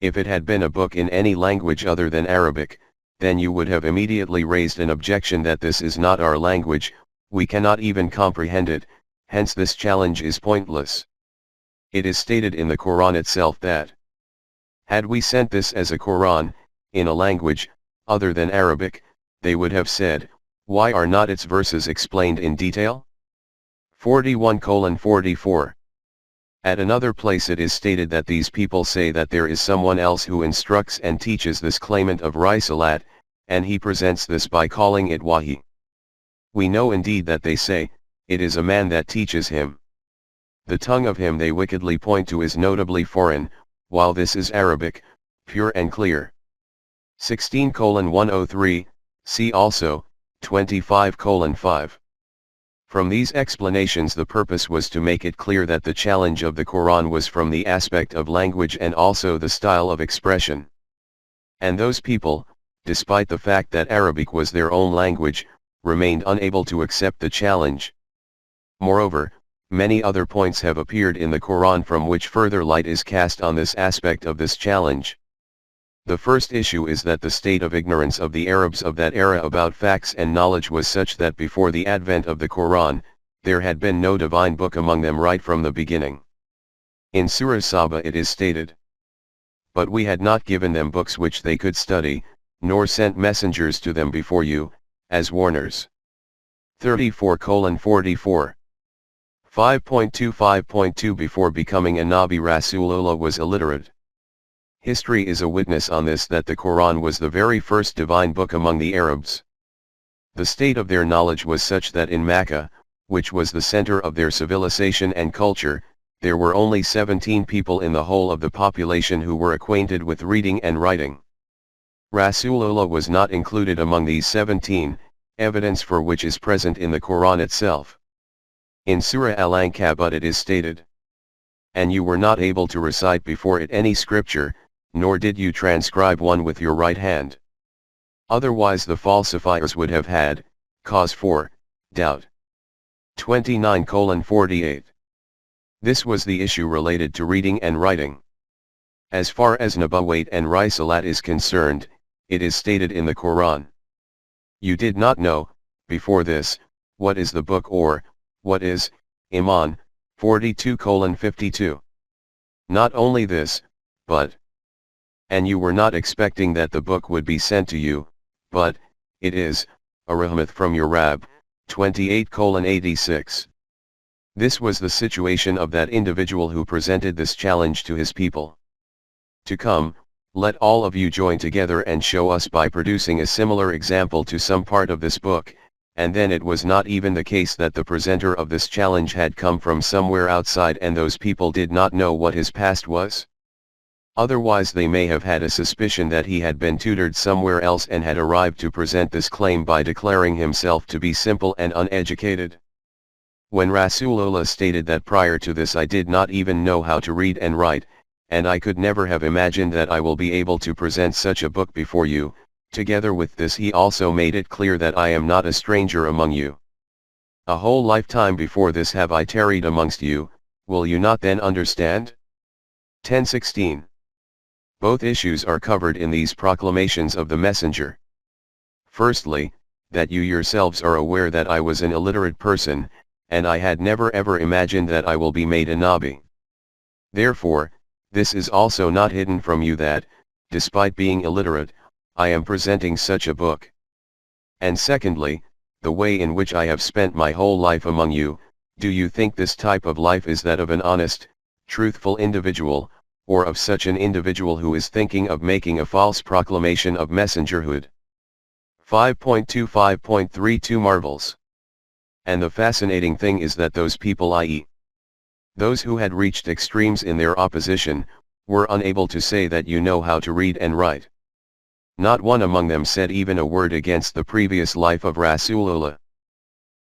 If it had been a book in any language other than Arabic, then you would have immediately raised an objection that this is not our language, we cannot even comprehend it, hence this challenge is pointless. It is stated in the Quran itself that, had we sent this as a Quran, in a language, other than Arabic, they would have said, why are not its verses explained in detail? 41:44. At another place it is stated that these people say that there is someone else who instructs and teaches this claimant of Risalat, and he presents this by calling it Wahi. We know indeed that they say, it is a man that teaches him. The tongue of him they wickedly point to is notably foreign, while this is Arabic, pure and clear. 16:103, see also, 25:5. From these explanations, the purpose was to make it clear that the challenge of the Quran was from the aspect of language and also the style of expression. And those people, despite the fact that Arabic was their own language, remained unable to accept the challenge. Moreover, many other points have appeared in the Quran from which further light is cast on this aspect of this challenge. The first issue is that the state of ignorance of the Arabs of that era about facts and knowledge was such that before the advent of the Quran, there had been no divine book among them right from the beginning. In Surah Saba it is stated, "But we had not given them books which they could study, nor sent messengers to them before you, as warners." 34:44. 5.25.2 Before becoming a Nabi, Rasulullah was illiterate. History is a witness on this, that the Quran was the very first divine book among the Arabs. The state of their knowledge was such that in Makkah, which was the center of their civilization and culture, there were only 17 people in the whole of the population who were acquainted with reading and writing. Rasulullah was not included among these 17, evidence for which is present in the Quran itself. In Surah Al-Ankabut it is stated, "And you were not able to recite before it any scripture, nor did you transcribe one with your right hand. Otherwise the falsifiers would have had cause for doubt." 29:48. This was the issue related to reading and writing. As far as Nubuwwat and Risalat is concerned, it is stated in the Quran, "You did not know, before this, what is the book or, what is, Iman." 42:52. Not only this, but, "And you were not expecting that the book would be sent to you, but, it is, a rahmat from your Rabb." 28:86. This was the situation of that individual who presented this challenge to his people. To come, let all of you join together and show us by producing a similar example to some part of this book, and then it was not even the case that the presenter of this challenge had come from somewhere outside and those people did not know what his past was. Otherwise they may have had a suspicion that he had been tutored somewhere else and had arrived to present this claim by declaring himself to be simple and uneducated. When Rasulullah stated that prior to this I did not even know how to read and write, and I could never have imagined that I will be able to present such a book before you, together with this he also made it clear that I am not a stranger among you. A whole lifetime before this have I tarried amongst you, will you not then understand? 10:16. Both issues are covered in these proclamations of the messenger. Firstly, that you yourselves are aware that I was an illiterate person, and I had never ever imagined that I will be made a Nabi. Therefore, this is also not hidden from you that, despite being illiterate, I am presenting such a book. And secondly, the way in which I have spent my whole life among you, do you think this type of life is that of an honest, truthful individual, or of such an individual who is thinking of making a false proclamation of messengerhood? 5.25.32 Marvels. And the fascinating thing is that those people, i.e., those who had reached extremes in their opposition, were unable to say that you know how to read and write. Not one among them said even a word against the previous life of Rasulullah.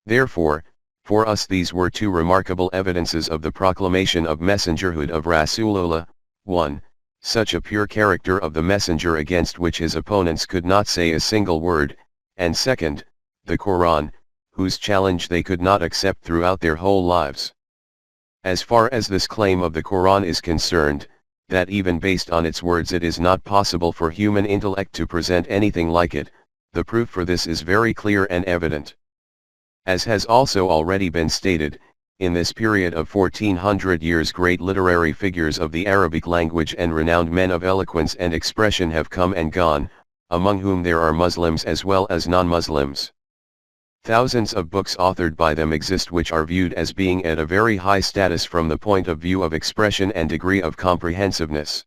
Therefore, for us these were two remarkable evidences of the proclamation of messengerhood of Rasulullah: 1. Such a pure character of the messenger against which his opponents could not say a single word, and second, the Quran, whose challenge they could not accept throughout their whole lives. As far as this claim of the Quran is concerned, that even based on its words it is not possible for human intellect to present anything like it, the proof for this is very clear and evident. As has also already been stated, in this period of 1400 years great literary figures of the Arabic language and renowned men of eloquence and expression have come and gone, among whom there are Muslims as well as non-Muslims. Thousands of books authored by them exist which are viewed as being at a very high status from the point of view of expression and degree of comprehensiveness.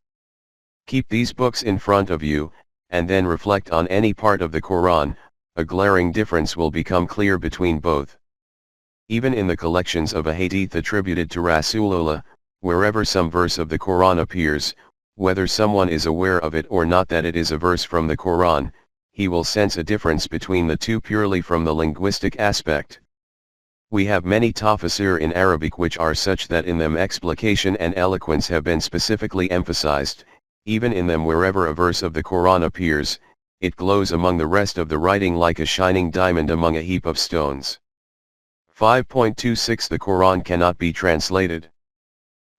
Keep these books in front of you, and then reflect on any part of the Quran, a glaring difference will become clear between both. Even in the collections of a hadith attributed to Rasulullah, wherever some verse of the Quran appears, whether someone is aware of it or not that it is a verse from the Quran, he will sense a difference between the two purely from the linguistic aspect. We have many tafsir in Arabic which are such that in them explication and eloquence have been specifically emphasized. Even in them wherever a verse of the Quran appears, it glows among the rest of the writing like a shining diamond among a heap of stones. 5.26 The Quran cannot be translated.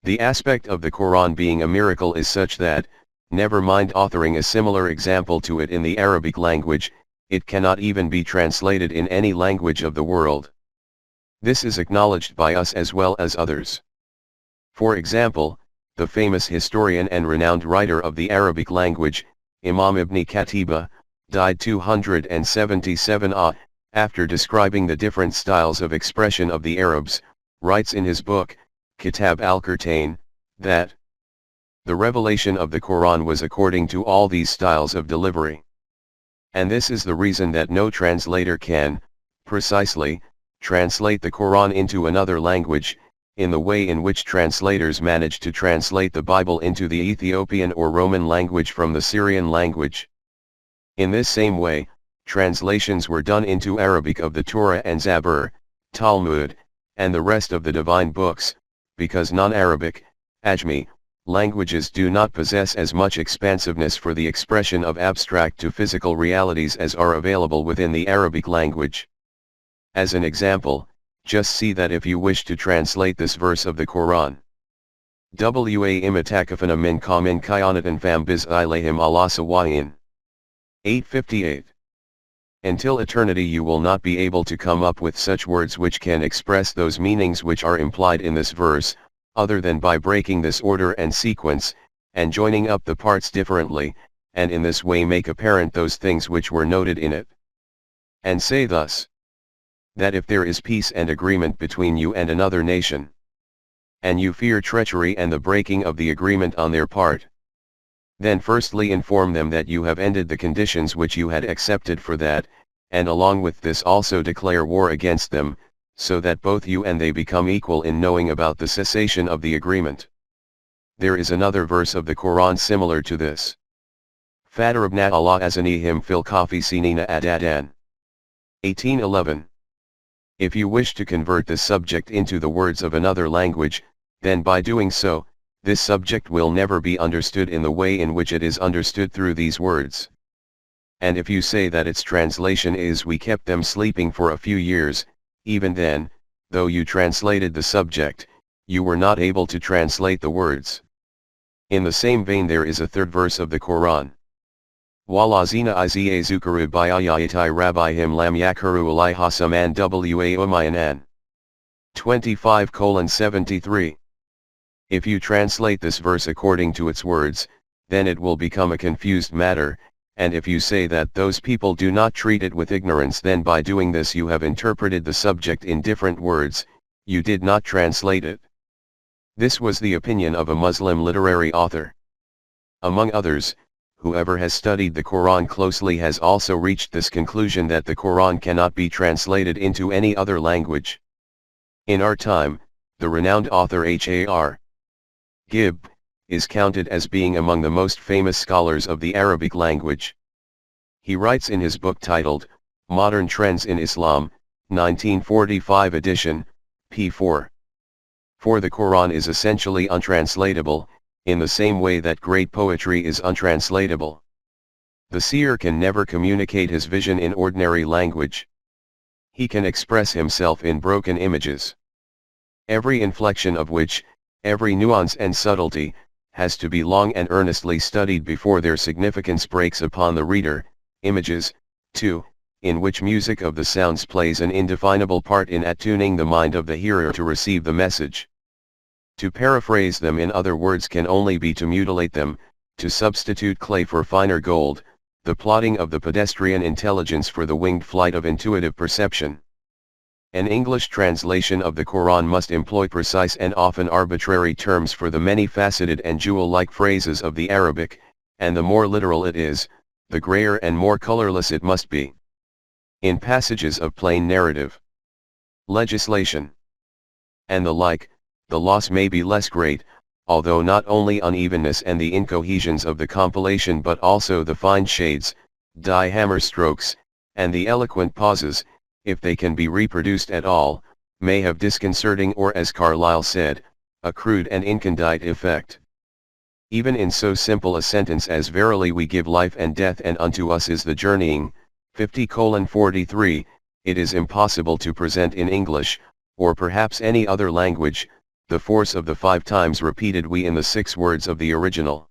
The aspect of the Quran being a miracle is such that, never mind authoring a similar example to it in the Arabic language, it cannot even be translated in any language of the world. This is acknowledged by us as well as others. For example, the famous historian and renowned writer of the Arabic language, Imam Ibn Qatiba, died 277 after describing the different styles of expression of the Arabs, writes in his book, Kitab al-Qur'an, that the revelation of the Quran was according to all these styles of delivery. And this is the reason that no translator can, precisely, translate the Quran into another language, in the way in which translators managed to translate the Bible into the Ethiopian or Roman language from the Syrian language. In this same way, translations were done into Arabic of the Torah and Zabur, Talmud, and the rest of the divine books, because non-Arabic, Ajami, languages do not possess as much expansiveness for the expression of abstract to physical realities as are available within the Arabic language. As an example, just see that if you wish to translate this verse of the Quran, Wa imitakafana min kamin kayanatin fam biz ilayhim Allah sawayin. 858. Until eternity you will not be able to come up with such words which can express those meanings which are implied in this verse, other than by breaking this order and sequence, and joining up the parts differently, and in this way make apparent those things which were noted in it. And say thus, that if there is peace and agreement between you and another nation, and you fear treachery and the breaking of the agreement on their part, then firstly inform them that you have ended the conditions which you had accepted for that, and along with this also declare war against them, so that both you and they become equal in knowing about the cessation of the agreement. There is another verse of the Quran similar to this. Fadarabna Allah azanihim fil kafi sinina adadan. 1811. If you wish to convert this subject into the words of another language, then by doing so, this subject will never be understood in the way in which it is understood through these words. And if you say that its translation is we kept them sleeping for a few years, even then, though you translated the subject, you were not able to translate the words. In the same vein there is a third verse of the Quran. Walazina iza zukaru bayayatai rabihim lam yakuru alaiha saman wa umayanan. 25:73. If you translate this verse according to its words, then it will become a confused matter, and if you say that those people do not treat it with ignorance, then by doing this you have interpreted the subject in different words, you did not translate it. This was the opinion of a Muslim literary author. Among others, whoever has studied the Quran closely has also reached this conclusion that the Quran cannot be translated into any other language. In our time, the renowned author Har Gib is counted as being among the most famous scholars of the Arabic language. He writes in his book titled, Modern Trends in Islam, 1945 edition, p. 4. For the Quran is essentially untranslatable, in the same way that great poetry is untranslatable. The seer can never communicate his vision in ordinary language. He can express himself in broken images, every inflection of which, every nuance and subtlety, has to be long and earnestly studied before their significance breaks upon the reader. Images, too, in which music of the sounds plays an indefinable part in attuning the mind of the hearer to receive the message. To paraphrase them in other words can only be to mutilate them, to substitute clay for finer gold, the plotting of the pedestrian intelligence for the winged flight of intuitive perception. An English translation of the Quran must employ precise and often arbitrary terms for the many-faceted and jewel-like phrases of the Arabic, and the more literal it is, the grayer and more colorless it must be. In passages of plain narrative, legislation, and the like, the loss may be less great, although not only unevenness and the incohesions of the compilation but also the fine shades, die hammer strokes, and the eloquent pauses, if they can be reproduced at all, may have disconcerting or, as Carlyle said, a crude and incondite effect. Even in so simple a sentence as verily we give life and death and unto us is the journeying, 50:43, it is impossible to present in English, or perhaps any other language, the force of the 5 times repeated we in the 6 words of the original.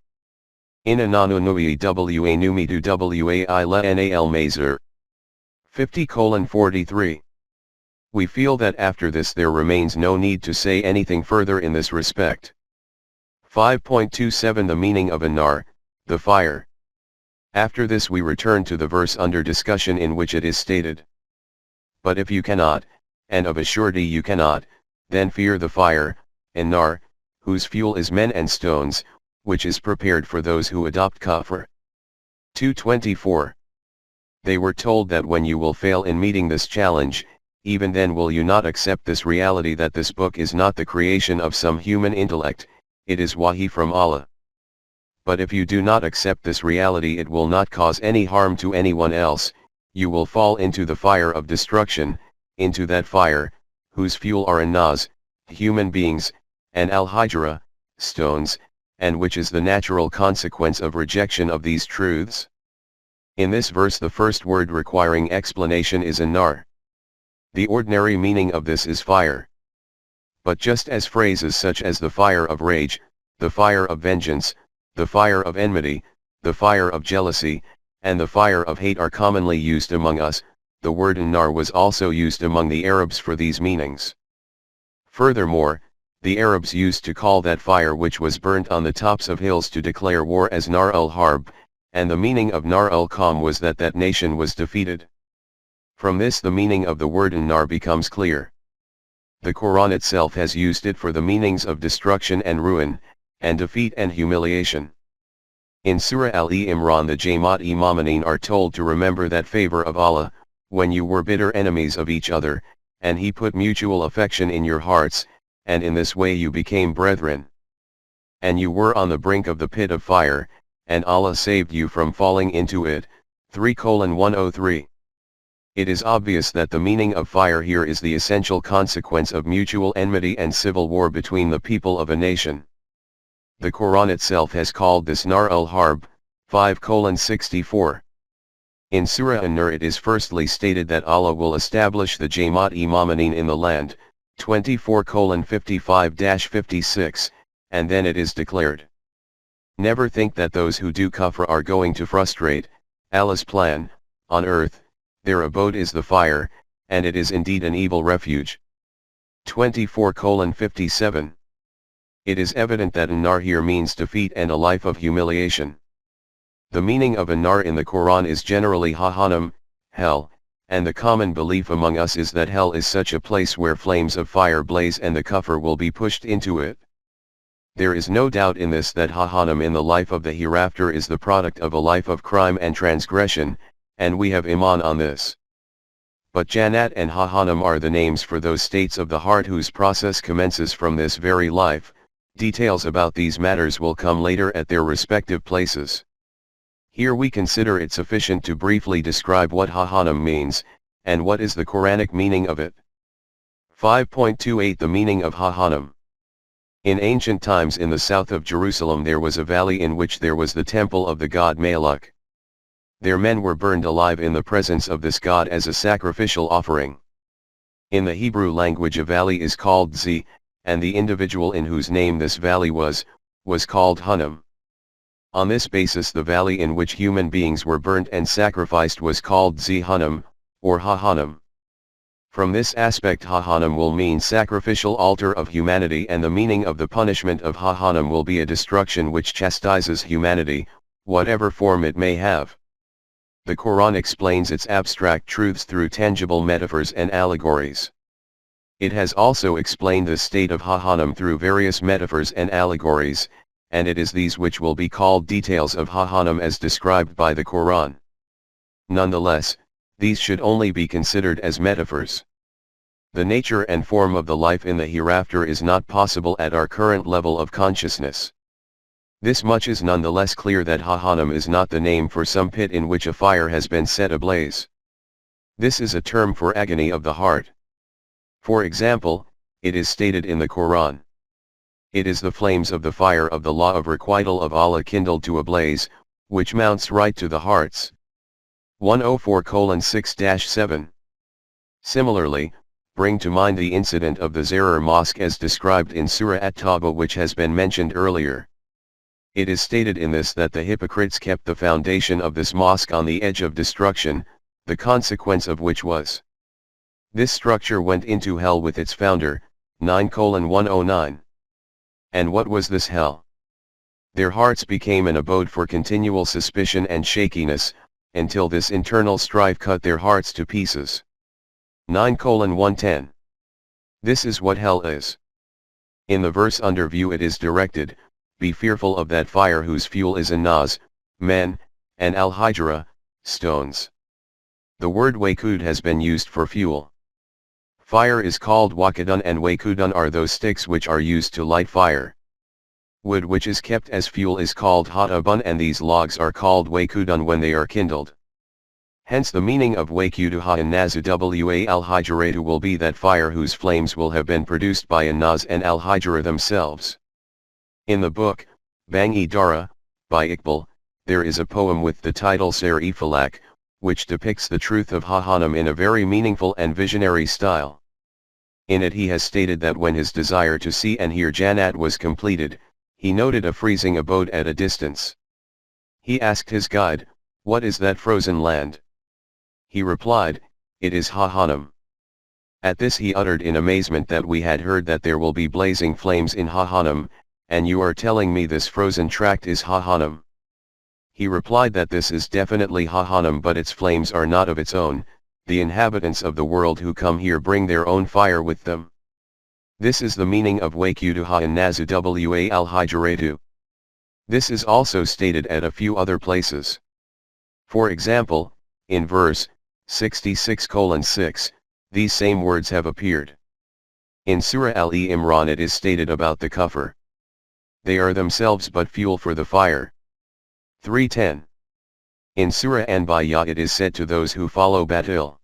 Inananu nui wa numitu wai le nal mazer. 50:43. We feel that after this there remains no need to say anything further in this respect. 5.27 The meaning of Anar, the fire. After this we return to the verse under discussion in which it is stated. But if you cannot, and of a surety you cannot, then fear the fire, Anar, whose fuel is men and stones, which is prepared for those who adopt kafir. 2:24. They were told that when you will fail in meeting this challenge, even then will you not accept this reality that this book is not the creation of some human intellect, it is wahi from Allah. But if you do not accept this reality it will not cause any harm to anyone else, you will fall into the fire of destruction, into that fire, whose fuel are an-nas, human beings, and al-hijra, stones, and which is the natural consequence of rejection of these truths. In this verse the first word requiring explanation is an-nar. The ordinary meaning of this is fire. But just as phrases such as the fire of rage, the fire of vengeance, the fire of enmity, the fire of jealousy, and the fire of hate are commonly used among us, the word an-nar was also used among the Arabs for these meanings. Furthermore, the Arabs used to call that fire which was burnt on the tops of hills to declare war as nar ul-harb, and the meaning of nar ul-qam was that that nation was defeated. From this the meaning of the word an-nar becomes clear. The Quran itself has used it for the meanings of destruction and ruin, and defeat and humiliation. In Surah Al-Imran the Jamaat-e-Mu'minin are told to remember that favor of Allah, when you were bitter enemies of each other, and He put mutual affection in your hearts, and in this way you became brethren. And you were on the brink of the pit of fire, and Allah saved you from falling into it. 3:103. It is obvious that the meaning of fire here is the essential consequence of mutual enmity and civil war between the people of a nation. The Quran itself has called this nar ul-harb, 5:64. In Surah An-Nur it is firstly stated that Allah will establish the Jamaat-e-Mu'minin in the land, 24:55-56, and then it is declared. Never think that those who do kufr are going to frustrate Allah's plan on earth. Their abode is the fire, and it is indeed an evil refuge. 24:57. It is evident that an-nar here means defeat and a life of humiliation. The meaning of an-nar in the Quran is generally Jahannam, hell, and the common belief among us is that hell is such a place where flames of fire blaze and the kufr will be pushed into it. There is no doubt in this that Jahannam in the life of the hereafter is the product of a life of crime and transgression, and we have iman on this. But Jannat and Jahannam are the names for those states of the heart whose process commences from this very life. Details about these matters will come later at their respective places. Here we consider it sufficient to briefly describe what Jahannam means, and what is the Quranic meaning of it. 5.28 The meaning of Jahannam. In ancient times in the south of Jerusalem there was a valley in which there was the temple of the god Moloch. Their men were burned alive in the presence of this god as a sacrificial offering. In the Hebrew language a valley is called Zi, and the individual in whose name this valley was called Hunnam. On this basis the valley in which human beings were burnt and sacrificed was called Zi Hunnam, or Jahannam. From this aspect Jahannam will mean sacrificial altar of humanity, and the meaning of the punishment of Jahannam will be a destruction which chastises humanity, whatever form it may have. The Quran explains its abstract truths through tangible metaphors and allegories. It has also explained the state of Jahannam through various metaphors and allegories, and it is these which will be called details of Jahannam as described by the Quran. Nonetheless, these should only be considered as metaphors. The nature and form of the life in the hereafter is not possible at our current level of consciousness. This much is nonetheless clear, that Jahannam is not the name for some pit in which a fire has been set ablaze. This is a term for agony of the heart. For example, it is stated in the Quran. It is the flames of the fire of the law of requital of Allah kindled to a blaze, which mounts right to the hearts. 104:6-7. Similarly, bring to mind the incident of the Zarar mosque as described in Surah At-Tawbah, which has been mentioned earlier. It is stated in this that the hypocrites kept the foundation of this mosque on the edge of destruction, the consequence of which was this structure went into hell with its founder. 9:109. And what was this hell? Their hearts became an abode for continual suspicion and shakiness, until this internal strife cut their hearts to pieces. 9:110. This is what hell is. In the verse under view it is directed, be fearful of that fire whose fuel is an-nas, men, and al-hijra, stones. The word waqud has been used for fuel. Fire is called waqidun, and waqudun are those sticks which are used to light fire. Wood which is kept as fuel is called hatabun, and these logs are called waqudun when they are kindled. Hence the meaning of waquduha and nazu wa al-hijratu will be that fire whose flames will have been produced by an-nas and al-hijra themselves. In the book, Bang-e by Iqbal, there is a poem with the title Ser-e-Falak, which depicts the truth of Jahannam in a very meaningful and visionary style. In it he has stated that when his desire to see and hear Jannat was completed, he noted a freezing abode at a distance. He asked his guide, "What is that frozen land?" He replied, "It is Jahannam." At this he uttered in amazement that we had heard that there will be blazing flames in Jahannam, and you are telling me this frozen tract is Jahannam. He replied that this is definitely Jahannam, but its flames are not of its own, the inhabitants of the world who come here bring their own fire with them. This is the meaning of waquduha and nazu wa al-hijratu. This is also stated at a few other places. For example, in verse 66:6, these same words have appeared. In Surah Al-Imran it is stated about the kuffar. They are themselves but fuel for the fire. 3:10. In Surah Anbiya it is said to those who follow batil,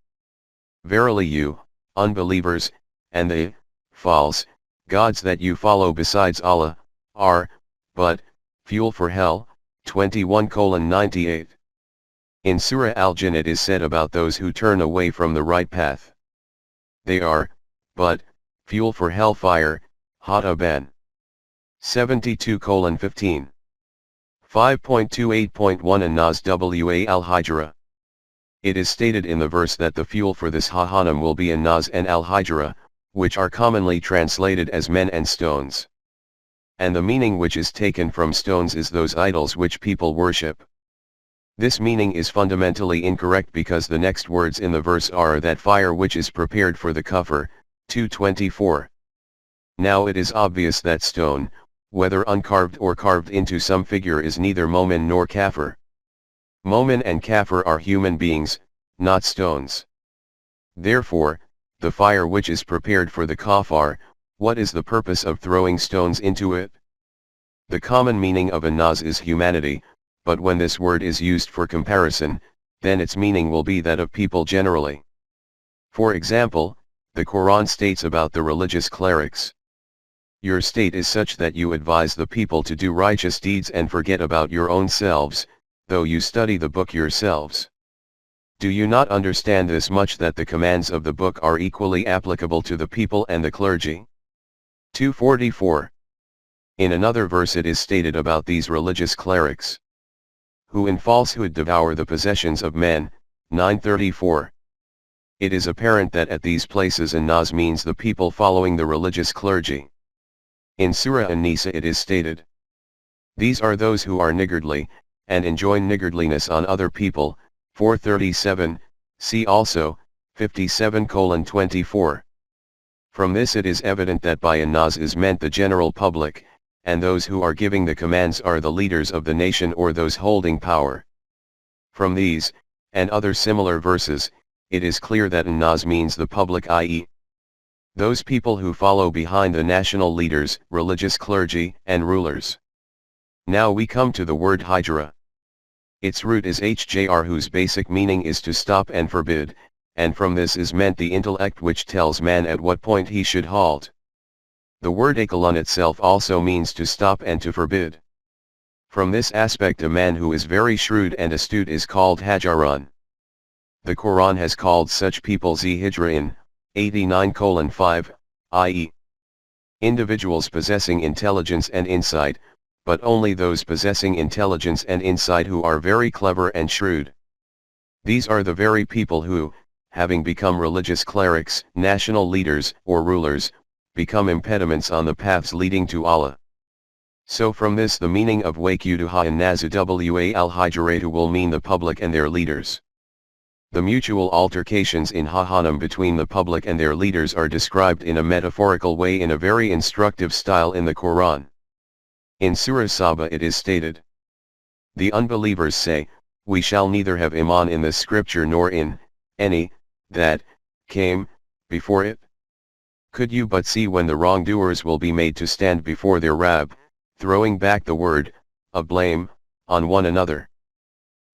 verily you, unbelievers, and the false gods that you follow besides Allah, are, but, fuel for hell. 21:98. In Surah Al-Jinn it is said about those who turn away from the right path. They are, but, fuel for hellfire. Hataban. 72:15. 5.28.1 An-Nas wa al-Hijra. It is stated in the verse that the fuel for this Jahannam will be An-Nas and al-Hijra, which are commonly translated as men and stones. And the meaning which is taken from stones is those idols which people worship. This meaning is fundamentally incorrect because the next words in the verse are that fire which is prepared for the kuffar. 2:24. Now it is obvious that stone, whether uncarved or carved into some figure, is neither momin nor kafir. Momin and kafir are human beings, not stones. Therefore, the fire which is prepared for the kafar, what is the purpose of throwing stones into it? The common meaning of An-Nas is humanity, but when this word is used for comparison, then its meaning will be that of people generally. For example, the Quran states about the religious clerics, "Your state is such that you advise the people to do righteous deeds and forget about your own selves, though you study the book yourselves. Do you not understand this much, that the commands of the book are equally applicable to the people and the clergy?" 2:44. In another verse it is stated about these religious clerics, "Who in falsehood devour the possessions of men." 9:34. It is apparent that at these places An-Nas means the people following the religious clergy. In Surah An-Nisa it is stated, "These are those who are niggardly, and enjoin niggardliness on other people." 4:37, see also, 57:24. From this it is evident that by An-Nas is meant the general public, and those who are giving the commands are the leaders of the nation or those holding power. From these, and other similar verses, it is clear that An-Nas means the public, i.e., those people who follow behind the national leaders, religious clergy, and rulers. Now we come to the word hijra. Its root is hjr, whose basic meaning is to stop and forbid, and from this is meant the intellect which tells man at what point he should halt. The word akalun itself also means to stop and to forbid. From this aspect a man who is very shrewd and astute is called hajarun. The Quran has called such people Hijra in 89:5, i.e. individuals possessing intelligence and insight, but only those possessing intelligence and insight who are very clever and shrewd. These are the very people who, having become religious clerics, national leaders, or rulers, become impediments on the paths leading to Allah. So from this the meaning of Waquduha and Nazuwa al-Hijratu will mean the public and their leaders. The mutual altercations in Jahannam between the public and their leaders are described in a metaphorical way in a very instructive style in the Quran. In Surah Saba it is stated, "The unbelievers say, we shall neither have iman in this scripture nor in any that came before it. Could you but see when the wrongdoers will be made to stand before their Rabb, throwing back the word of blame on one another.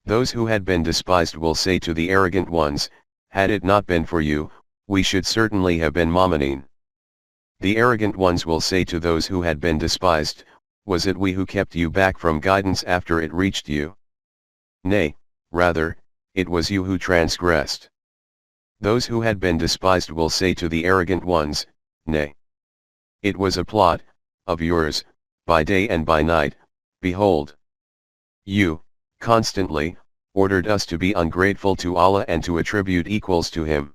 Those who had been despised will say to the arrogant ones, had it not been for you, we should certainly have been mu'minin. The arrogant ones will say to those who had been despised, was it we who kept you back from guidance after it reached you? Nay, rather, it was you who transgressed. Those who had been despised will say to the arrogant ones, nay, it was a plot of yours, by day and by night, behold. You, constantly, ordered us to be ungrateful to Allah and to attribute equals to Him.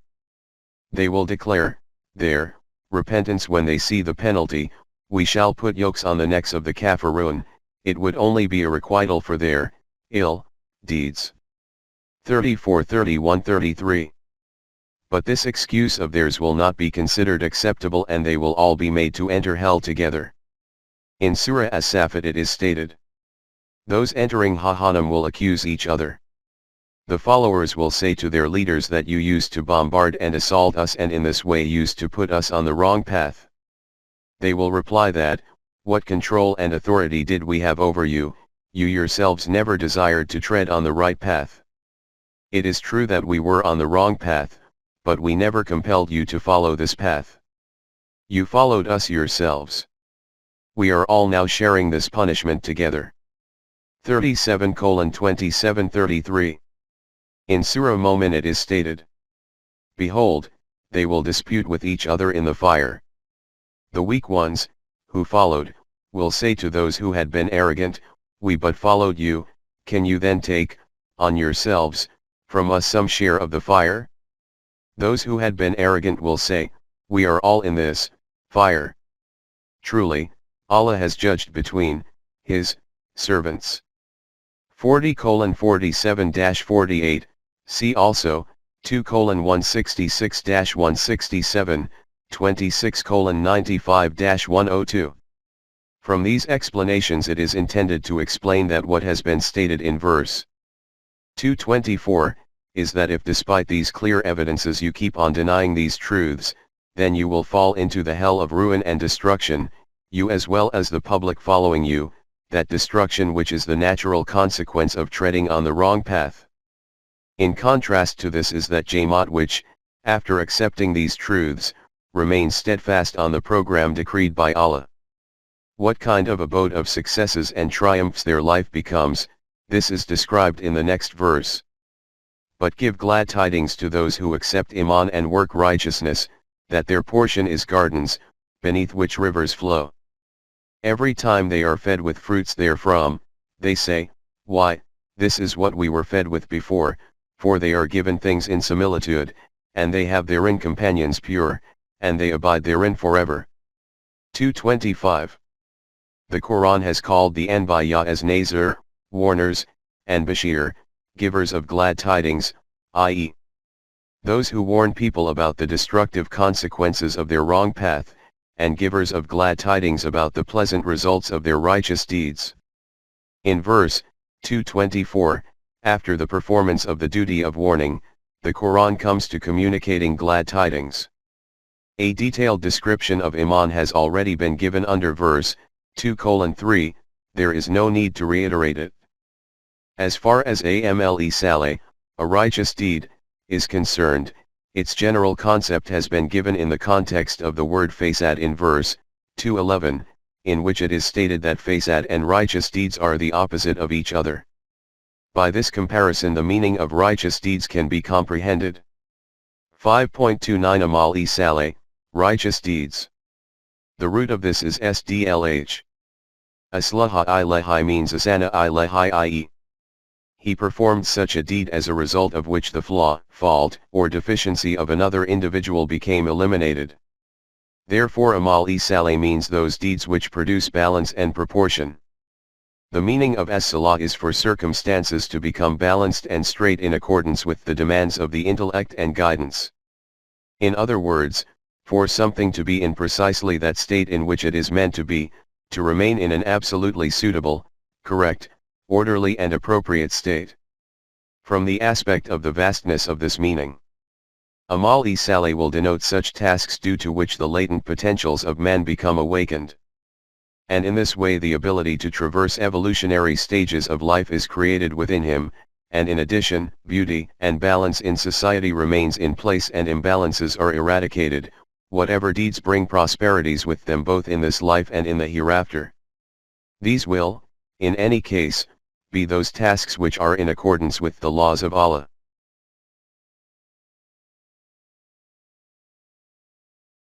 They will declare, their repentance when they see the penalty, we shall put yokes on the necks of the kafirun, it would only be a requital for their ill deeds. 34, 31, 33. But this excuse of theirs will not be considered acceptable and they will all be made to enter hell together. In Surah As-Safat it is stated, those entering Jahannam will accuse each other. The followers will say to their leaders that you used to bombard and assault us and in this way used to put us on the wrong path. They will reply that, what control and authority did we have over you, you yourselves never desired to tread on the right path. It is true that we were on the wrong path, but we never compelled you to follow this path. You followed us yourselves. We are all now sharing this punishment together. 37:27-33. In Surah Mu'min it is stated, behold, they will dispute with each other in the fire. The weak ones, who followed, will say to those who had been arrogant, we but followed you, can you then take, on yourselves, from us some share of the fire? Those who had been arrogant will say, we are all in this fire. Truly, Allah has judged between His servants. 40:47-48, see also, 2:166-167, 26:95-102. From these explanations it is intended to explain that what has been stated in verse 224, is that if despite these clear evidences you keep on denying these truths, then you will fall into the hell of ruin and destruction, you as well as the public following you, that destruction which is the natural consequence of treading on the wrong path. In contrast to this is that Jamaat which, after accepting these truths, remains steadfast on the program decreed by Allah. What kind of abode of successes and triumphs their life becomes, this is described in the next verse. But give glad tidings to those who accept Iman and work righteousness, that their portion is gardens, beneath which rivers flow. Every time they are fed with fruits therefrom, they say, why, this is what we were fed with before, for they are given things in similitude, and they have therein companions pure, and they abide therein forever. 225. The Quran has called the Anbiya as Nazir, warners, and Bashir, givers of glad tidings, i.e. those who warn people about the destructive consequences of their wrong path, and givers of glad tidings about the pleasant results of their righteous deeds. In verse 224, after the performance of the duty of warning, the Quran comes to communicating glad tidings. A detailed description of Iman has already been given under verse 2:3, there is no need to reiterate it. As far as Amle Saleh, a righteous deed, is concerned, Its general concept has been given in the context of the word fasad in verse 2:11, in which it is stated that fasad and righteous deeds are the opposite of each other. By this comparison the meaning of righteous deeds can be comprehended. 5.29 Amal-e Saleh, righteous deeds. The root of this is sdlh. Aslaha ilahi means asana ilahi i.e. he performed such a deed as a result of which the flaw, fault, or deficiency of another individual became eliminated. Therefore Amal-e Saleh means those deeds which produce balance and proportion. The meaning of as-salah is for circumstances to become balanced and straight in accordance with the demands of the intellect and guidance. In other words, for something to be in precisely that state in which it is meant to be, to remain in an absolutely suitable, correct, orderly and appropriate state. From the aspect of the vastness of this meaning, Amal-e Saleh will denote such tasks due to which the latent potentials of man become awakened. And in this way the ability to traverse evolutionary stages of life is created within him, and in addition, beauty and balance in society remains in place and imbalances are eradicated, whatever deeds bring prosperities with them both in this life and in the hereafter. These will, in any case, be those tasks which are in accordance with the laws of Allah.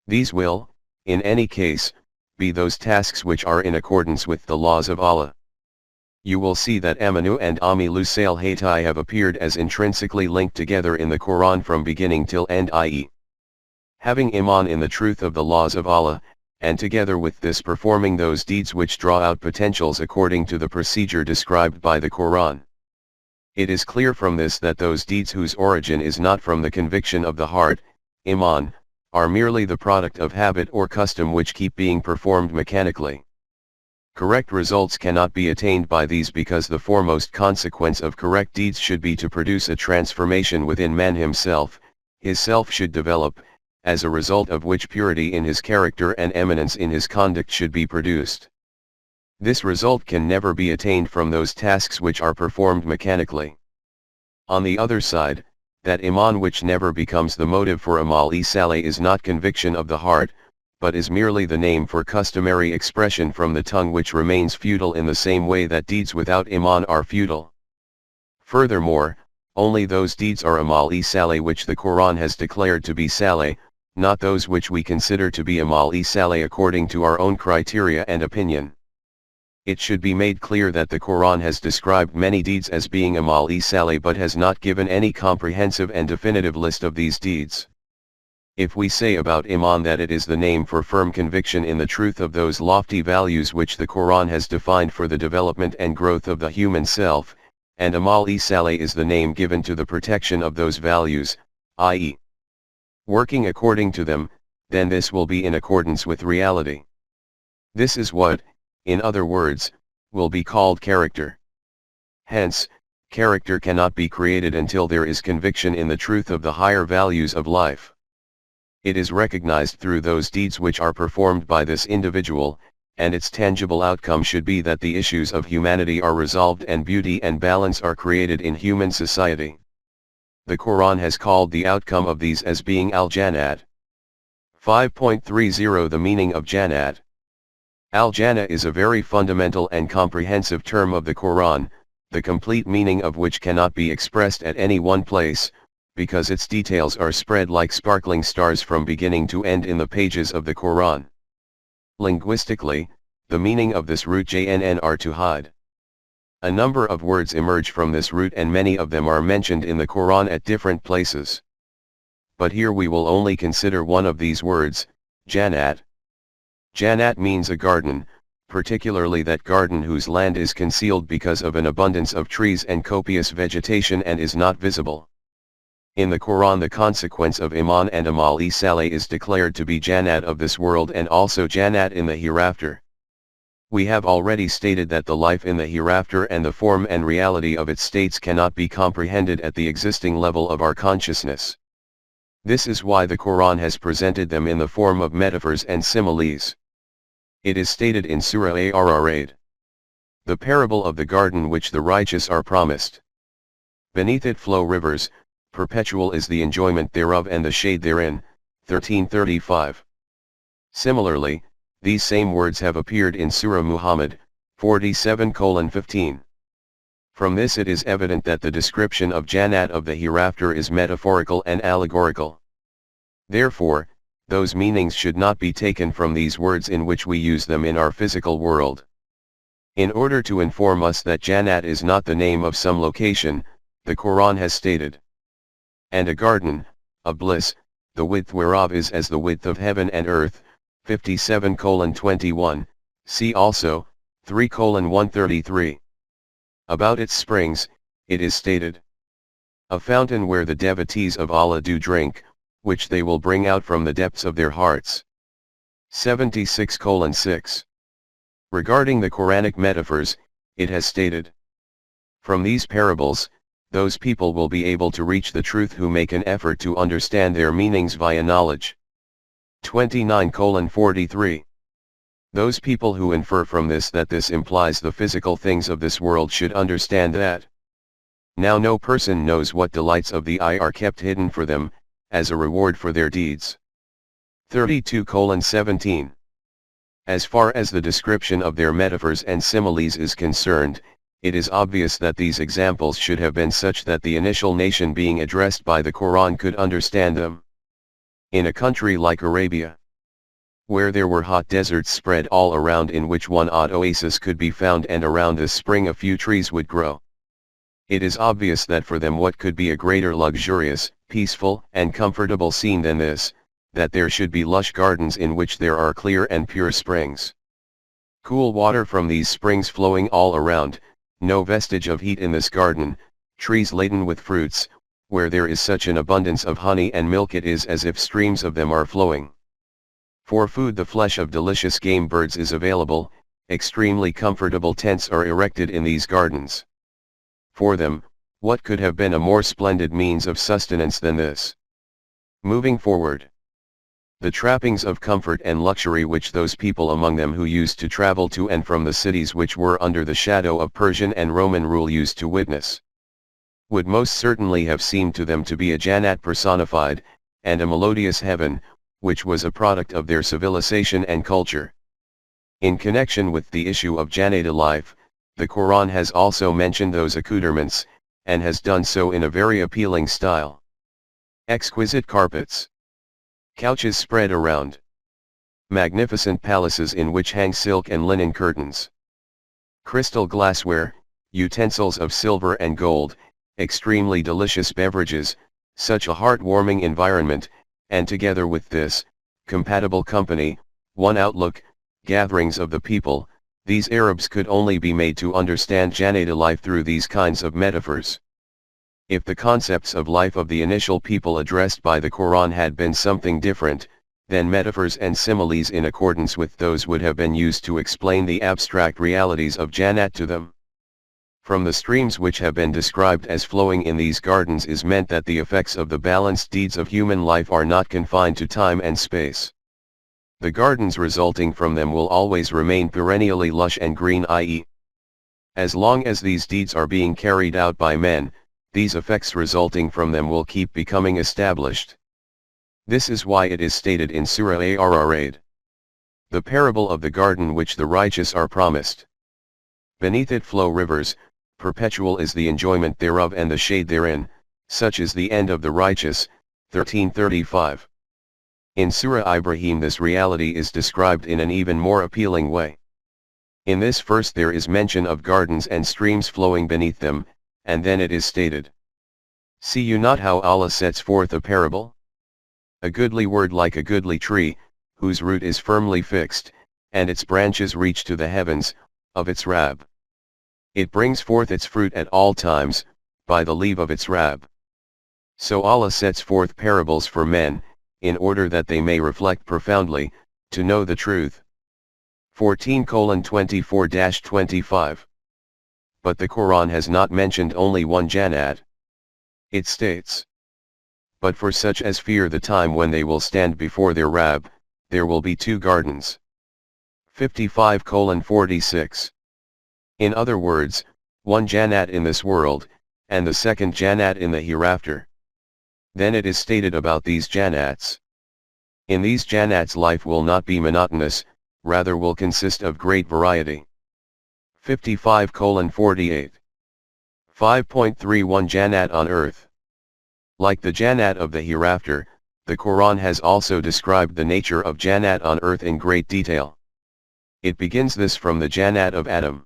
These will, in any case, be those tasks which are in accordance with the laws of Allah. You will see that Amanu and Amilu Salihati have appeared as intrinsically linked together in the Quran from beginning till end, i.e. having iman in the truth of the laws of Allah, and together with this performing those deeds which draw out potentials according to the procedure described by the Quran. It is clear from this that those deeds whose origin is not from the conviction of the heart, iman, are merely the product of habit or custom which keep being performed mechanically. Correct results cannot be attained by these because the foremost consequence of correct deeds should be to produce a transformation within man himself, his self should develop, as a result of which purity in his character and eminence in his conduct should be produced. This result can never be attained from those tasks which are performed mechanically. On the other side, that iman which never becomes the motive for Amal-e Saleh is not conviction of the heart, but is merely the name for customary expression from the tongue which remains futile in the same way that deeds without iman are futile. Furthermore, only those deeds are Amal-e Saleh which the Quran has declared to be Saleh, not those which we consider to be Amal-e Saleh according to our own criteria and opinion. It should be made clear that the Quran has described many deeds as being Amal-e Saleh but has not given any comprehensive and definitive list of these deeds. If we say about iman that it is the name for firm conviction in the truth of those lofty values which the Quran has defined for the development and growth of the human self, and Amal-e Saleh is the name given to the protection of those values, i.e. working according to them, then this will be in accordance with reality. This is what, in other words, will be called character. Hence, character cannot be created until there is conviction in the truth of the higher values of life. It is recognized through those deeds which are performed by this individual, and its tangible outcome should be that the issues of humanity are resolved and beauty and balance are created in human society. The Quran has called the outcome of these as being al-Jannat. 5.30 The meaning of Jannat. Al-Jannah is a very fundamental and comprehensive term of the Quran, the complete meaning of which cannot be expressed at any one place, because its details are spread like sparkling stars from beginning to end in the pages of the Quran. Linguistically, the meaning of this root jnn are to hide. A number of words emerge from this root and many of them are mentioned in the Quran at different places. But here we will only consider one of these words, Jannat. Jannat means a garden, particularly that garden whose land is concealed because of an abundance of trees and copious vegetation and is not visible. In the Quran the consequence of Iman and Amal-e Saleh is declared to be Jannat of this world and also Jannat in the hereafter. We have already stated that the life in the hereafter and the form and reality of its states cannot be comprehended at the existing level of our consciousness. This is why the Quran has presented them in the form of metaphors and similes. It is stated in Sura Ar-Ra'd, the parable of the garden which the righteous are promised. Beneath it flow rivers, perpetual is the enjoyment thereof and the shade therein, 1335. Similarly, these same words have appeared in Surah Muhammad, 47:15. From this it is evident that the description of Jannat of the hereafter is metaphorical and allegorical. Therefore, those meanings should not be taken from these words in which we use them in our physical world. In order to inform us that Jannat is not the name of some location, the Quran has stated, "And a garden, a bliss, the width whereof is as the width of heaven and earth," 57:21, see also, 3:133. About its springs, it is stated, "A fountain where the devotees of Allah do drink, which they will bring out from the depths of their hearts." 76:6. Regarding the Quranic metaphors, it has stated, "From these parables, those people will be able to reach the truth who make an effort to understand their meanings via knowledge." 29:43. Those people who infer from this that this implies the physical things of this world should understand that now no person knows what delights of the eye are kept hidden for them, as a reward for their deeds. 32:17. As far as the description of their metaphors and similes is concerned, it is obvious that these examples should have been such that the initial nation being addressed by the Quran could understand them. In a country like Arabia, where there were hot deserts spread all around in which one odd oasis could be found and around this spring a few trees would grow, it is obvious that for them what could be a greater luxurious, peaceful and comfortable scene than this, that there should be lush gardens in which there are clear and pure springs. Cool water from these springs flowing all around, no vestige of heat in this garden, trees laden with fruits, where there is such an abundance of honey and milk it is as if streams of them are flowing. For food the flesh of delicious game birds is available, extremely comfortable tents are erected in these gardens. For them, what could have been a more splendid means of sustenance than this? Moving forward, the trappings of comfort and luxury which those people among them who used to travel to and from the cities which were under the shadow of Persian and Roman rule used to witness, would most certainly have seemed to them to be a Jannat personified, and a melodious heaven, which was a product of their civilization and culture. In connection with the issue of Jannata life, the Quran has also mentioned those accoutrements, and has done so in a very appealing style. Exquisite carpets, couches spread around, magnificent palaces in which hang silk and linen curtains, crystal glassware, utensils of silver and gold, extremely delicious beverages, such a heart-warming environment, and together with this, compatible company, one outlook, gatherings of the people, these Arabs could only be made to understand Jannata life through these kinds of metaphors. If the concepts of life of the initial people addressed by the Quran had been something different, then metaphors and similes in accordance with those would have been used to explain the abstract realities of Jannat to them. From the streams which have been described as flowing in these gardens is meant that the effects of the balanced deeds of human life are not confined to time and space. The gardens resulting from them will always remain perennially lush and green, i.e., as long as these deeds are being carried out by men, these effects resulting from them will keep becoming established. This is why it is stated in Surah Ar-Ra'd, the parable of the garden which the righteous are promised. Beneath it flow rivers, perpetual is the enjoyment thereof and the shade therein, such is the end of the righteous, 1335. In Surah Ibrahim this reality is described in an even more appealing way. In this verse there is mention of gardens and streams flowing beneath them, and then it is stated, "See you not how Allah sets forth a parable? A goodly word like a goodly tree, whose root is firmly fixed, and its branches reach to the heavens, of its rab. It brings forth its fruit at all times, by the leave of its rab." So Allah sets forth parables for men, in order that they may reflect profoundly, to know the truth. 14:24-25. But the Quran has not mentioned only one Jannat. It states, "But for such as fear the time when they will stand before their Rabb, there will be two gardens." 55:46. In other words, one Jannat in this world, and the second Jannat in the hereafter. Then it is stated about these Jannats. In these Jannats life will not be monotonous, rather will consist of great variety. 55:48. 5.31 Jannat on earth. Like the Jannat of the hereafter, the Quran has also described the nature of Jannat on earth in great detail. It begins this from the Jannat of Adam.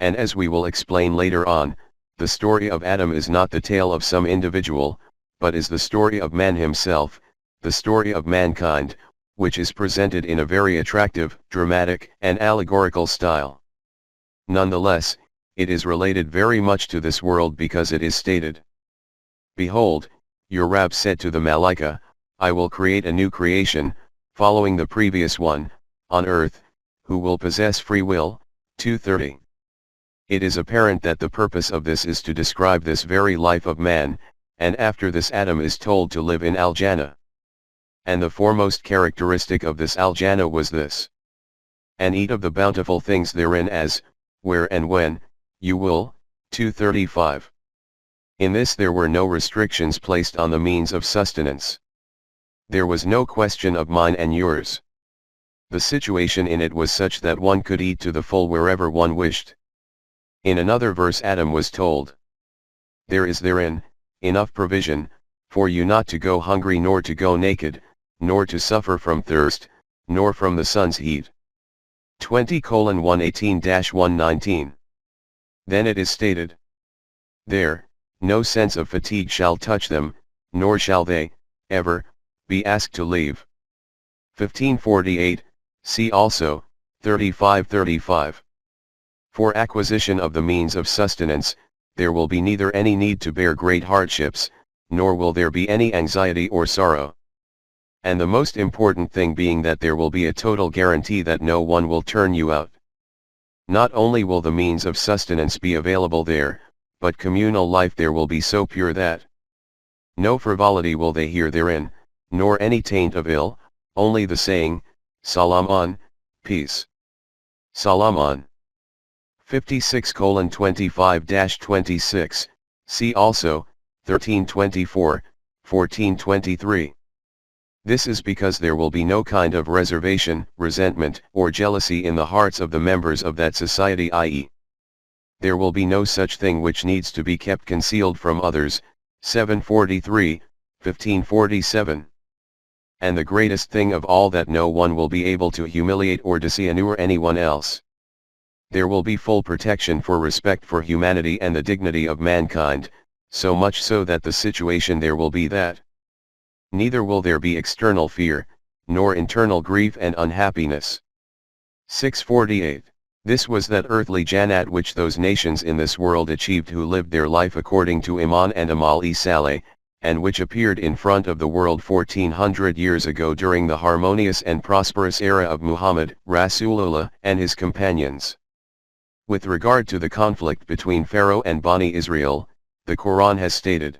And as we will explain later on, the story of Adam is not the tale of some individual, but is the story of man himself, the story of mankind, which is presented in a very attractive, dramatic, and allegorical style. Nonetheless, it is related very much to this world because it is stated, "Behold, your Rabb said to the Malaika, I will create a new creation, following the previous one, on earth, who will possess free will." 2:30. It is apparent that the purpose of this is to describe this very life of man, and after this Adam is told to live in Al-Jannah. And the foremost characteristic of this Al-Jannah was this: "And eat of the bountiful things therein as, where and when, you will." 2:35. In this there were no restrictions placed on the means of sustenance. There was no question of mine and yours. The situation in it was such that one could eat to the full wherever one wished. In another verse Adam was told, "There is therein enough provision for you not to go hungry nor to go naked, nor to suffer from thirst, nor from the sun's heat." 20:118-119. Then it is stated, "There, no sense of fatigue shall touch them, nor shall they, ever, be asked to leave." 15:48, see also, 35:35. For acquisition of the means of sustenance, there will be neither any need to bear great hardships, nor will there be any anxiety or sorrow. And the most important thing being that there will be a total guarantee that no one will turn you out. Not only will the means of sustenance be available there, but communal life there will be so pure that no frivolity will they hear therein, nor any taint of ill, only the saying, "Salam on, peace." Salam on. 56:25-26, see also, 13:24, 14:23. This is because there will be no kind of reservation, resentment, or jealousy in the hearts of the members of that society, i.e., there will be no such thing which needs to be kept concealed from others. 7:43, 15:47. And the greatest thing of all that no one will be able to humiliate or dishonor anyone else. There will be full protection for respect for humanity and the dignity of mankind, so much so that the situation there will be that neither will there be external fear, nor internal grief and unhappiness. 6:48. This was that earthly Jannat which those nations in this world achieved who lived their life according to Iman and Amal-e Saleh, and which appeared in front of the world 1400 years ago during the harmonious and prosperous era of Muhammad, Rasulullah, and his companions. With regard to the conflict between Pharaoh and Bani Israel, the Quran has stated,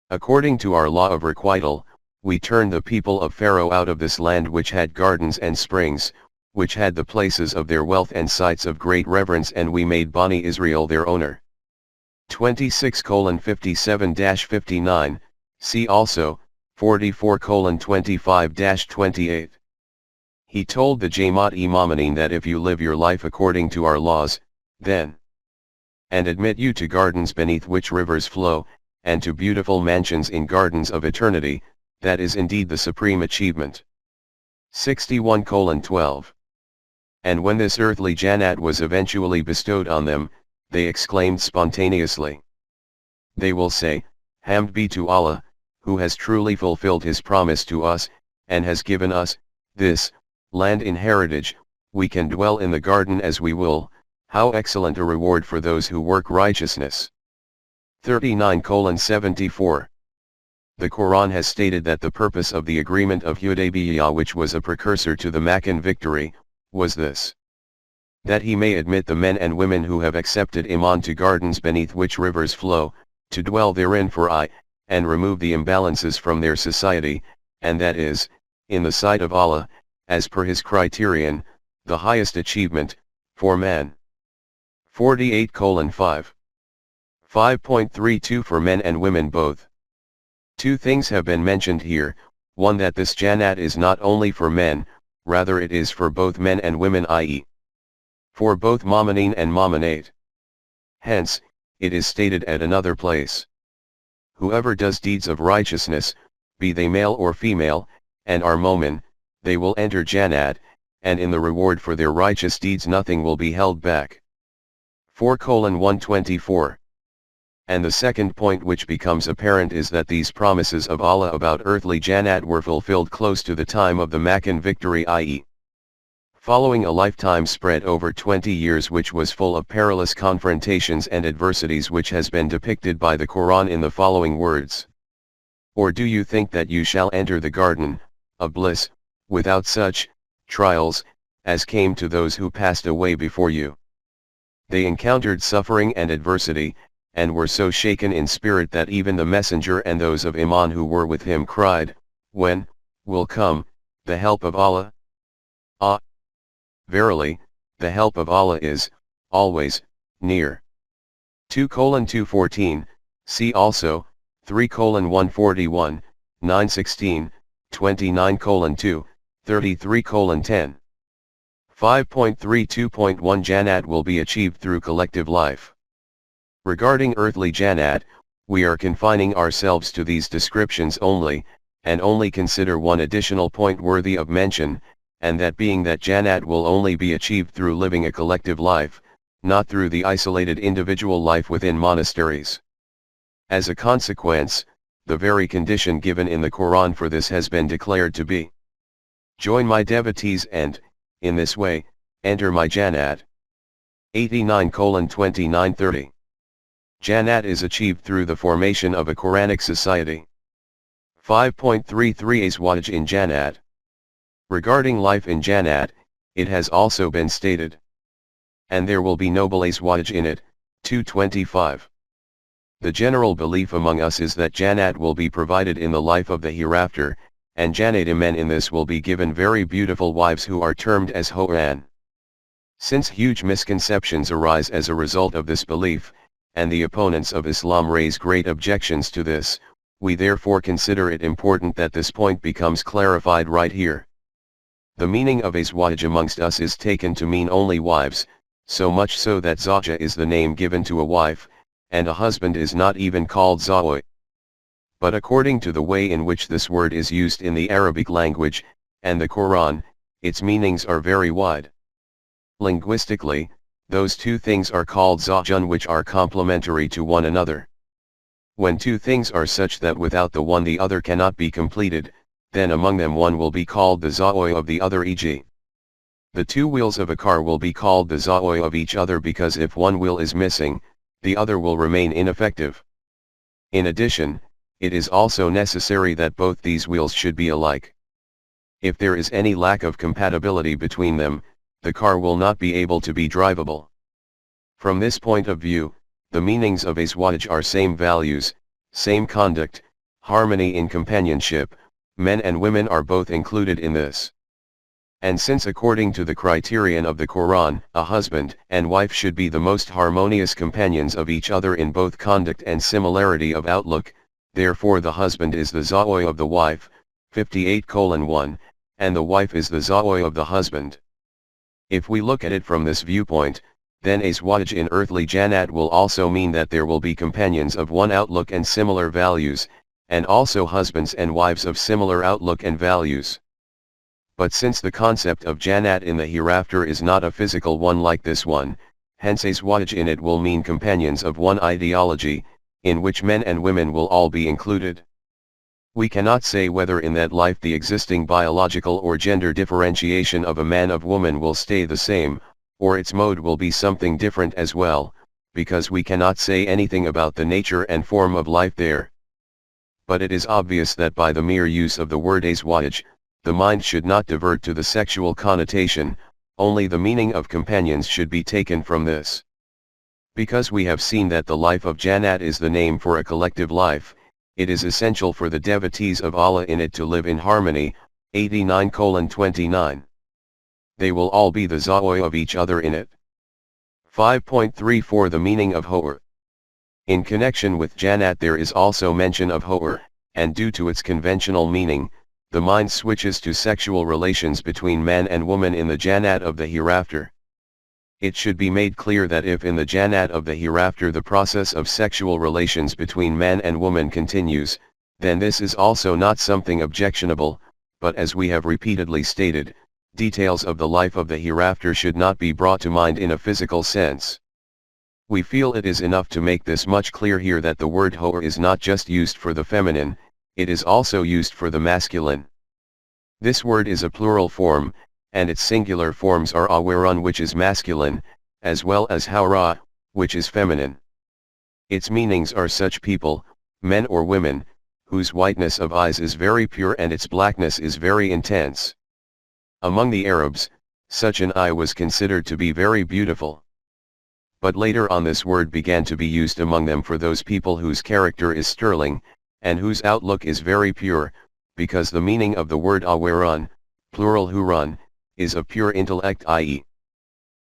"According to our law of requital, we turned the people of Pharaoh out of this land which had gardens and springs, which had the places of their wealth and sites of great reverence, and we made Bani Israel their owner." 26:57-59, see also, 44:25-28. He told the Jamaat-e-Momineen that if you live your life according to our laws, then and admit you to gardens beneath which rivers flow, and to beautiful mansions in gardens of eternity, that is indeed the supreme achievement. 61:12. And when this earthly Jannat was eventually bestowed on them, they exclaimed spontaneously. They will say, "Hamd be to Allah, who has truly fulfilled his promise to us, and has given us this land in heritage. We can dwell in the garden as we will. How excellent a reward for those who work righteousness." 39:74. The Quran has stated that the purpose of the agreement of Hudaybiyah, which was a precursor to the Meccan victory, was this: that he may admit the men and women who have accepted Iman to gardens beneath which rivers flow, to dwell therein for and remove the imbalances from their society, and that is, in the sight of Allah, as per his criterion, the highest achievement, for man. 48:5. 5.32 for men and women both. Two things have been mentioned here, one that this Jannat is not only for men, rather it is for both men and women, i.e. for both Mominine and Mominate. Hence, it is stated at another place. Whoever does deeds of righteousness, be they male or female, and are Momin, they will enter Jannat, and in the reward for their righteous deeds nothing will be held back. 4:124. And the second point which becomes apparent is that these promises of Allah about earthly Jannat were fulfilled close to the time of the Meccan victory, i.e. following a lifetime spread over 20 years, which was full of perilous confrontations and adversities, which has been depicted by the Quran in the following words. Or do you think that you shall enter the garden of bliss, without such trials as came to those who passed away before you? They encountered suffering and adversity, and were so shaken in spirit that even the messenger and those of Iman who were with him cried, when will come the help of Allah? Ah! Verily, the help of Allah is always near. 2:214, see also 3:141, 9:16, 29:2, 33:10. 5.32.1 Jannat will be achieved through collective life. Regarding earthly Jannat, we are confining ourselves to these descriptions only, and only consider one additional point worthy of mention, and that being that Jannat will only be achieved through living a collective life, not through the isolated individual life within monasteries. As a consequence, the very condition given in the Quran for this has been declared to be, join my devotees and, in this way, enter my Jannat. 89:29-30. Jannat is achieved through the formation of a Quranic society. 5.33 Azwaj in Jannat. Regarding life in Jannat, it has also been stated, and there will be noble Azwaj in it. 2:25. The general belief among us is that Jannat will be provided in the life of the hereafter, and Jannati men in this will be given very beautiful wives who are termed as Ho'an. Since huge misconceptions arise as a result of this belief, and the opponents of Islam raise great objections to this, we therefore consider it important that this point becomes clarified right here. The meaning of Azwaj amongst us is taken to mean only wives, so much so that Zawja is the name given to a wife, and a husband is not even called Zawj. But according to the way in which this word is used in the Arabic language, and the Quran, its meanings are very wide. Linguistically, those two things are called Zawjun, which are complementary to one another. When two things are such that without the one the other cannot be completed, then among them one will be called the Zawj of the other, e.g. the two wheels of a car will be called the Zawj of each other, because if one wheel is missing, the other will remain ineffective. In addition, it is also necessary that both these wheels should be alike. If there is any lack of compatibility between them, the car will not be able to be drivable. From this point of view, the meanings of Azwaj are same values, same conduct, harmony in companionship. Men and women are both included in this. And since according to the criterion of the Quran, a husband and wife should be the most harmonious companions of each other in both conduct and similarity of outlook, therefore the husband is the Zawj of the wife, 58:1, and the wife is the Zawj of the husband. If we look at it from this viewpoint, then Azwaj in earthly Jannat will also mean that there will be companions of one outlook and similar values, and also husbands and wives of similar outlook and values. But since the concept of Jannat in the hereafter is not a physical one like this one, hence Azwaj in it will mean companions of one ideology, in which men and women will all be included. We cannot say whether in that life the existing biological or gender differentiation of a man of woman will stay the same, or its mode will be something different as well, because we cannot say anything about the nature and form of life there. But it is obvious that by the mere use of the word Azwaj, the mind should not divert to the sexual connotation, only the meaning of companions should be taken from this. Because we have seen that the life of Jannat is the name for a collective life, it is essential for the devotees of Allah in it to live in harmony. 89:29. They will all be the Zawj of each other in it. 5.34 The meaning of Ho'ar. In connection with Jannat there is also mention of Ho'ar, and due to its conventional meaning, the mind switches to sexual relations between man and woman in the Jannat of the hereafter. It should be made clear that if in the Jannat of the hereafter the process of sexual relations between man and woman continues, then this is also not something objectionable, but as we have repeatedly stated, details of the life of the hereafter should not be brought to mind in a physical sense. We feel it is enough to make this much clear here that the word hor is not just used for the feminine, it is also used for the masculine. This word is a plural form, and its singular forms are awerun, which is masculine, as well as haura, which is feminine. Its meanings are such people, men or women, whose whiteness of eyes is very pure and its blackness is very intense. Among the Arabs, such an eye was considered to be very beautiful. But later on this word began to be used among them for those people whose character is sterling, and whose outlook is very pure, because the meaning of the word awerun, plural hurun, is a pure intellect, i.e.,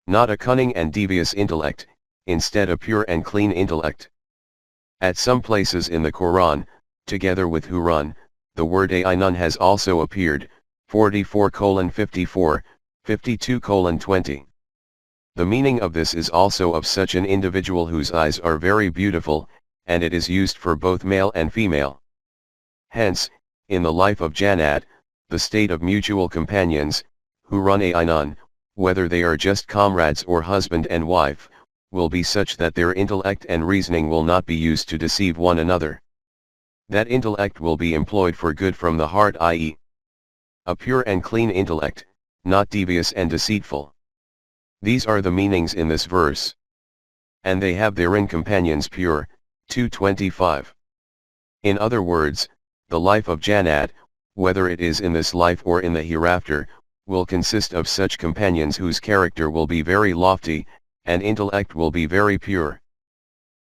not a cunning and devious intellect, instead a pure and clean intellect. At some places in the Quran, together with hurun, the word ainun has also appeared, 44:54, 52:20. The meaning of this is also of such an individual whose eyes are very beautiful, and it is used for both male and female. Hence, in the life of Jannat, the state of mutual companions, hurun ainun, whether they are just comrades or husband and wife, will be such that their intellect and reasoning will not be used to deceive one another. That intellect will be employed for good from the heart, i.e., a pure and clean intellect, not devious and deceitful. These are the meanings in this verse. And they have therein companions pure, 2:25. In other words, the life of Jannat, whether it is in this life or in the hereafter, will consist of such companions whose character will be very lofty, and intellect will be very pure.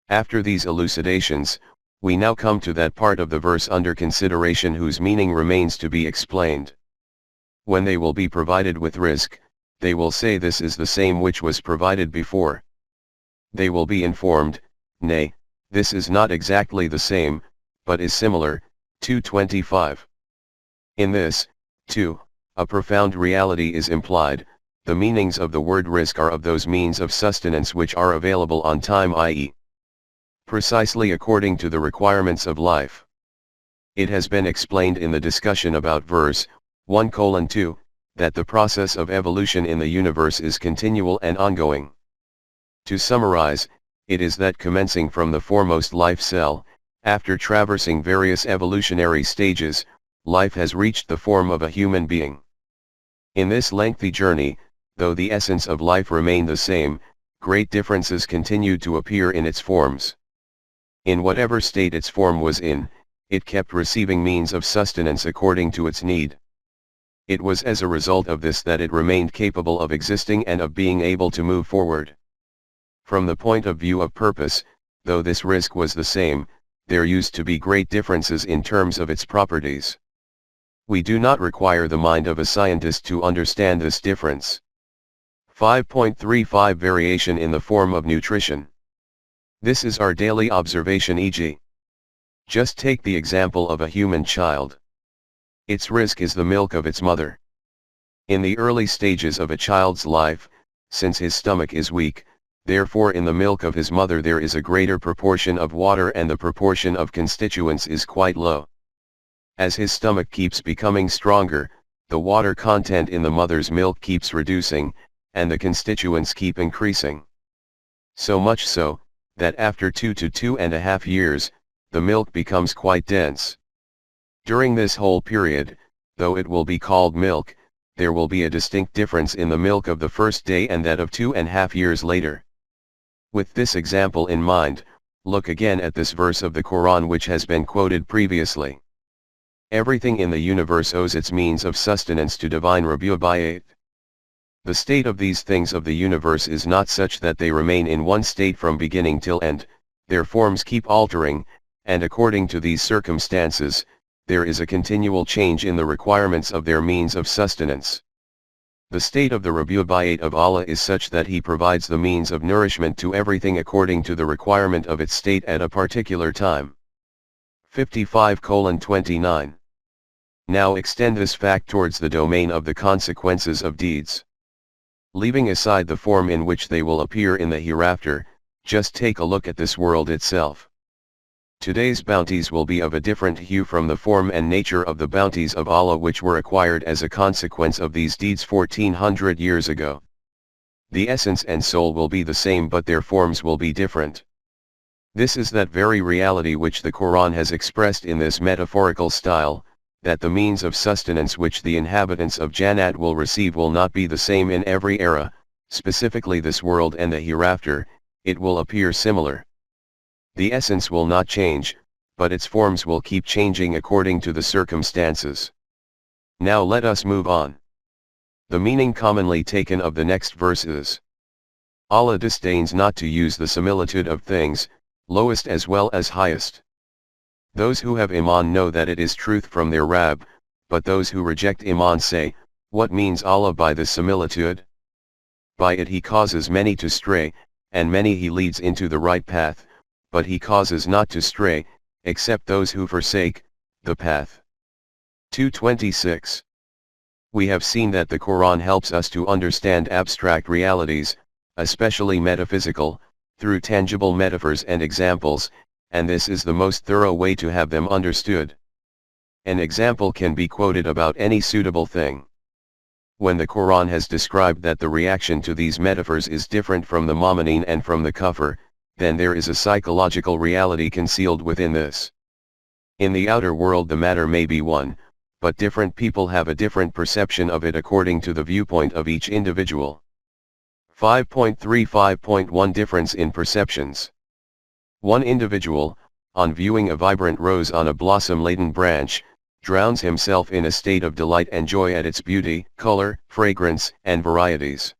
After these elucidations, we now come to that part of the verse under consideration whose meaning remains to be explained. When they will be provided with rizq, they will say this is the same which was provided before. They will be informed, nay, this is not exactly the same, but is similar, 2:25. In this, too, a profound reality is implied. The meanings of the word rizq are of those means of sustenance which are available on time, i.e., precisely according to the requirements of life. It has been explained in the discussion about verse 1:2, that the process of evolution in the universe is continual and ongoing. To summarize, it is that commencing from the foremost life cell, after traversing various evolutionary stages, life has reached the form of a human being. In this lengthy journey, though the essence of life remained the same, great differences continued to appear in its forms. In whatever state its form was in, it kept receiving means of sustenance according to its need. It was as a result of this that it remained capable of existing and of being able to move forward. From the point of view of purpose, though this rizq was the same, there used to be great differences in terms of its properties. We do not require the mind of a scientist to understand this difference. 5.35 Variation in the form of nutrition. This is our daily observation, e.g. just take the example of a human child. Its rizq is the milk of its mother. In the early stages of a child's life, since his stomach is weak, therefore in the milk of his mother there is a greater proportion of water and the proportion of constituents is quite low. As his stomach keeps becoming stronger, the water content in the mother's milk keeps reducing, and the constituents keep increasing. So much so, that after 2 to 2.5 years, the milk becomes quite dense. During this whole period, though it will be called milk, there will be a distinct difference in the milk of the first day and that of 2.5 years later. With this example in mind, look again at this verse of the Quran which has been quoted previously. Everything in the universe owes its means of sustenance to divine Rabubayat. The state of these things of the universe is not such that they remain in one state from beginning till end, their forms keep altering, and according to these circumstances, there is a continual change in the requirements of their means of sustenance. The state of the Rabubayat of Allah is such that He provides the means of nourishment to everything according to the requirement of its state at a particular time. 55:29. Now extend this fact towards the domain of the consequences of deeds. Leaving aside the form in which they will appear in the hereafter, just take a look at this world itself. Today's bounties will be of a different hue from the form and nature of the bounties of Allah which were acquired as a consequence of these deeds 1400 years ago. The essence and soul will be the same but their forms will be different. This is that very reality which the Quran has expressed in this metaphorical style, that the means of sustenance which the inhabitants of Jannat will receive will not be the same in every era, specifically this world and the hereafter, it will appear similar. The essence will not change, but its forms will keep changing according to the circumstances. Now let us move on. The meaning commonly taken of the next verse is: Allah disdains not to use the similitude of things, lowest as well as highest. Those who have Iman know that it is truth from their Rabb, but those who reject Iman say, what means Allah by this similitude? By it he causes many to stray, and many he leads into the right path, but he causes not to stray, except those who forsake the path. 2:26. We have seen that the Quran helps us to understand abstract realities, especially metaphysical, through tangible metaphors and examples, and this is the most thorough way to have them understood. An example can be quoted about any suitable thing. When the Quran has described that the reaction to these metaphors is different from the mu'minin and from the kafir, then there is a psychological reality concealed within this. In the outer world the matter may be one, but different people have a different perception of it according to the viewpoint of each individual. 5.35.1 Difference in perceptions. One individual, on viewing a vibrant rose on a blossom-laden branch, drowns himself in a state of delight and joy at its beauty, color, fragrance, and varieties.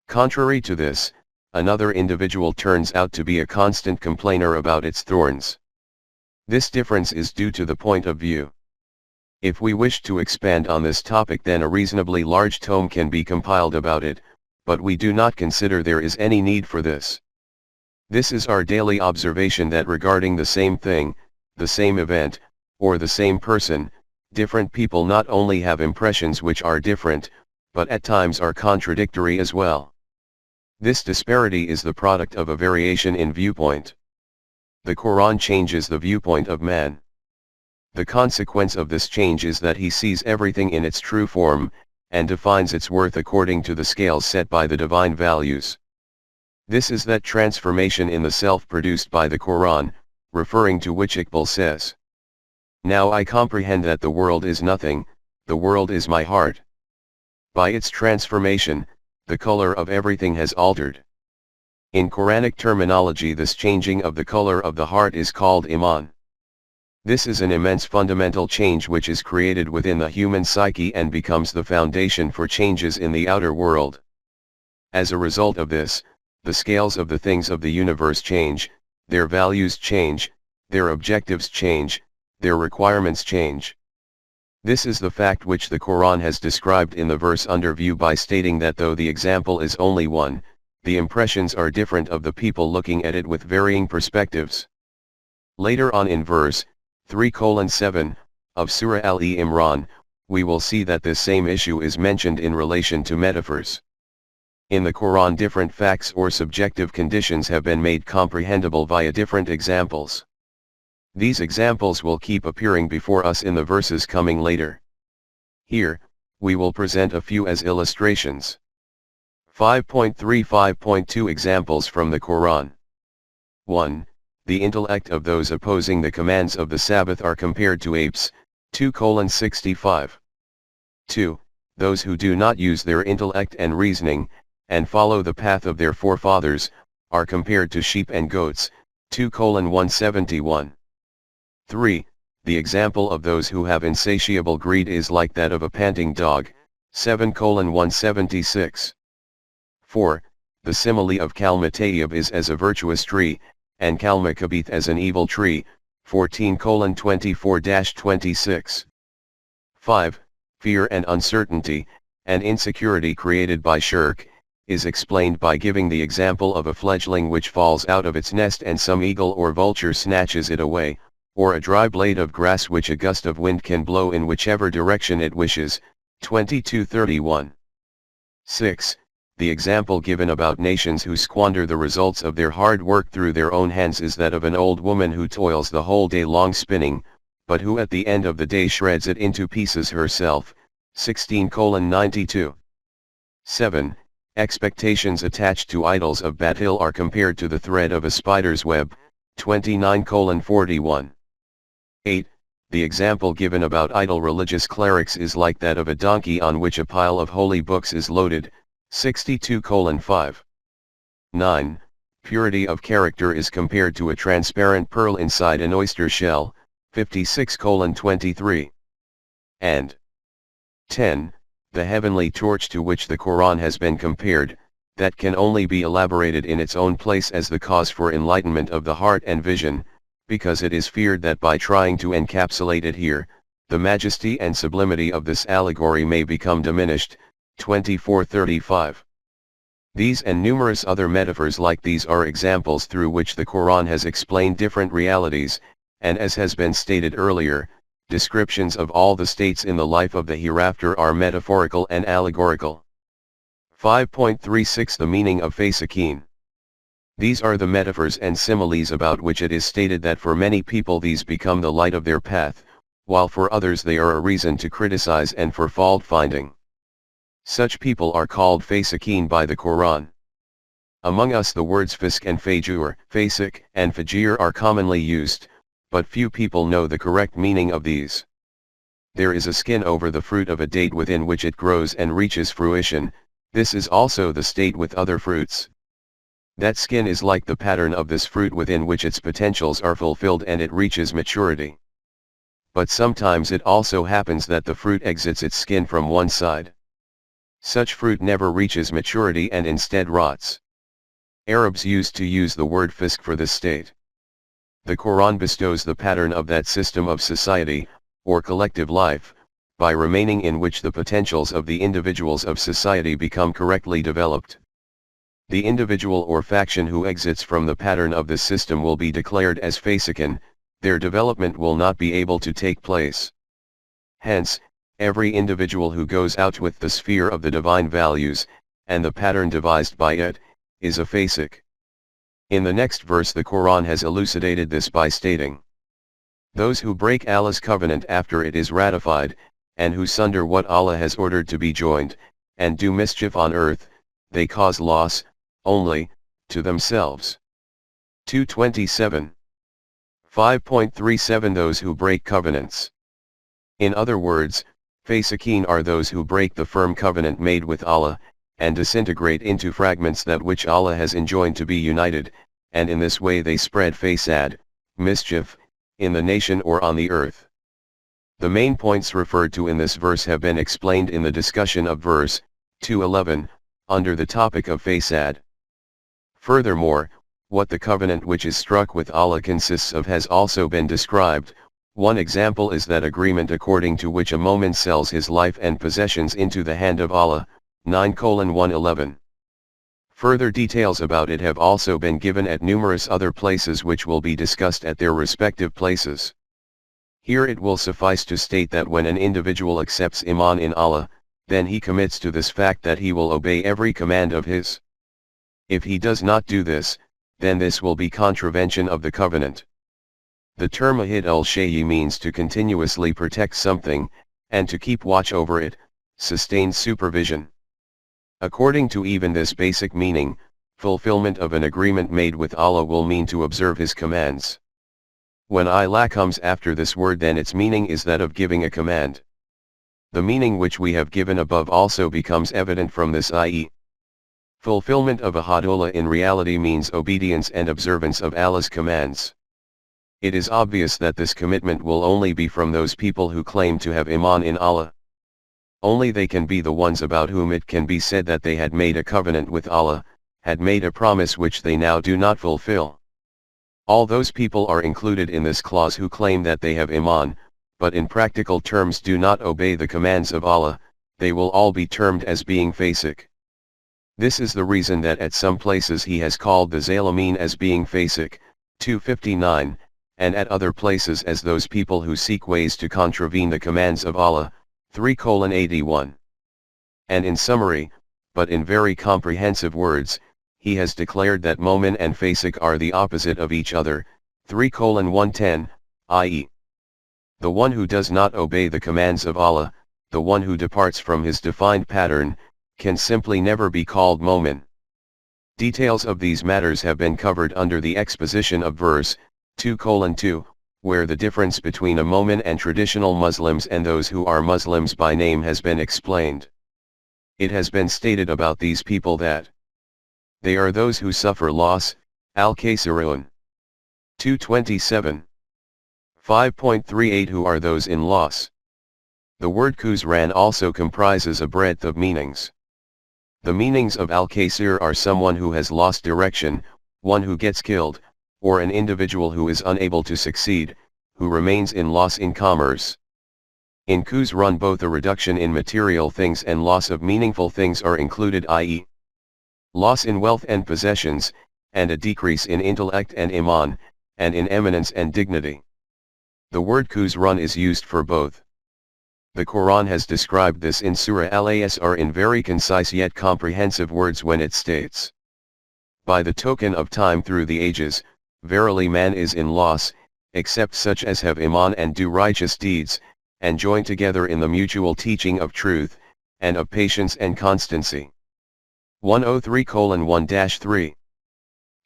Contrary to this, another individual turns out to be a constant complainer about its thorns. This difference is due to the point of view. If we wish to expand on this topic, then a reasonably large tome can be compiled about it, but we do not consider there is any need for this. This is our daily observation that regarding the same thing, the same event, or the same person, different people not only have impressions which are different, but at times are contradictory as well. This disparity is the product of a variation in viewpoint. The Quran changes the viewpoint of man. The consequence of this change is that he sees everything in its true form, and defines its worth according to the scales set by the divine values. This is that transformation in the self produced by the Quran, referring to which Iqbal says, "Now I comprehend that the world is nothing, the world is my heart." By its transformation, the color of everything has altered. In Quranic terminology, this changing of the color of the heart is called Iman. This is an immense fundamental change which is created within the human psyche and becomes the foundation for changes in the outer world. As a result of this, the scales of the things of the universe change, their values change, their objectives change, their requirements change. This is the fact which the Quran has described in the verse under view by stating that though the example is only one, the impressions are different of the people looking at it with varying perspectives. Later on in verse 3:7 of Surah Al-Imran, we will see that this same issue is mentioned in relation to metaphors. In the Quran, different facts or subjective conditions have been made comprehensible via different examples. These examples will keep appearing before us in the verses coming later. Here, we will present a few as illustrations. 5.35.2 Examples from the Quran. 1. The intellect of those opposing the commands of the Sabbath are compared to apes, 2:65. 2. Those who do not use their intellect and reasoning, and follow the path of their forefathers, are compared to sheep and goats, 2:171. 3. The example of those who have insatiable greed is like that of a panting dog, 7:176. 4. The simile of Kalma Tayyib is as a virtuous tree, and Kalma Kabith as an evil tree, 14:24-26. 5. Fear and uncertainty, and insecurity created by shirk, is explained by giving the example of a fledgling which falls out of its nest and some eagle or vulture snatches it away, or a dry blade of grass which a gust of wind can blow in whichever direction it wishes, 22:31. 6. The example given about nations who squander the results of their hard work through their own hands is that of an old woman who toils the whole day long spinning, but who at the end of the day shreds it into pieces herself, 16:92. 7. Expectations attached to idols of batil are compared to the thread of a spider's web, 29:41. 8. The example given about idle religious clerics is like that of a donkey on which a pile of holy books is loaded, 62:5. 9. Purity of character is compared to a transparent pearl inside an oyster shell, 56:23. And 10. The heavenly torch to which the Quran has been compared, that can only be elaborated in its own place as the cause for enlightenment of the heart and vision, because it is feared that by trying to encapsulate it here, the majesty and sublimity of this allegory may become diminished, 24:35. These and numerous other metaphors like these are examples through which the Quran has explained different realities, and as has been stated earlier, descriptions of all the states in the life of the hereafter are metaphorical and allegorical. 5.36 The meaning of Fasikeen. These are the metaphors and similes about which it is stated that for many people these become the light of their path, while for others they are a reason to criticize and for fault-finding. Such people are called Fasikeen by the Quran. Among us the words fisk and fajur, fasik and fajir are commonly used, but few people know the correct meaning of these. There is a skin over the fruit of a date within which it grows and reaches fruition. This is also the state with other fruits. That skin is like the pattern of this fruit within which its potentials are fulfilled and it reaches maturity. But sometimes it also happens that the fruit exits its skin from one side. Such fruit never reaches maturity and instead rots. Arabs used to use the word fisk for this state. The Quran bestows the pattern of that system of society, or collective life, by remaining in which the potentials of the individuals of society become correctly developed. The individual or faction who exits from the pattern of this system will be declared as Fasikin, their development will not be able to take place. Hence, every individual who goes out with the sphere of the divine values, and the pattern devised by it, is a Fasik. In the next verse the Quran has elucidated this by stating, "Those who break Allah's covenant after it is ratified, and who sunder what Allah has ordered to be joined, and do mischief on earth, they cause loss, only, to themselves." 2:27. 5.37 Those who break covenants. In other words, Fasikeen are those who break the firm covenant made with Allah, and disintegrate into fragments that which Allah has enjoined to be united, and in this way they spread fasad, mischief, in the nation or on the earth. The main points referred to in this verse have been explained in the discussion of verse 2:11, under the topic of fasad. Furthermore, what the covenant which is struck with Allah consists of has also been described. One example is that agreement according to which a mu'min sells his life and possessions into the hand of Allah, 9:111. Further details about it have also been given at numerous other places which will be discussed at their respective places. Here it will suffice to state that when an individual accepts Iman in Allah, then he commits to this fact that he will obey every command of His. If he does not do this, then this will be contravention of the covenant. The term ahid al-shay'i means to continuously protect something, and to keep watch over it, sustained supervision. According to even this basic meaning, fulfillment of an agreement made with Allah will mean to observe His commands. When Allah comes after this word, then its meaning is that of giving a command. The meaning which we have given above also becomes evident from this, i.e., fulfillment of ahadullah in reality means obedience and observance of Allah's commands. It is obvious that this commitment will only be from those people who claim to have Iman in Allah. Only they can be the ones about whom it can be said that they had made a covenant with Allah, had made a promise which they now do not fulfill. All those people are included in this clause who claim that they have Iman, but in practical terms do not obey the commands of Allah. They will all be termed as being Fasik. This is the reason that at some places he has called the Zalimin as being Fasik, 259, and at other places as those people who seek ways to contravene the commands of Allah, 3:81. And in summary, but in very comprehensive words, he has declared that Momin and Fasik are the opposite of each other, 3:110, i.e. the one who does not obey the commands of Allah, the one who departs from his defined pattern, can simply never be called Momin. Details of these matters have been covered under the exposition of verse 2:2, where the difference between a Momin and traditional Muslims and those who are Muslims by name has been explained. It has been stated about these people that they are those who suffer loss, Al-Kasirun. 2:27. 5.38 Who are those in loss? The word Khusran also comprises a breadth of meanings. The meanings of Al-Kasir are someone who has lost direction, one who gets killed, or an individual who is unable to succeed, who remains in loss in commerce. In Khusran both a reduction in material things and loss of meaningful things are included, i.e. loss in wealth and possessions, and a decrease in intellect and iman, and in eminence and dignity. The word Khusran is used for both. The Quran has described this in Surah Al-Asr in very concise yet comprehensive words when it states, "By the token of time through the ages, verily man is in loss, except such as have iman and do righteous deeds, and join together in the mutual teaching of truth, and of patience and constancy." 103:1-3.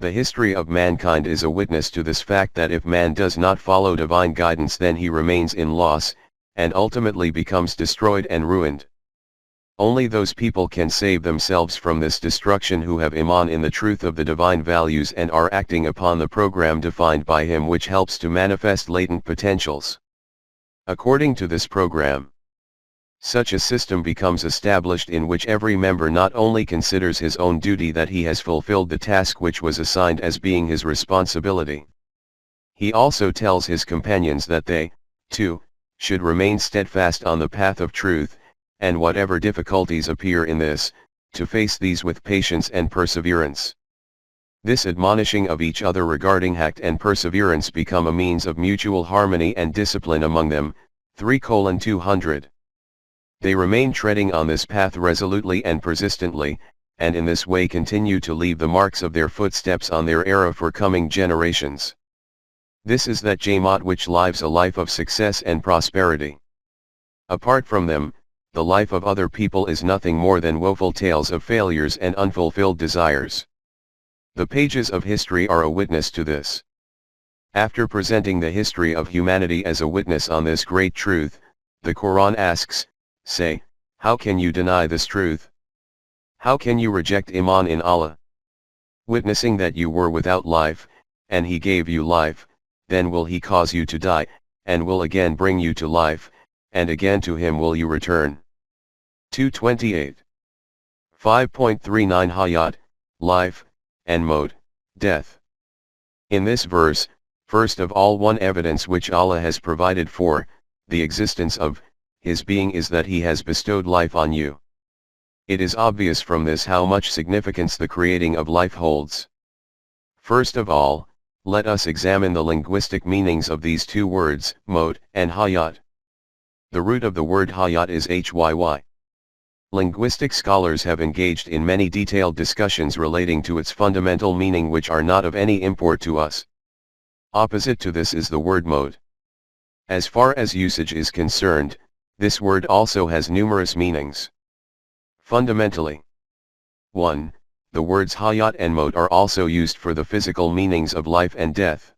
The history of mankind is a witness to this fact that if man does not follow divine guidance then he remains in loss, and ultimately becomes destroyed and ruined. Only those people can save themselves from this destruction who have iman in the truth of the divine values and are acting upon the program defined by him which helps to manifest latent potentials. According to this program, such a system becomes established in which every member not only considers his own duty that he has fulfilled the task which was assigned as being his responsibility. He also tells his companions that they, too, should remain steadfast on the path of truth, and whatever difficulties appear in this, to face these with patience and perseverance. This admonishing of each other regarding haqq and perseverance become a means of mutual harmony and discipline among them, 3:200. They remain treading on this path resolutely and persistently, and in this way continue to leave the marks of their footsteps on their era for coming generations. This is that Jamaat which lives a life of success and prosperity. Apart from them, the life of other people is nothing more than woeful tales of failures and unfulfilled desires. The pages of history are a witness to this. After presenting the history of humanity as a witness on this great truth, the Quran asks, say, how can you deny this truth? How can you reject iman in Allah? Witnessing that you were without life, and He gave you life, then will He cause you to die, and will again bring you to life, and again to Him will you return. 2:28. 5.39 Hayat, life, and Maut, death. In this verse, first of all one evidence which Allah has provided for the existence of His being is that He has bestowed life on you. It is obvious from this how much significance the creating of life holds. First of all, let us examine the linguistic meanings of these two words, Maut and Hayat. The root of the word Hayat is Hyy. Linguistic scholars have engaged in many detailed discussions relating to its fundamental meaning which are not of any import to us. Opposite to this is the word Maut. As far as usage is concerned, this word also has numerous meanings. Fundamentally, 1. The words Hayat and Maut are also used for the physical meanings of life and death.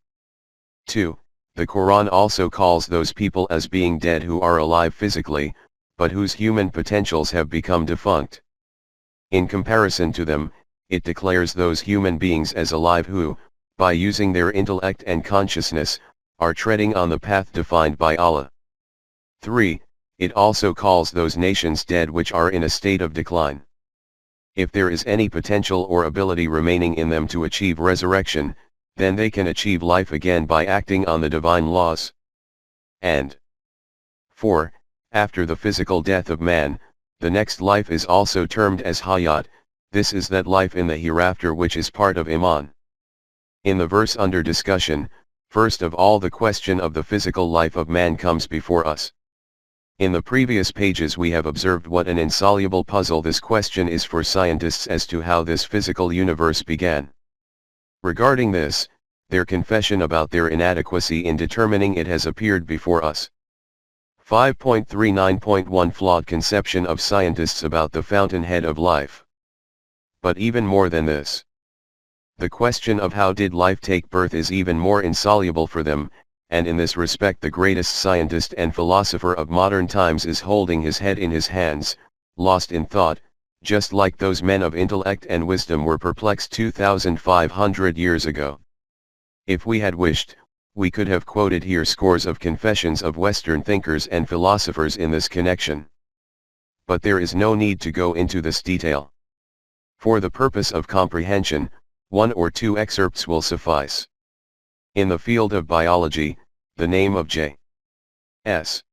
2. The Quran also calls those people as being dead who are alive physically, but whose human potentials have become defunct. In comparison to them, it declares those human beings as alive who, by using their intellect and consciousness, are treading on the path defined by Allah. 3. It also calls those nations dead which are in a state of decline. If there is any potential or ability remaining in them to achieve resurrection, then they can achieve life again by acting on the divine laws. And 4. After the physical death of man, the next life is also termed as Hayat, this is that life in the hereafter which is part of Iman. In the verse under discussion, First of all, the question of the physical life of man comes before us. In the previous pages we have observed what an insoluble puzzle this question is for scientists as to how this physical universe began. Regarding this, their confession about their inadequacy in determining it has appeared before us. 5.39.1 Flawed conception of scientists about the fountainhead of life. But even more than this, the question of how did life take birth is even more insoluble for them, and in this respect the greatest scientist and philosopher of modern times is holding his head in his hands, lost in thought, just like those men of intellect and wisdom were perplexed 2,500 years ago. If we had wished, we could have quoted here scores of confessions of Western thinkers and philosophers in this connection. But there is no need to go into this detail. For the purpose of comprehension, one or two excerpts will suffice. In the field of biology, the name of J.S.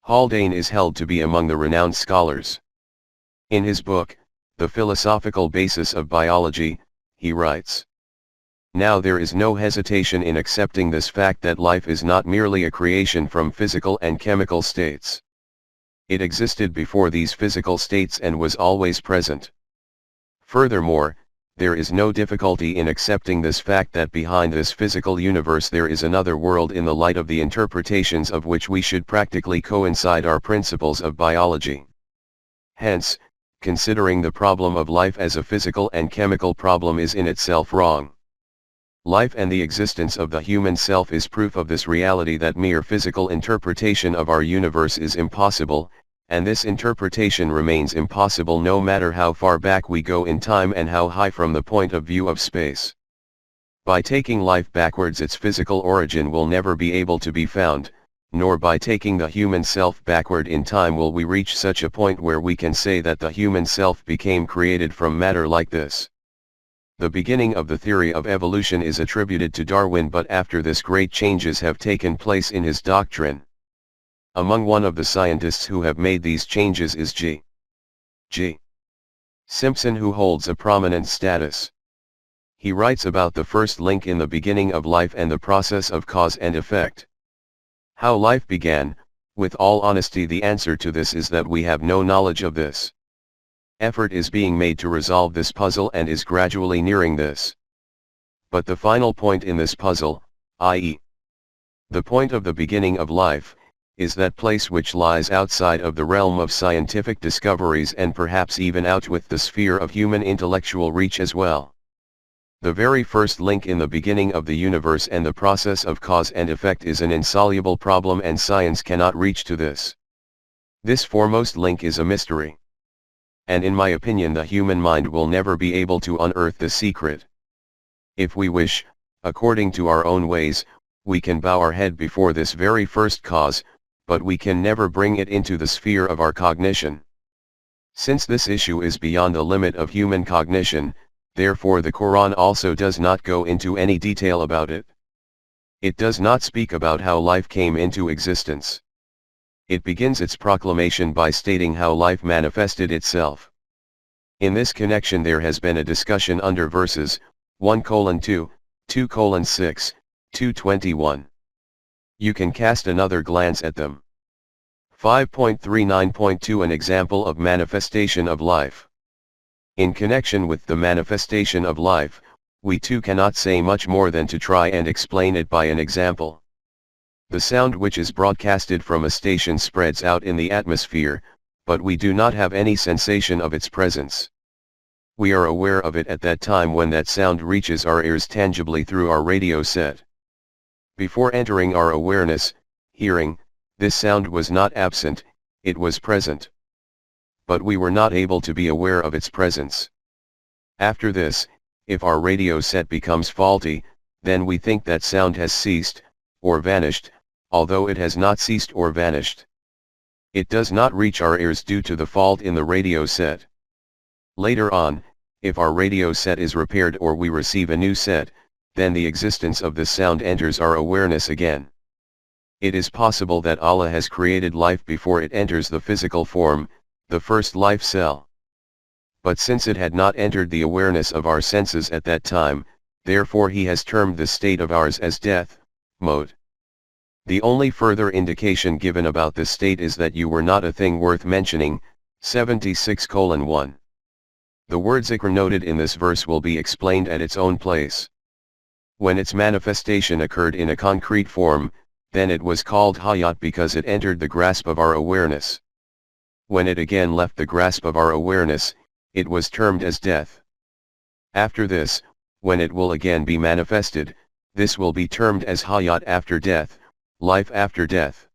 Haldane is held to be among the renowned scholars. In his book, The Philosophical Basis of Biology, he writes, "Now there is no hesitation in accepting this fact that life is not merely a creation from physical and chemical states. It existed before these physical states and was always present. Furthermore, there is no difficulty in accepting this fact that behind this physical universe there is another world in the light of the interpretations of which we should practically coincide our principles of biology. Hence, considering the problem of life as a physical and chemical problem is in itself wrong. Life and the existence of the human self is proof of this reality that mere physical interpretation of our universe is impossible, and this interpretation remains impossible no matter how far back we go in time and how high from the point of view of space. By taking life backwards, its physical origin will never be able to be found, nor by taking the human self backward in time will we reach such a point where we can say that the human self became created from matter like this. The beginning of the theory of evolution is attributed to Darwin, but after this great changes have taken place in his doctrine. Among one of the scientists who have made these changes is G. Simpson, who holds a prominent status. He writes about the first link in the beginning of life and the process of cause and effect. How life began, with all honesty the answer to this is that we have no knowledge of this. Effort is being made to resolve this puzzle and is gradually nearing this. But the final point in this puzzle, i.e., the point of the beginning of life, is that place which lies outside of the realm of scientific discoveries and perhaps even out with the sphere of human intellectual reach as well. The very first link in the beginning of the universe and the process of cause and effect is an insoluble problem, and science cannot reach to this. This foremost link is a mystery. And in my opinion the human mind will never be able to unearth the secret. If we wish, according to our own ways, we can bow our head before this very first cause, but we can never bring it into the sphere of our cognition. Since this issue is beyond the limit of human cognition, therefore the Quran also does not go into any detail about it. It does not speak about how life came into existence. It begins its proclamation by stating how life manifested itself. In this connection there has been a discussion under verses 1:2, 2:6, 2:21. You can cast another glance at them. 5.39.2 An example of manifestation of life. In connection with the manifestation of life, we too cannot say much more than to try and explain it by an example. The sound which is broadcasted from a station spreads out in the atmosphere, but we do not have any sensation of its presence. We are aware of it at that time when that sound reaches our ears tangibly through our radio set. Before entering our awareness, hearing, this sound was not absent, it was present. But we were not able to be aware of its presence. After this, if our radio set becomes faulty, then we think that sound has ceased, or vanished, although it has not ceased or vanished. It does not reach our ears due to the fault in the radio set. Later on, if our radio set is repaired or we receive a new set, then the existence of this sound enters our awareness again. It is possible that Allah has created life before it enters the physical form, the first life cell. But since it had not entered the awareness of our senses at that time, therefore He has termed this state of ours as death, mode. The only further indication given about this state is that you were not a thing worth mentioning, 76:1. The word zikr noted in this verse will be explained at its own place. When its manifestation occurred in a concrete form, then it was called hayat because it entered the grasp of our awareness. When it again left the grasp of our awareness, it was termed as death. After this, when it will again be manifested, this will be termed as hayat after death, life after death.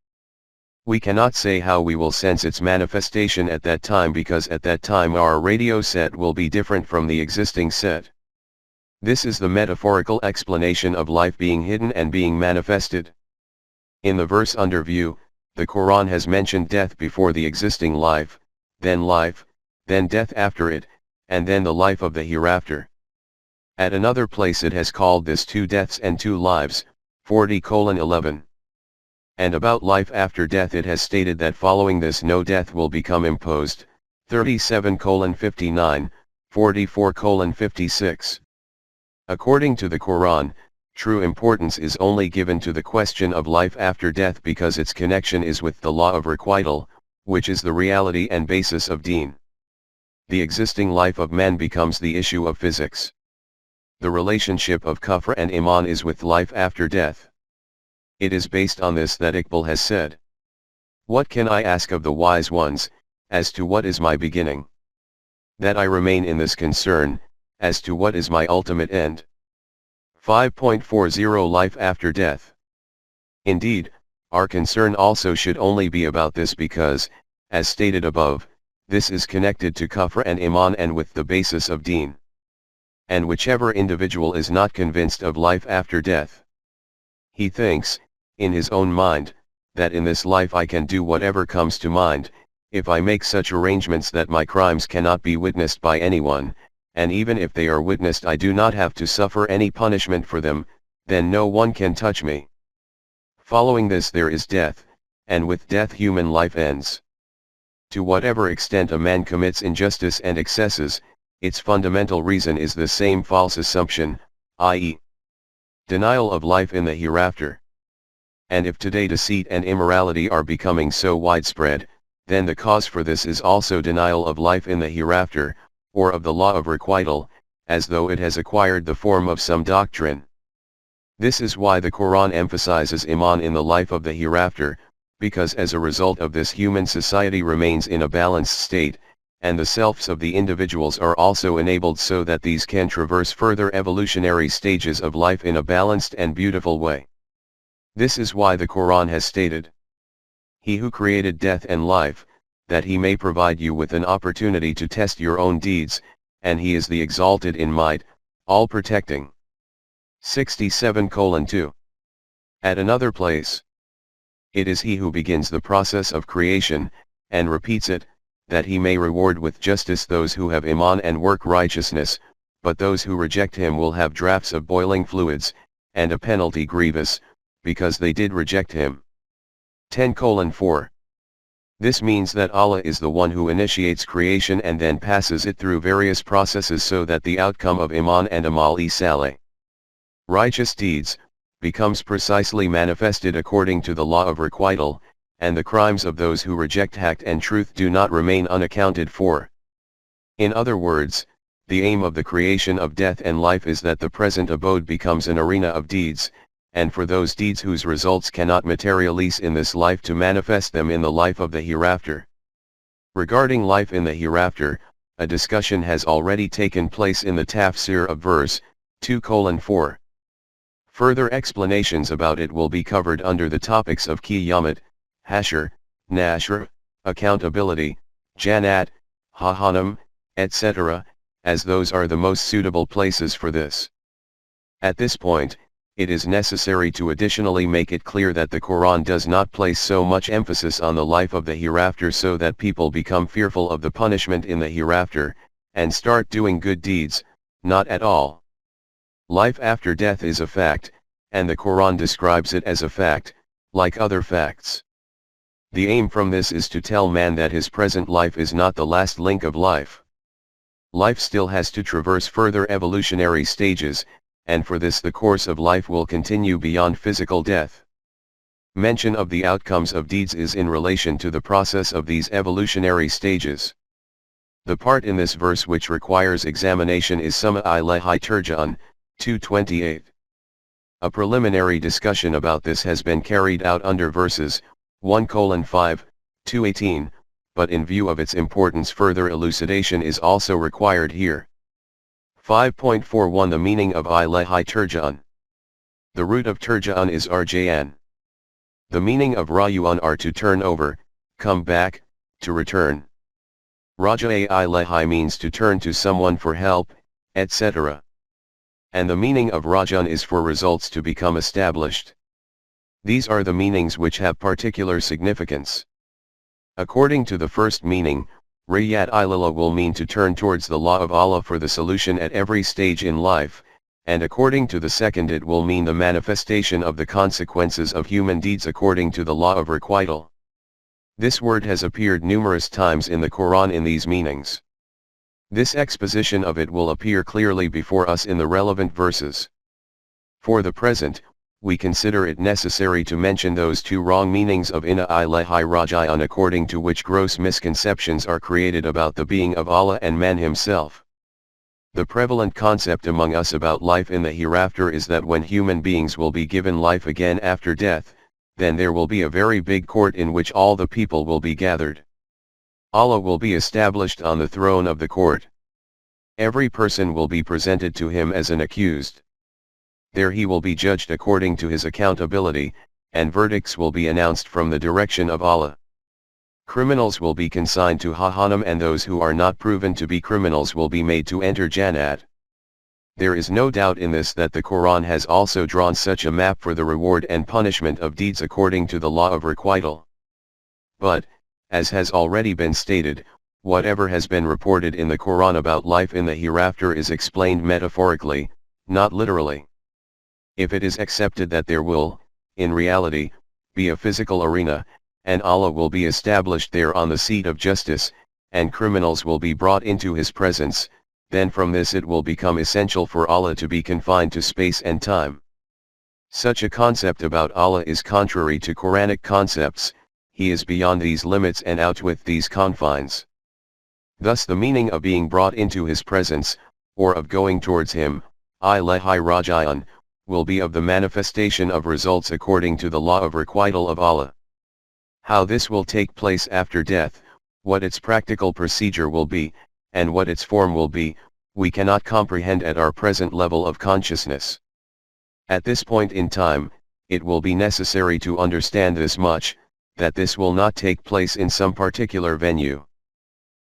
We cannot say how we will sense its manifestation at that time because at that time our radio set will be different from the existing set. This is the metaphorical explanation of life being hidden and being manifested. In the verse under view, the Quran has mentioned death before the existing life, then death after it, and then the life of the hereafter. At another place it has called this 2 deaths and 2 lives, 40:11. And about life after death it has stated that following this no death will become imposed, 37:59, 44:56. According to the Quran, true importance is only given to the question of life after death because its connection is with the law of requital, which is the reality and basis of deen. The existing life of man becomes the issue of physics. The relationship of kufr and iman is with life after death. It is based on this that Iqbal has said, "What can I ask of the wise ones, as to what is my beginning? That I remain in this concern, as to what is my ultimate end." 5.40 Life after death. Indeed, our concern also should only be about this because, as stated above, this is connected to kufr and iman and with the basis of deen. And whichever individual is not convinced of life after death, he thinks, in his own mind, that in this life I can do whatever comes to mind, if I make such arrangements that my crimes cannot be witnessed by anyone, and even if they are witnessed I do not have to suffer any punishment for them, then no one can touch me. Following this there is death, and with death human life ends. To whatever extent a man commits injustice and excesses, its fundamental reason is the same false assumption, i.e., denial of life in the hereafter. And if today deceit and immorality are becoming so widespread, then the cause for this is also denial of life in the hereafter, or of the law of requital, as though it has acquired the form of some doctrine. This is why the Quran emphasizes iman in the life of the hereafter, because as a result of this human society remains in a balanced state, and the selves of the individuals are also enabled so that these can traverse further evolutionary stages of life in a balanced and beautiful way. This is why the Quran has stated, "He who created death and life, that he may provide you with an opportunity to test your own deeds, and he is the exalted in might, all-protecting." 67:2. At another place, "It is he who begins the process of creation, and repeats it, that he may reward with justice those who have iman and work righteousness, but those who reject him will have draughts of boiling fluids, and a penalty grievous, because they did reject him." 10:4. This means that Allah is the one who initiates creation and then passes it through various processes so that the outcome of iman and amal-e saleh, righteous deeds, becomes precisely manifested according to the law of requital, and the crimes of those who reject haqq and truth do not remain unaccounted for. In other words, the aim of the creation of death and life is that the present abode becomes an arena of deeds, and for those deeds whose results cannot materialize in this life to manifest them in the life of the hereafter. Regarding life in the hereafter, a discussion has already taken place in the tafsir of verse 2:4. Further explanations about it will be covered under the topics of Qiyamat, Hashr, Nashr, accountability, Jannat, Jahannam, etc., as those are the most suitable places for this. At this point, it is necessary to additionally make it clear that the Quran does not place so much emphasis on the life of the hereafter so that people become fearful of the punishment in the hereafter, and start doing good deeds, not at all. Life after death is a fact, and the Quran describes it as a fact, like other facts. The aim from this is to tell man that his present life is not the last link of life. Life still has to traverse further evolutionary stages, and for this the course of life will continue beyond physical death. Mention of the outcomes of deeds is in relation to the process of these evolutionary stages. The part in this verse which requires examination is Summa Ilahi Turja'un, 228. A preliminary discussion about this has been carried out under verses 1:5, 218, but in view of its importance further elucidation is also required here. 5.41 The meaning of Ilahi Turja'un. The root of Turja'un is Arja'an. The meaning of Rayu'un are to turn over, come back, to return. Raja'a Ilahi means to turn to someone for help, etc. And the meaning of Raja'un is for results to become established. These are the meanings which have particular significance. According to the first meaning, Riyat Ilala will mean to turn towards the law of Allah for the solution at every stage in life, and according to the second it will mean the manifestation of the consequences of human deeds according to the law of requital. This word has appeared numerous times in the Quran in these meanings. This exposition of it will appear clearly before us in the relevant verses. For the present, we consider it necessary to mention those two wrong meanings of Inna Ilahi Raji'un according to which gross misconceptions are created about the being of Allah and man himself. The prevalent concept among us about life in the hereafter is that when human beings will be given life again after death, then there will be a very big court in which all the people will be gathered. Allah will be established on the throne of the court. Every person will be presented to him as an accused. There he will be judged according to his accountability, and verdicts will be announced from the direction of Allah. Criminals will be consigned to Jahannam and those who are not proven to be criminals will be made to enter Jannat. There is no doubt in this that the Quran has also drawn such a map for the reward and punishment of deeds according to the law of requital. But, as has already been stated, whatever has been reported in the Quran about life in the hereafter is explained metaphorically, not literally. If it is accepted that there will, in reality, be a physical arena, and Allah will be established there on the seat of justice, and criminals will be brought into his presence, then from this it will become essential for Allah to be confined to space and time. Such a concept about Allah is contrary to Quranic concepts. He is beyond these limits and out with these confines. Thus the meaning of being brought into his presence, or of going towards him, Ilahi Raji'un, will be of the manifestation of results according to the law of requital of Allah. How this will take place after death, what its practical procedure will be, and what its form will be, we cannot comprehend at our present level of consciousness. At this point in time, it will be necessary to understand this much, that this will not take place in some particular venue.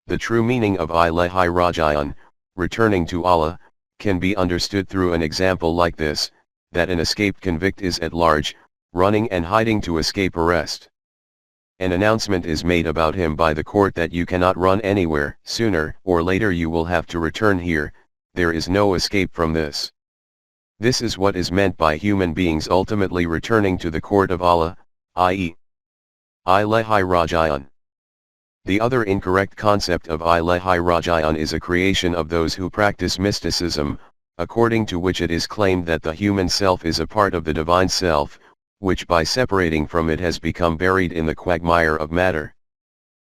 The true meaning of Ilahi Raji'un, returning to Allah, can be understood through an example like this, that an escaped convict is at large, running and hiding to escape arrest. An announcement is made about him by the court that you cannot run anywhere, sooner or later you will have to return here, there is no escape from this. This is what is meant by human beings ultimately returning to the court of Allah, i.e. Ilahi Raji'un. The other incorrect concept of Ilahi Raji'un is a creation of those who practice mysticism, according to which it is claimed that the human self is a part of the divine self, which by separating from it has become buried in the quagmire of matter.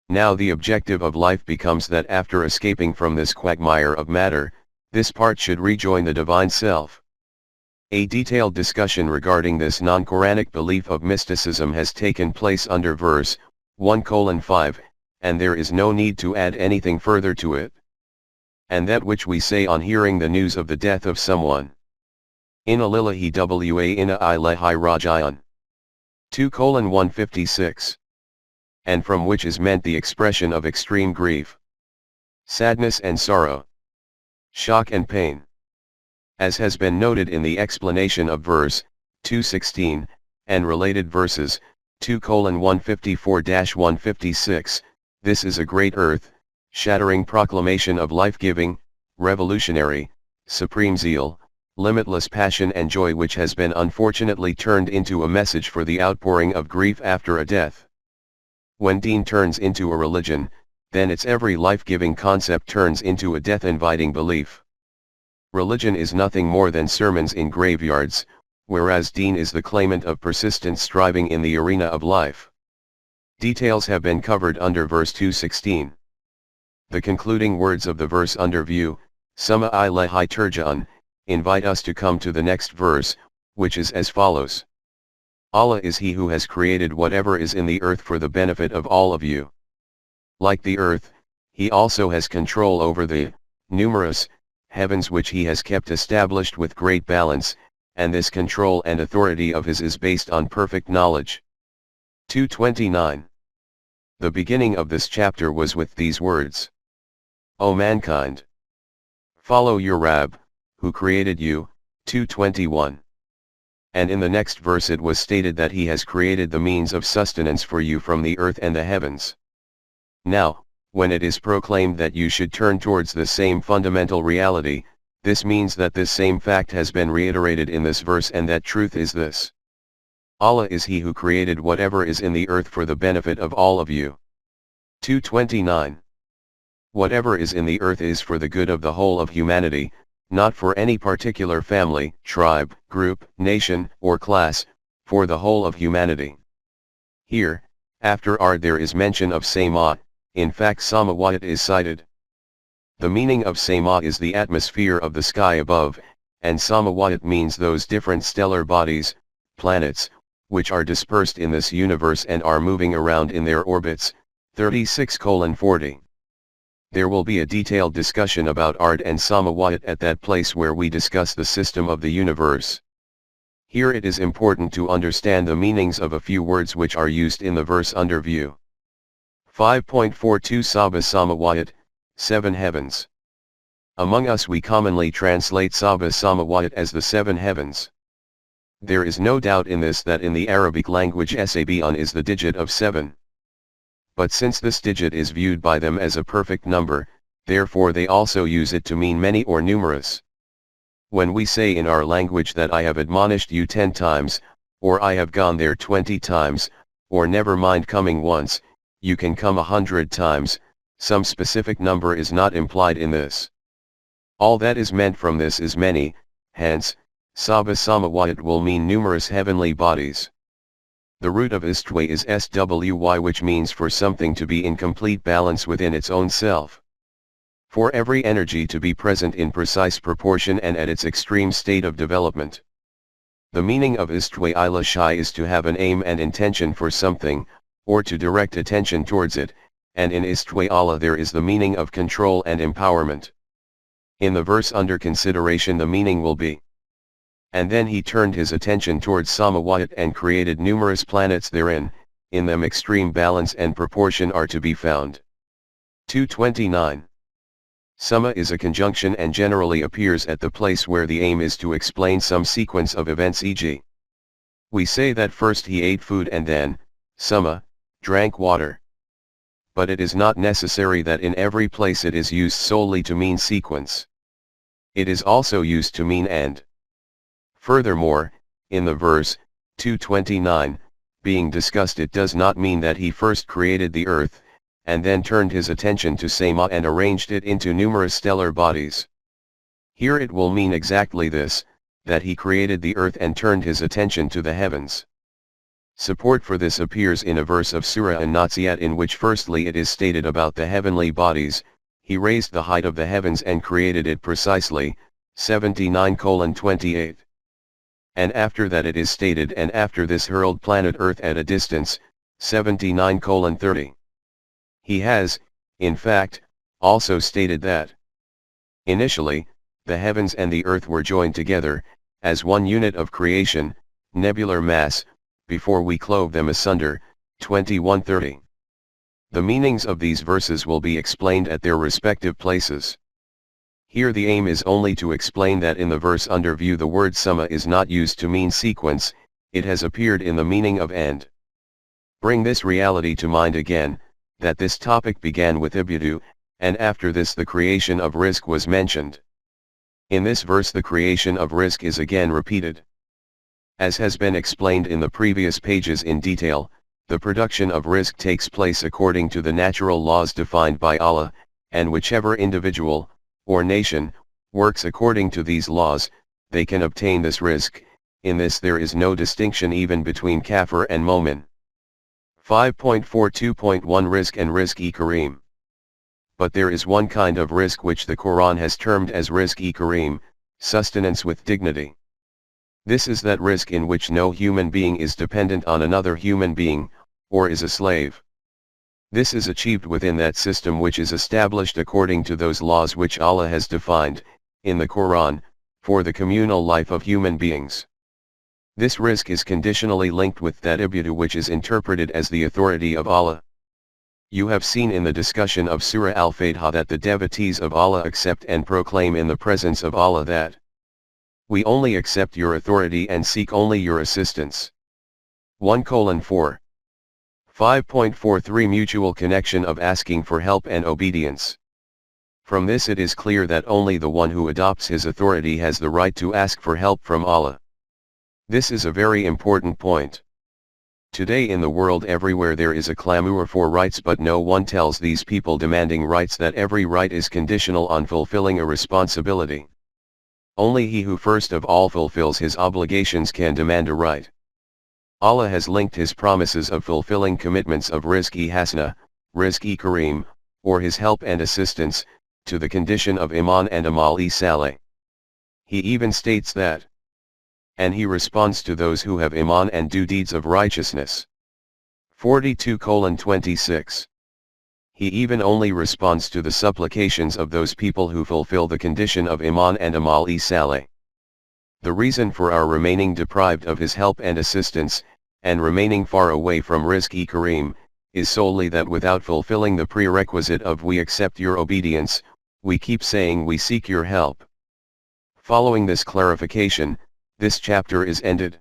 Now the objective of life becomes that after escaping from this quagmire of matter, this part should rejoin the divine self. A detailed discussion regarding this non-Quranic belief of mysticism has taken place under verse 1:5, and there is no need to add anything further to it. And that which we say on hearing the news of the death of someone. Inna lillahi wa inna ilaihi raji'un. 2:156. And from which is meant the expression of extreme grief, sadness and sorrow, shock and pain. As has been noted in the explanation of verse 2:16, and related verses 2:154-156, this is a great earth-shattering proclamation of life-giving, revolutionary, supreme zeal, limitless passion and joy which has been unfortunately turned into a message for the outpouring of grief after a death. When deen turns into a religion, then its every life-giving concept turns into a death-inviting belief. Religion is nothing more than sermons in graveyards, whereas Deen is the claimant of persistent striving in the arena of life. Details have been covered under verse 216. The concluding words of the verse under view, Summa ilahi turja'un, invite us to come to the next verse, which is as follows. Allah is He who has created whatever is in the earth for the benefit of all of you. Like the earth, He also has control over the numerous heavens which He has kept established with great balance, and this control and authority of His is based on perfect knowledge. 229. The beginning of this chapter was with these words. O mankind! Follow your Rabb, who created you. 221. And in the next verse it was stated that He has created the means of sustenance for you from the earth and the heavens. Now, when it is proclaimed that you should turn towards the same fundamental reality, this means that this same fact has been reiterated in this verse, and that truth is this. Allah is He who created whatever is in the earth for the benefit of all of you. 229. Whatever is in the earth is for the good of the whole of humanity, not for any particular family, tribe, group, nation, or class, for the whole of humanity. Here, after ard there is mention of Sama, in fact Samawat is cited. The meaning of Sama is the atmosphere of the sky above, and Samawat means those different stellar bodies, planets, which are dispersed in this universe and are moving around in their orbits. 36:40. There will be a detailed discussion about Ard and Samawat at that place where we discuss the system of the universe. Here it is important to understand the meanings of a few words which are used in the verse under view. 5.42 Sabah Samawat, 7 heavens. Among us we commonly translate Sabah Samawat as the 7 heavens. There is no doubt in this that in the Arabic language Sab'un is the digit of 7. But since this digit is viewed by them as a perfect number, therefore they also use it to mean many or numerous. When we say in our language that I have admonished you 10 times, or I have gone there 20 times, or never mind coming once, you can come 100 times, some specific number is not implied in this. All that is meant from this is many, hence, Sabah Samawat will mean numerous heavenly bodies. The root of istwa is swy, which means for something to be in complete balance within its own self. For every energy to be present in precise proportion and at its extreme state of development. The meaning of istwa ila shai is to have an aim and intention for something, or to direct attention towards it, and in istwa Allah there is the meaning of control and empowerment. In the verse under consideration the meaning will be, and then He turned His attention towards Samawat and created numerous planets therein, in them extreme balance and proportion are to be found. 229. Summa is a conjunction and generally appears at the place where the aim is to explain some sequence of events, e.g. we say that first he ate food and then, summa, drank water. But it is not necessary that in every place it is used solely to mean sequence. It is also used to mean and. Furthermore, in the verse, 229, being discussed, it does not mean that He first created the earth, and then turned His attention to Sama and arranged it into numerous stellar bodies. Here it will mean exactly this, that He created the earth and turned His attention to the heavens. Support for this appears in a verse of Sura An-Nazi'at in which firstly it is stated about the heavenly bodies, He raised the height of the heavens and created it precisely, 79:28. And after that it is stated, and after this hurled planet Earth at a distance, 79:30. He has, in fact, also stated that initially, the heavens and the earth were joined together, as one unit of creation, nebular mass, before we clove them asunder, 21:30. The meanings of these verses will be explained at their respective places. Here the aim is only to explain that in the verse under view the word summa is not used to mean sequence, it has appeared in the meaning of end. Bring this reality to mind again, that this topic began with Ibudu, and after this the creation of rizq was mentioned. In this verse the creation of rizq is again repeated. As has been explained in the previous pages in detail, the production of rizq takes place according to the natural laws defined by Allah, and whichever individual, or nation, works according to these laws, they can obtain this rizq. In this there is no distinction even between kafir and momin. 5.42.1 Rizq and Rizq-e-Kareem. But there is one kind of rizq which the Quran has termed as Rizq-e-Kareem, sustenance with dignity. This is that rizq in which no human being is dependent on another human being, or is a slave. This is achieved within that system which is established according to those laws which Allah has defined, in the Quran, for the communal life of human beings. This rizq is conditionally linked with that ibudu which is interpreted as the authority of Allah. You have seen in the discussion of Surah Al-Fatiha that the devotees of Allah accept and proclaim in the presence of Allah that we only accept your authority and seek only your assistance. 1:4. 5.43 Mutual connection of asking for help and obedience. From this it is clear that only the one who adopts his authority has the right to ask for help from Allah. This is a very important point. Today in the world everywhere there is a clamor for rights, but no one tells these people demanding rights that every right is conditional on fulfilling a responsibility. Only he who first of all fulfills his obligations can demand a right. Allah has linked his promises of fulfilling commitments of Rizq-e-Hasana, Rizq-e-Kareem, or his help and assistance, to the condition of Iman and Amal-e-Saleh. He even states that, and he responds to those who have Iman and do deeds of righteousness. 42:26. He even only responds to the supplications of those people who fulfill the condition of Iman and Amal-e-Saleh. The reason for our remaining deprived of his help and assistance, and remaining far away from Rizq-e-Kareem, is solely that without fulfilling the prerequisite of we accept your obedience, we keep saying we seek your help. Following this clarification, this chapter is ended.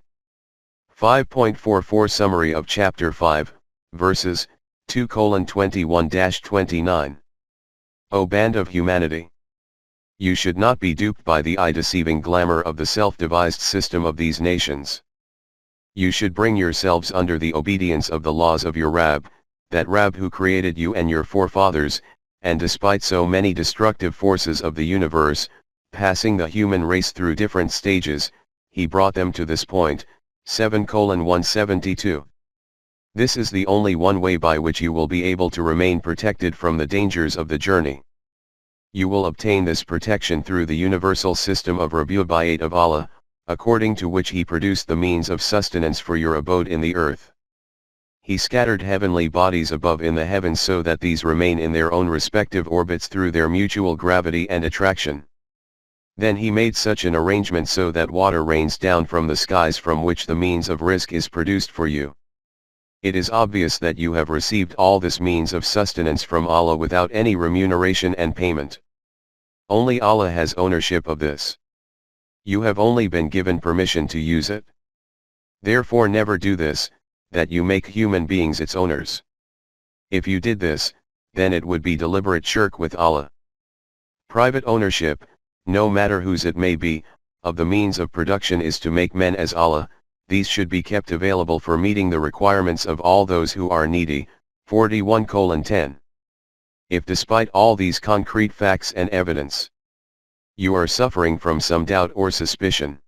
5.44 Summary of Chapter 5, verses 2:21-29. O band of humanity! You should not be duped by the eye-deceiving glamour of the self-devised system of these nations. You should bring yourselves under the obedience of the laws of your Rabb, that Rabb who created you and your forefathers, and despite so many destructive forces of the universe, passing the human race through different stages, he brought them to this point. 7:172. This is the only one way by which you will be able to remain protected from the dangers of the journey. You will obtain this protection through the universal system of Rabu'iyat of Allah, according to which he produced the means of sustenance for your abode in the earth. He scattered heavenly bodies above in the heavens so that these remain in their own respective orbits through their mutual gravity and attraction. Then he made such an arrangement so that water rains down from the skies from which the means of rizq is produced for you. It is obvious that you have received all this means of sustenance from Allah without any remuneration and payment. Only Allah has ownership of this. You have only been given permission to use it. Therefore never do this, that you make human beings its owners. If you did this, then it would be deliberate shirk with Allah. Private ownership, no matter whose it may be, of the means of production is to make men as Allah. These should be kept available for meeting the requirements of all those who are needy. 41:10. If despite all these concrete facts and evidence, you are suffering from some doubt or suspicion,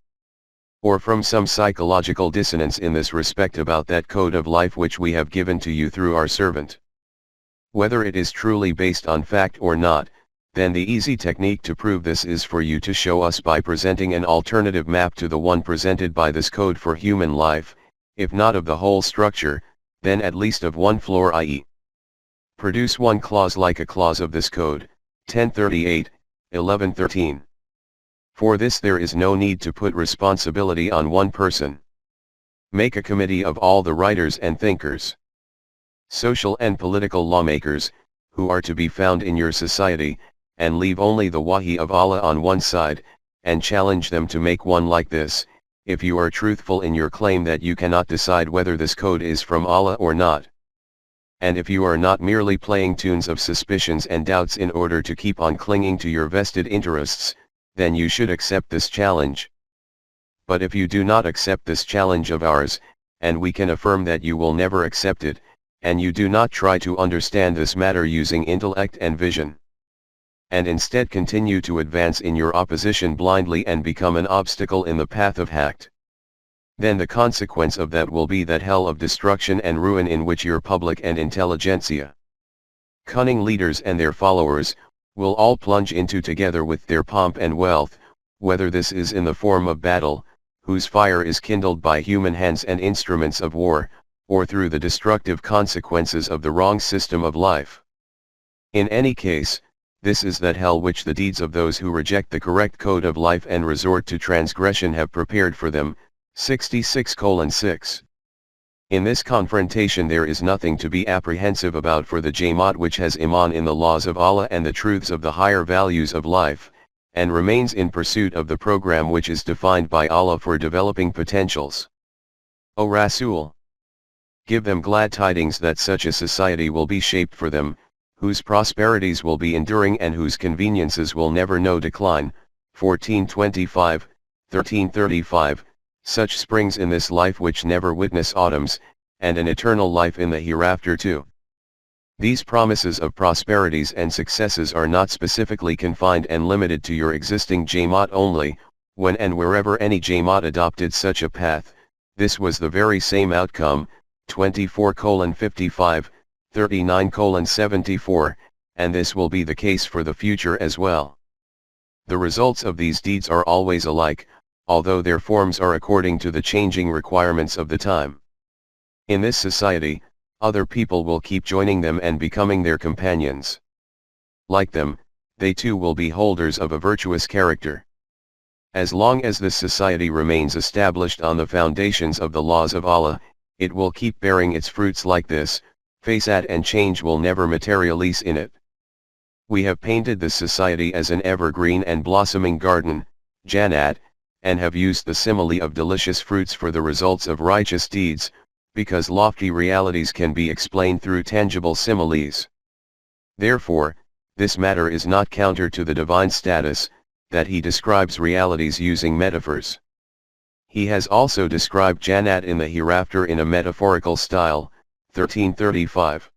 or from some psychological dissonance in this respect about that code of life which we have given to you through our servant, whether it is truly based on fact or not, then the easy technique to prove this is for you to show us by presenting an alternative map to the one presented by this code for human life, if not of the whole structure, then at least of one floor, i.e. produce one clause like a clause of this code. 1038, 1113. For this there is no need to put responsibility on one person. Make a committee of all the writers and thinkers, social and political lawmakers, who are to be found in your society, and leave only the wahi of Allah on one side, and challenge them to make one like this, if you are truthful in your claim that you cannot decide whether this code is from Allah or not. And if you are not merely playing tunes of suspicions and doubts in order to keep on clinging to your vested interests, then you should accept this challenge. But if you do not accept this challenge of ours, and we can affirm that you will never accept it, and you do not try to understand this matter using intellect and vision, and instead continue to advance in your opposition blindly and become an obstacle in the path of haqq. Then the consequence of that will be that hell of destruction and ruin in which your public and intelligentsia, cunning leaders and their followers, will all plunge into together with their pomp and wealth, whether this is in the form of battle, whose fire is kindled by human hands and instruments of war, or through the destructive consequences of the wrong system of life. In any case, this is that hell which the deeds of those who reject the correct code of life and resort to transgression have prepared for them. 66:6. In this confrontation there is nothing to be apprehensive about for the Jamaat which has iman in the laws of Allah and the truths of the higher values of life, and remains in pursuit of the program which is defined by Allah for developing potentials. O Rasool, give them glad tidings that such a society will be shaped for them, whose prosperities will be enduring and whose conveniences will never know decline. 1425, 1335. Such springs in this life which never witness autumns, and an eternal life in the hereafter too. These promises of prosperities and successes are not specifically confined and limited to your existing Jamaat only. When and wherever any Jamaat adopted such a path, this was the very same outcome. 24:55, 39:74, and this will be the case for the future as well. The results of these deeds are always alike, although their forms are according to the changing requirements of the time. In this society, other people will keep joining them and becoming their companions. Like them, they too will be holders of a virtuous character. As long as this society remains established on the foundations of the laws of Allah, it will keep bearing its fruits like this. Fasad and change will never materialize in it. We have painted this society as an evergreen and blossoming garden, Jannat, and have used the simile of delicious fruits for the results of righteous deeds, because lofty realities can be explained through tangible similes. Therefore, this matter is not counter to the divine status, that he describes realities using metaphors. He has also described Jannat in the hereafter in a metaphorical style. 1335.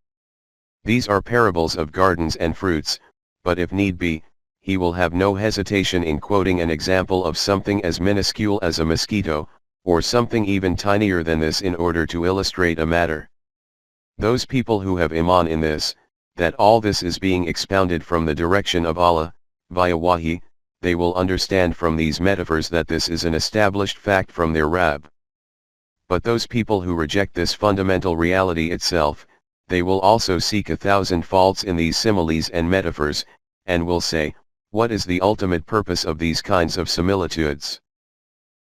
These are parables of gardens and fruits, but if need be, he will have no hesitation in quoting an example of something as minuscule as a mosquito, or something even tinier than this in order to illustrate a matter. Those people who have iman in this, that all this is being expounded from the direction of Allah, via wahi, they will understand from these metaphors that this is an established fact from their Rabb. But those people who reject this fundamental reality itself, they will also seek 1,000 faults in these similes and metaphors, and will say, what is the ultimate purpose of these kinds of similitudes?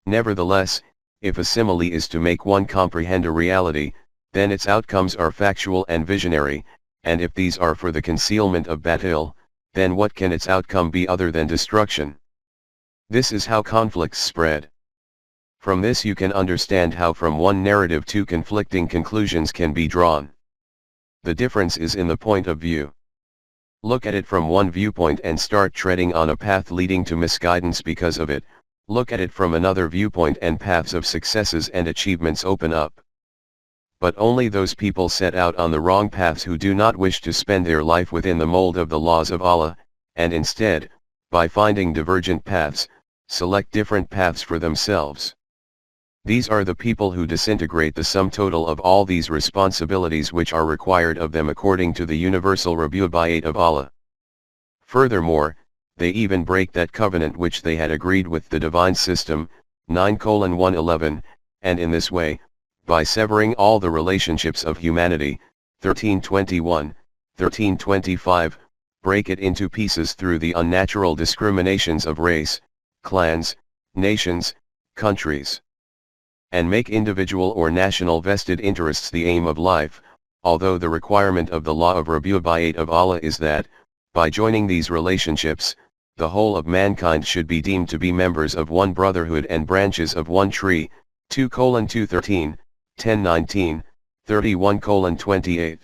Nevertheless, if a simile is to make one comprehend a reality, then its outcomes are factual and visionary, and if these are for the concealment of batil, then what can its outcome be other than destruction? This is how conflicts spread. From this you can understand how from one narrative two conflicting conclusions can be drawn. The difference is in the point of view. Look at it from one viewpoint and start treading on a path leading to misguidance because of it. Look at it from another viewpoint and paths of successes and achievements open up. But only those people set out on the wrong paths who do not wish to spend their life within the mold of the laws of Allah, and instead, by finding divergent paths, select different paths for themselves. These are the people who disintegrate the sum total of all these responsibilities which are required of them according to the universal rububiyyat of Allah. Furthermore, they even break that covenant which they had agreed with the divine system, 9:111, and in this way, by severing all the relationships of humanity, 1321, 1325, break it into pieces through the unnatural discriminations of race, clans, nations, countries, and make individual or national vested interests the aim of life, although the requirement of the law of rububiyyat of Allah is that, by joining these relationships, the whole of mankind should be deemed to be members of one brotherhood and branches of one tree. 2:213, 10:19, 31:28.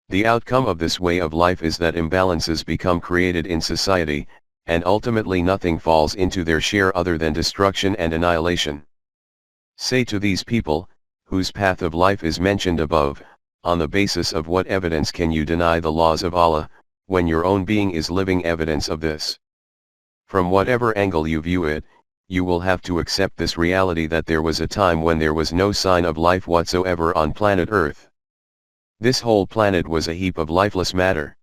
The outcome of this way of life is that imbalances become created in society, and ultimately nothing falls into their share other than destruction and annihilation. Say to these people, whose path of life is mentioned above, on the basis of what evidence can you deny the laws of Allah, when your own being is living evidence of this. From whatever angle you view it, you will have to accept this reality that there was a time when there was no sign of life whatsoever on planet Earth. This whole planet was a heap of lifeless matter.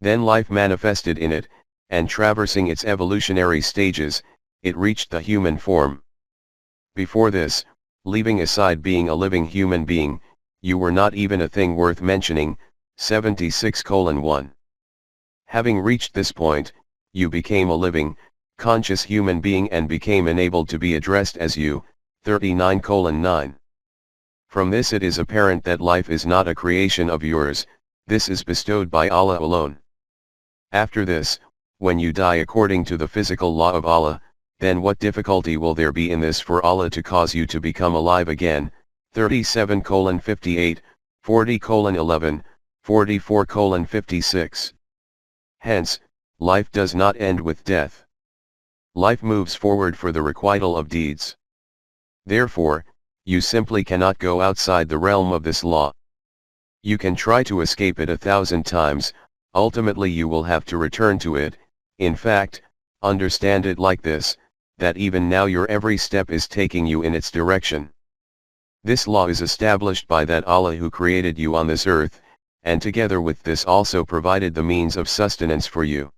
Then life manifested in it, and traversing its evolutionary stages, it reached the human form. Before this, leaving aside being a living human being, you were not even a thing worth mentioning, 76:1. Having reached this point, you became a living, conscious human being and became enabled to be addressed as you, 39:9. From this it is apparent that life is not a creation of yours, this is bestowed by Allah alone. After this, when you die according to the physical law of Allah, then what difficulty will there be in this for Allah to cause you to become alive again, 37:58, 40:11, 44:56. Hence, life does not end with death. Life moves forward for the requital of deeds. Therefore, you simply cannot go outside the realm of this law. You can try to escape it 1,000 times, ultimately you will have to return to it. In fact, understand it like this, that even now your every step is taking you in its direction. This law is established by that Allah who created you on this earth, and together with this also provided the means of sustenance for you.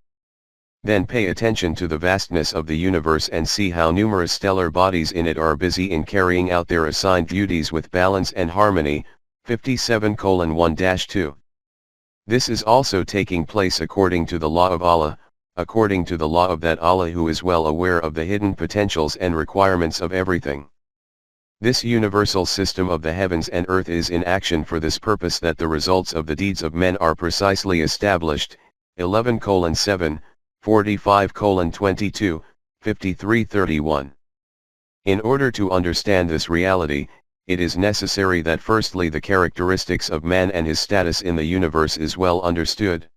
Then pay attention to the vastness of the universe and see how numerous stellar bodies in it are busy in carrying out their assigned duties with balance and harmony, 57:1-2. This is also taking place according to the law of Allah, according to the law of that Allah who is well aware of the hidden potentials and requirements of everything. This universal system of the heavens and earth is in action for this purpose, that the results of the deeds of men are precisely established, 11:7, 45:22, 53:31. In order to understand this reality, it is necessary that firstly the characteristics of man and his status in the universe is well understood.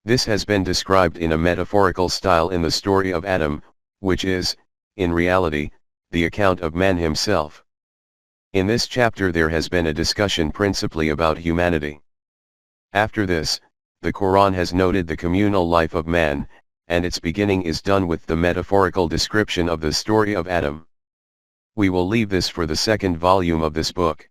This has been described in a metaphorical style in the story of Adam, which is, in reality, the account of man himself. In this chapter there has been a discussion principally about humanity. After this, the Quran has noted the communal life of man, and its beginning is done with the metaphorical description of the story of Adam. We will leave this for the second volume of this book.